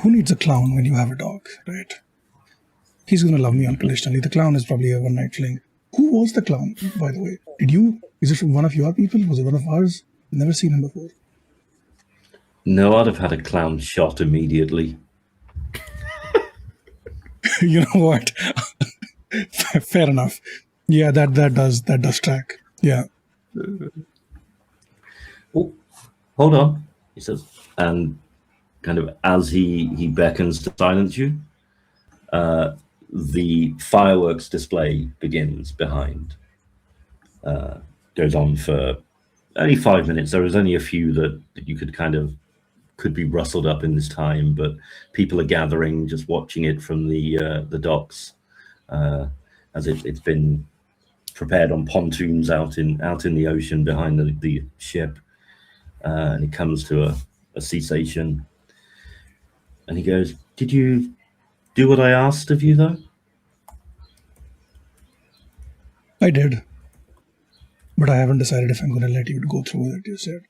Who needs a clown when you have a dog, right? He's going to love me unconditionally. The clown is probably a one-night fling. Who was the clown, by the way? Is it from one of your people? Was it one of ours? I've never seen him before. No, I'd have had a clown shot immediately. You know what? Fair enough. Yeah, that does track. Yeah. Oh, hold on, he says, and kind of as he beckons to silence you, the fireworks display begins behind. Goes on for only 5 minutes. There was only a few that you could be rustled up in this time, but people are gathering, just watching it from the docks, as it's been prepared on pontoons out in the ocean behind the ship, and it comes to a cessation. And he goes, "Did you do what I asked of you, though?" I did. But I haven't decided if I'm going to let you go through with it, you said.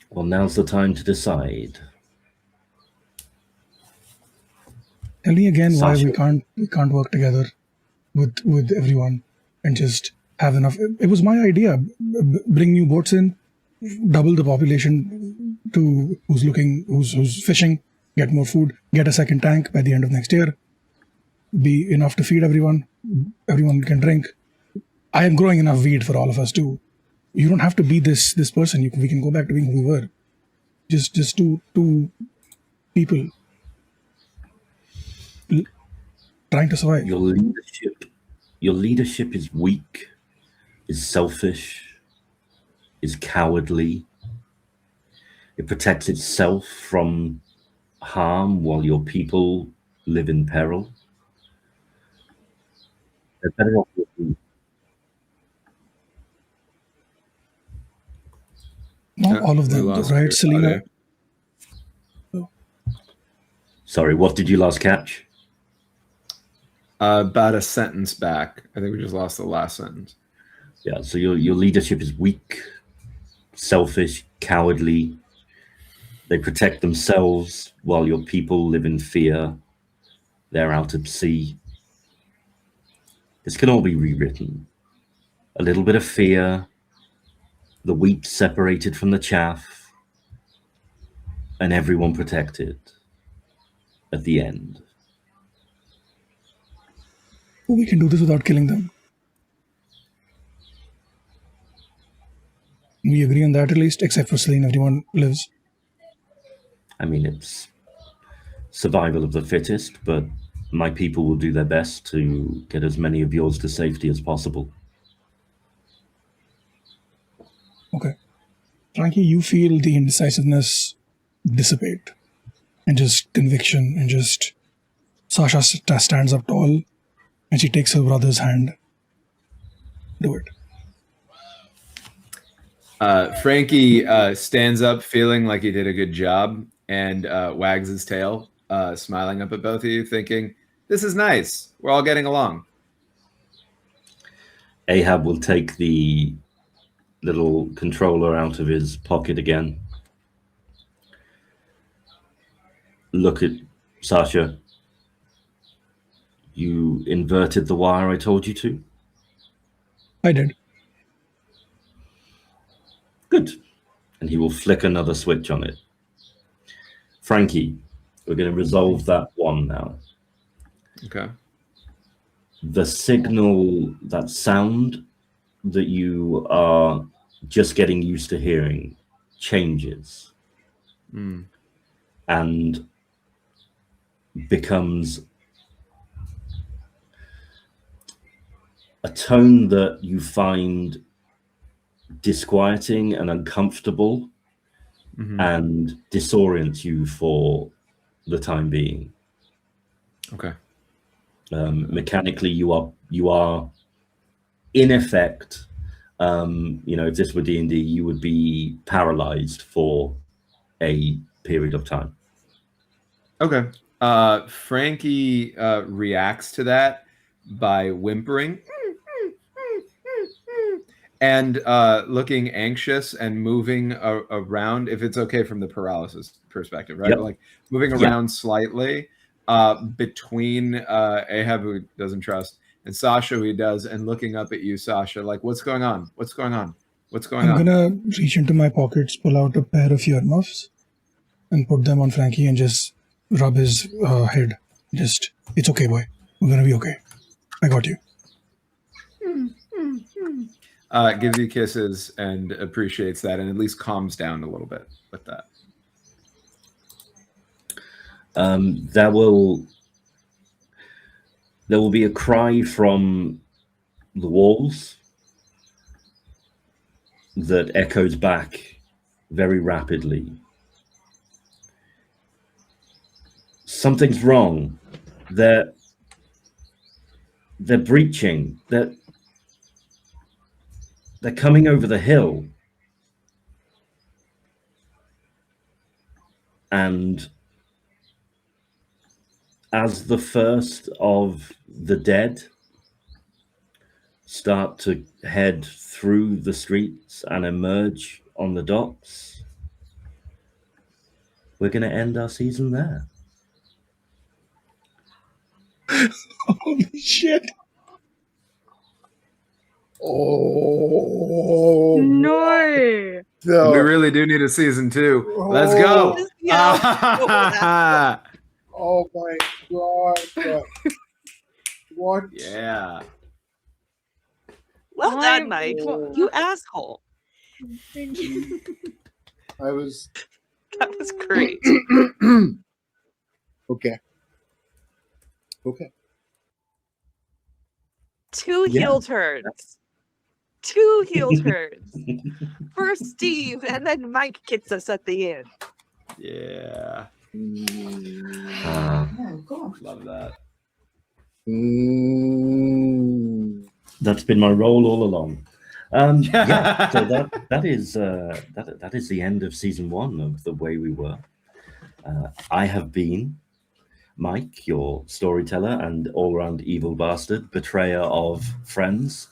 Well, now's the time to decide. Tell me again why Sasha. we can't work together with everyone and just have enough. It was my idea. Bring new boats in, double the population to who's fishing, get more food, get a second tank by the end of next year, be enough to feed everyone. Everyone can drink. I am growing enough weed for all of us too. You don't have to be this person. We can go back to being who we were. Just two people trying to survive. Your leadership is weak, is selfish, is cowardly. It protects itself from harm while your people live in peril. They're better off with you. Not all of We them, lost right, your Selena? audio. Sorry, what did you last catch? About a sentence back. I think we just lost the last sentence. Yeah, so your leadership is weak, selfish, cowardly. They protect themselves while your people live in fear. They're out at sea. This can all be rewritten. A little bit of fear, the wheat separated from the chaff, and everyone protected at the end. We can do this without killing them. We agree on that at least, except for Selena. Everyone lives. I mean, it's survival of the fittest, but my people will do their best to get as many of yours to safety as possible. Okay. Frankie, you feel the indecisiveness dissipate and just conviction and just Sasha stands up tall and she takes her brother's hand. Do it. Frankie stands up feeling like he did a good job and wags his tail, smiling up at both of you, thinking, this is nice. We're all getting along. Ahab will take the little controller out of his pocket again. Look at Sasha. You inverted the wire I told you to? I did. Good. And he will flick another switch on it. Frankie, we're going to resolve that one now. Okay. The signal, that sound that you are just getting used to hearing changes and becomes a tone that you find disquieting and uncomfortable and disorients you for the time being. Okay. Mechanically, you are in effect, if this were D&D, you would be paralyzed for a period of time. Okay. Frankie reacts to that by whimpering and looking anxious and moving around, if it's okay from the paralysis perspective, right? Yep. Like moving around slightly between Ahab, who doesn't trust, and Sasha, who he does, and looking up at you, Sasha, like, what's going on? What's going on? What's going on? I'm gonna reach into my pockets, pull out a pair of earmuffs, and put them on Frankie and just rub his head. Just, it's okay, boy. We're gonna be okay. I got you. Gives you kisses and appreciates that, and at least calms down a little bit with that. There will be a cry from the walls that echoes back very rapidly. Something's wrong. They're breaching. They're coming over the hill. And as the first of the dead start to head through the streets and emerge on the docks, we're going to end our season there. Holy shit. Oh No. no. We really do need a season 2. Let's go. Yeah. Oh my god. What? Yeah. Well done, Mike. Oh. You asshole. Thank you. I was That was great. okay. 2 Yeah. heel turns. 2 heel turns. First Steve, and then Mike gets us at the end. Yeah. Love that. That's been my role all along. Yeah, so that is the end of season 1 of The Way We Were. I have been Mike, your storyteller and all-round evil bastard, betrayer of friends.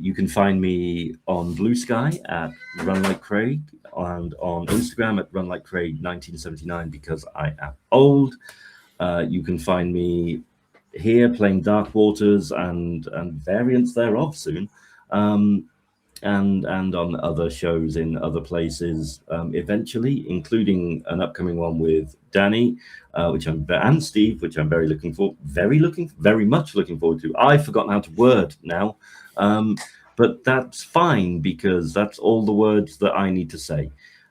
You can find me on Blue Sky at Run Like Craig and on Instagram at Run Like Craig 1979 because I am old. You can find me here playing Dark Waters and variants thereof soon, and on other shows in other places eventually, including an upcoming one with Danny, and Steve, which I'm very much looking forward to. I've forgotten how to word now, but that's fine because that's all the words that I need to say.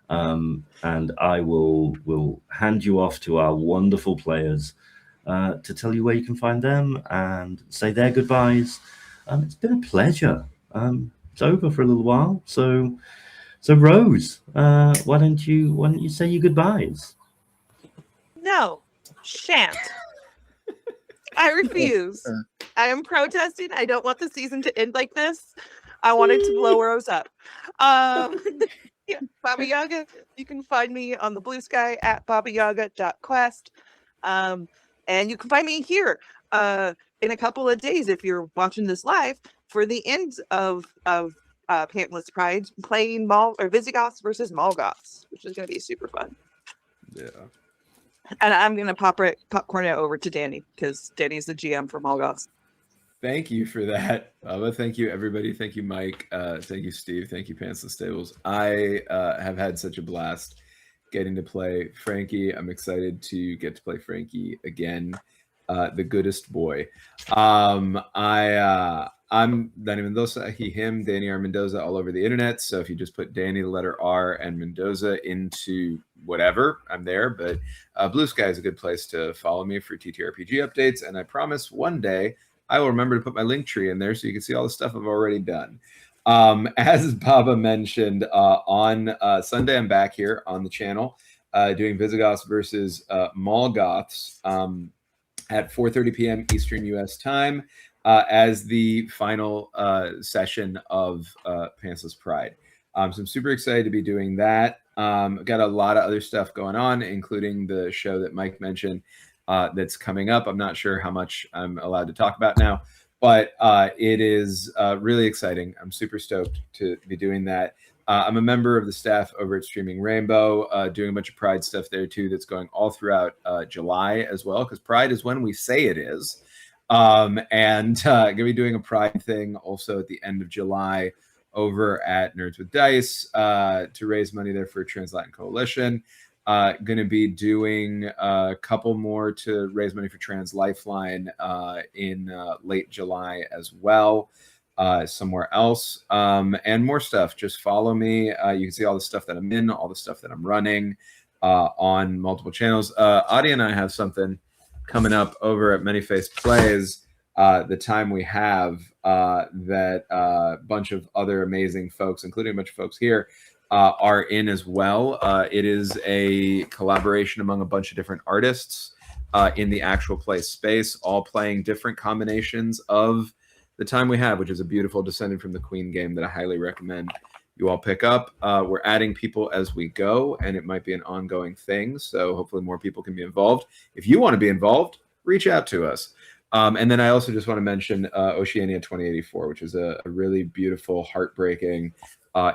And I will hand you off to our wonderful players to tell you where you can find them and say their goodbyes. It's been a pleasure. It's over for a little while, so Rose, why don't you say your goodbyes? No, shan't. I refuse. I am protesting. I don't want the season to end like this. I wanted to blow Rose up. Yeah, Baba Yaga. You can find me on the Blue Sky at babayaga.quest. And you can find me here in a couple of days if you're watching this live for the end of Pantsless Pride, playing Visigoths versus Molgoths, which is going to be super fun. Yeah. And I'm going to popcorn it over to Danny because Danny's the GM for Molgoths. Thank you for that, Bubba. Thank you, everybody. Thank you, Mike. Thank you, Steve. Thank you, Pantsless Tables. I have had such a blast getting to play Frankie. I'm excited to get to play Frankie again, the goodest boy. I'm Danny Mendoza, he, him, Danny R. Mendoza all over the internet. So if you just put Danny, the letter R, and Mendoza into whatever, I'm there. But Blue Sky is a good place to follow me for TTRPG updates. And I promise one day I will remember to put my link tree in there so you can see all the stuff I've already done. As Baba mentioned, on Sunday, I'm back here on the channel doing Visigoths versus Molgoths at 4:30 p.m. Eastern U.S. time as the final session of Pantsless Pride. So I'm super excited to be doing that. I've got a lot of other stuff going on, including the show that Mike mentioned that's coming up. I'm not sure how much I'm allowed to talk about now, but it is really exciting. I'm super stoked to be doing that. I'm a member of the staff over at Streaming Rainbow, doing a bunch of Pride stuff there too that's going all throughout July as well, because Pride is when we say it is. And going to be doing a Pride thing also at the end of July over at Nerds with Dice to raise money there for Trans-Latin Coalition. Going to be doing a couple more to raise money for Trans Lifeline in late July as well, somewhere else, and more stuff. Just follow me. You can see all the stuff that I'm in, all the stuff that I'm running on multiple channels. Adi and I have something coming up over at Many Faced Plays. The time we have that a bunch of other amazing folks, including a bunch of folks here, are in as well. It is a collaboration among a bunch of different artists in the actual play space, all playing different combinations of The Time We Have, which is a beautiful Descended from the Queen game that I highly recommend you all pick up. We're adding people as we go, and it might be an ongoing thing. So hopefully more people can be involved. If you want to be involved, reach out to us. And then I also just want to mention Oceania 2084, which is a really beautiful, heartbreaking,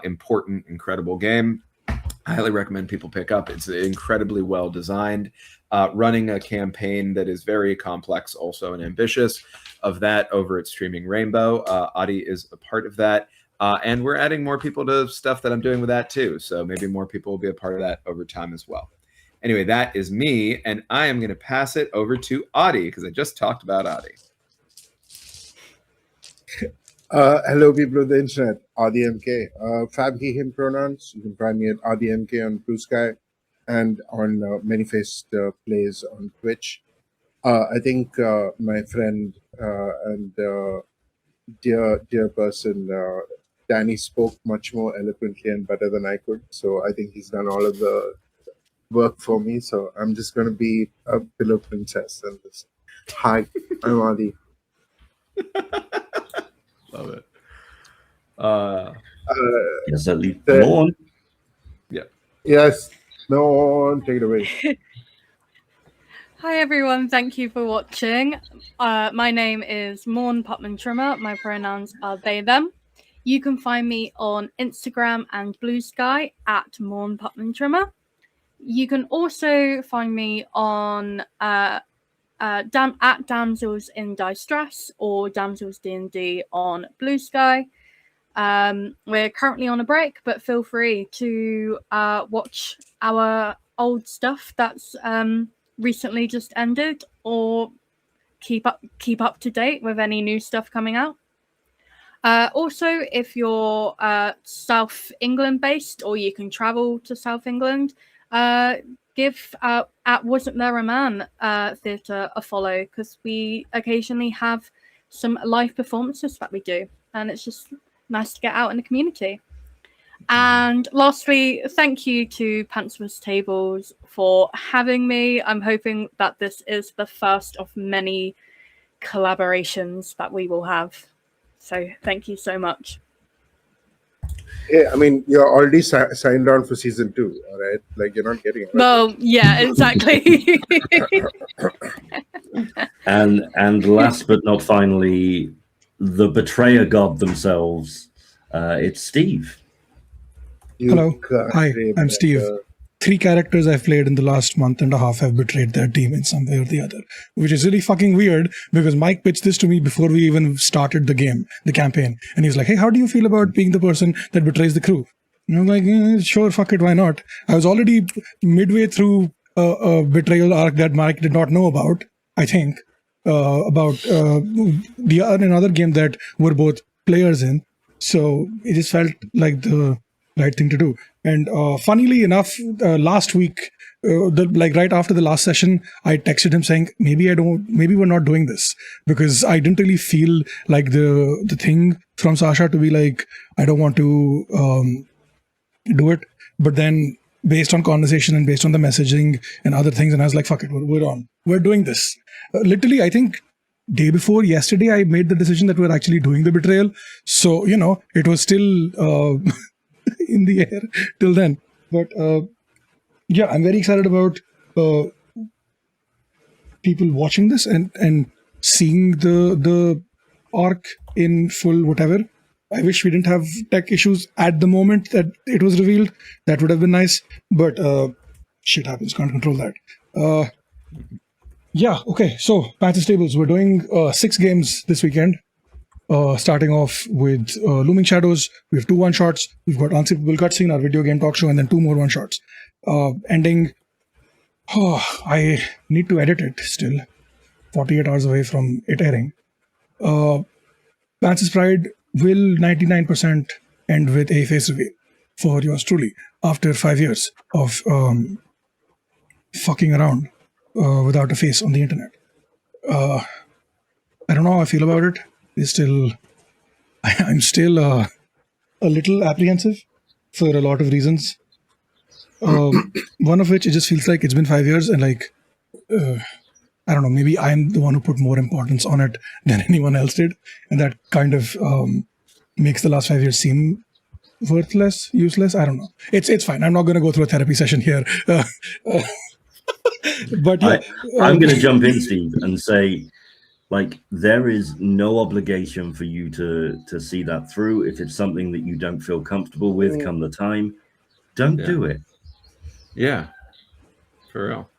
important, incredible game. I highly recommend people pick up. It's incredibly well designed, running a campaign that is very complex also and ambitious of that over at Streaming Rainbow. Adi is a part of that. And we're adding more people to stuff that I'm doing with that too. So maybe more people will be a part of that over time as well. Anyway, that is me. And I am going to pass it over to Adi because I just talked about Adi. Hello, people of the internet. RDMK. Fab, he, him pronouns. You can find me at RDMK on Blue Sky and on Many-Faced Plays on Twitch. I think my friend and dear person, Danny, spoke much more eloquently and better than I could. So I think he's done all of the work for me. So I'm just going to be a pillow princess and just, hi, I'm Adi. Love it. Yes, at least the- Morn. Yeah. Yes, no, take it away. Hi everyone, thank you for watching. My name is Morn Putman Trimmer. My pronouns are they, them. You can find me on Instagram and Blue Sky at Morn Putman Trimmer. You can also find me on at Damsels in Distress or Damsels D&D on Blue Sky. We're currently on a break, but feel free to watch our old stuff that's recently just ended, or keep up to date with any new stuff coming out. Also, if you're South England based, or you can travel to South England, give at Wasn't There a Man theatre a follow, because we occasionally have some live performances that we do, and it's just nice to get out in the community. And lastly, thank you to Pantsless Tables for having me. I'm hoping that this is the first of many collaborations that we will have. So thank you so much. Yeah, I mean, you're already signed on for season 2, all right? Like, you're not getting it. Well, yeah, exactly. And last but not finally, the betrayer god themselves. It's Steve. Hello. Hi, I'm Steve. 3 characters I've played in the last month and a half have betrayed their team in some way or the other, which is really fucking weird because Mike pitched this to me before we even started the game, the campaign. And he's like, hey, how do you feel about being the person that betrays the crew? And I'm like, sure, fuck it, why not? I was already midway through a betrayal arc that Mike did not know about, I think, about another game that we're both players in. So it just felt like the right thing to do. And funnily enough, last week, like right after the last session, I texted him saying, maybe we're not doing this, because I didn't really feel like the thing from Sasha to be like, I don't want to do it. But then based on conversation and based on the messaging and other things, and I was like, fuck it, we're doing this. Literally, I think day before yesterday, I made the decision that we're actually doing the betrayal. So, it was still in the air till then. But yeah, I'm very excited about people watching this and seeing the arc in full whatever. I wish we didn't have tech issues at the moment that it was revealed. That would have been nice. But shit happens, can't control that. Yeah, okay. So, Pantsless Tables, we're doing 6 games this weekend. Starting off with Looming Shadows. We have 2 one-shots. We've got Unskippable Cutscene, our video game talk show, and then 2 more one-shots. Ending, I need to edit it still. 48 hours away from it airing. Pantsless Pride will 99% end with a face reveal for yours truly after 5 years of fucking around without a face on the internet. I don't know how I feel about it. I'm still a little apprehensive for a lot of reasons. One of which, it just feels like it's been 5 years and like, I don't know, maybe I'm the one who put more importance on it than anyone else did. And that kind of makes the last 5 years seem worthless, useless. I don't know. It's fine. I'm not going to go through a therapy session here. But yeah, I'm going to jump in, Steve, and say, like, there is no obligation for you to see that through. If it's something that you don't feel comfortable with come the time, don't do it. Yeah, for real.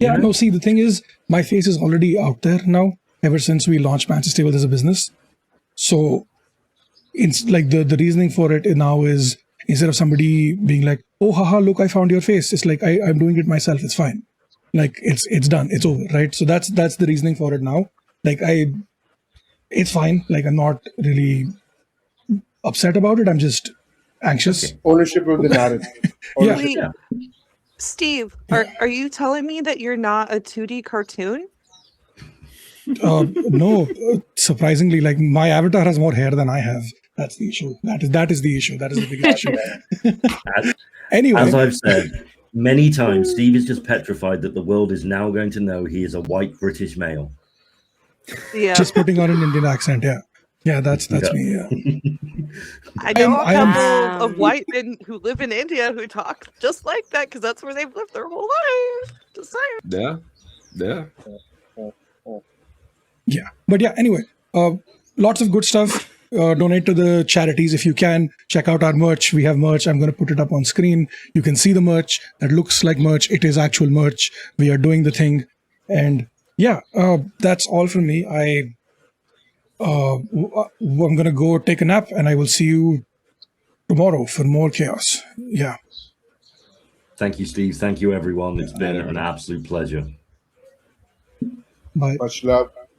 Yeah, no, see, the thing is, my face is already out there now, ever since we launched Pantsless Tables as a business. So it's like the reasoning for it now is, instead of somebody being like, oh, haha, look, I found your face. It's like, I'm doing it myself. It's fine. Like, it's done. It's over, right? So that's the reasoning for it now. Like, it's fine. Like, I'm not really upset about it. I'm just anxious. Ownership of the narrative. Yeah. Wait, Yeah. Steve, are you telling me that you're not a 2D cartoon? No, surprisingly, like, my avatar has more hair than I have. That's the issue. That is the issue. That is the biggest issue. Anyway, As I've said many times, Steve is just petrified that the world is now going to know he is a white British male. Yeah. just putting on an Indian accent. Yeah, that's Yeah. me. Yeah. I know I a am- couple of white men who live in India who talk just like that because that's where they've lived their whole life. Just saying. Yeah. Yeah, but yeah, anyway, lots of good stuff. Donate to the charities if you can. Check out our merch. We have merch. I'm going to put it up on screen. You can see the merch. That looks like merch. It is actual merch. We are doing the thing. And yeah, that's all from me. I'm going to go take a nap, and I will see you tomorrow for more chaos. Yeah. Thank you, Steve. Thank you, everyone. It's been an absolute pleasure. Bye. Much love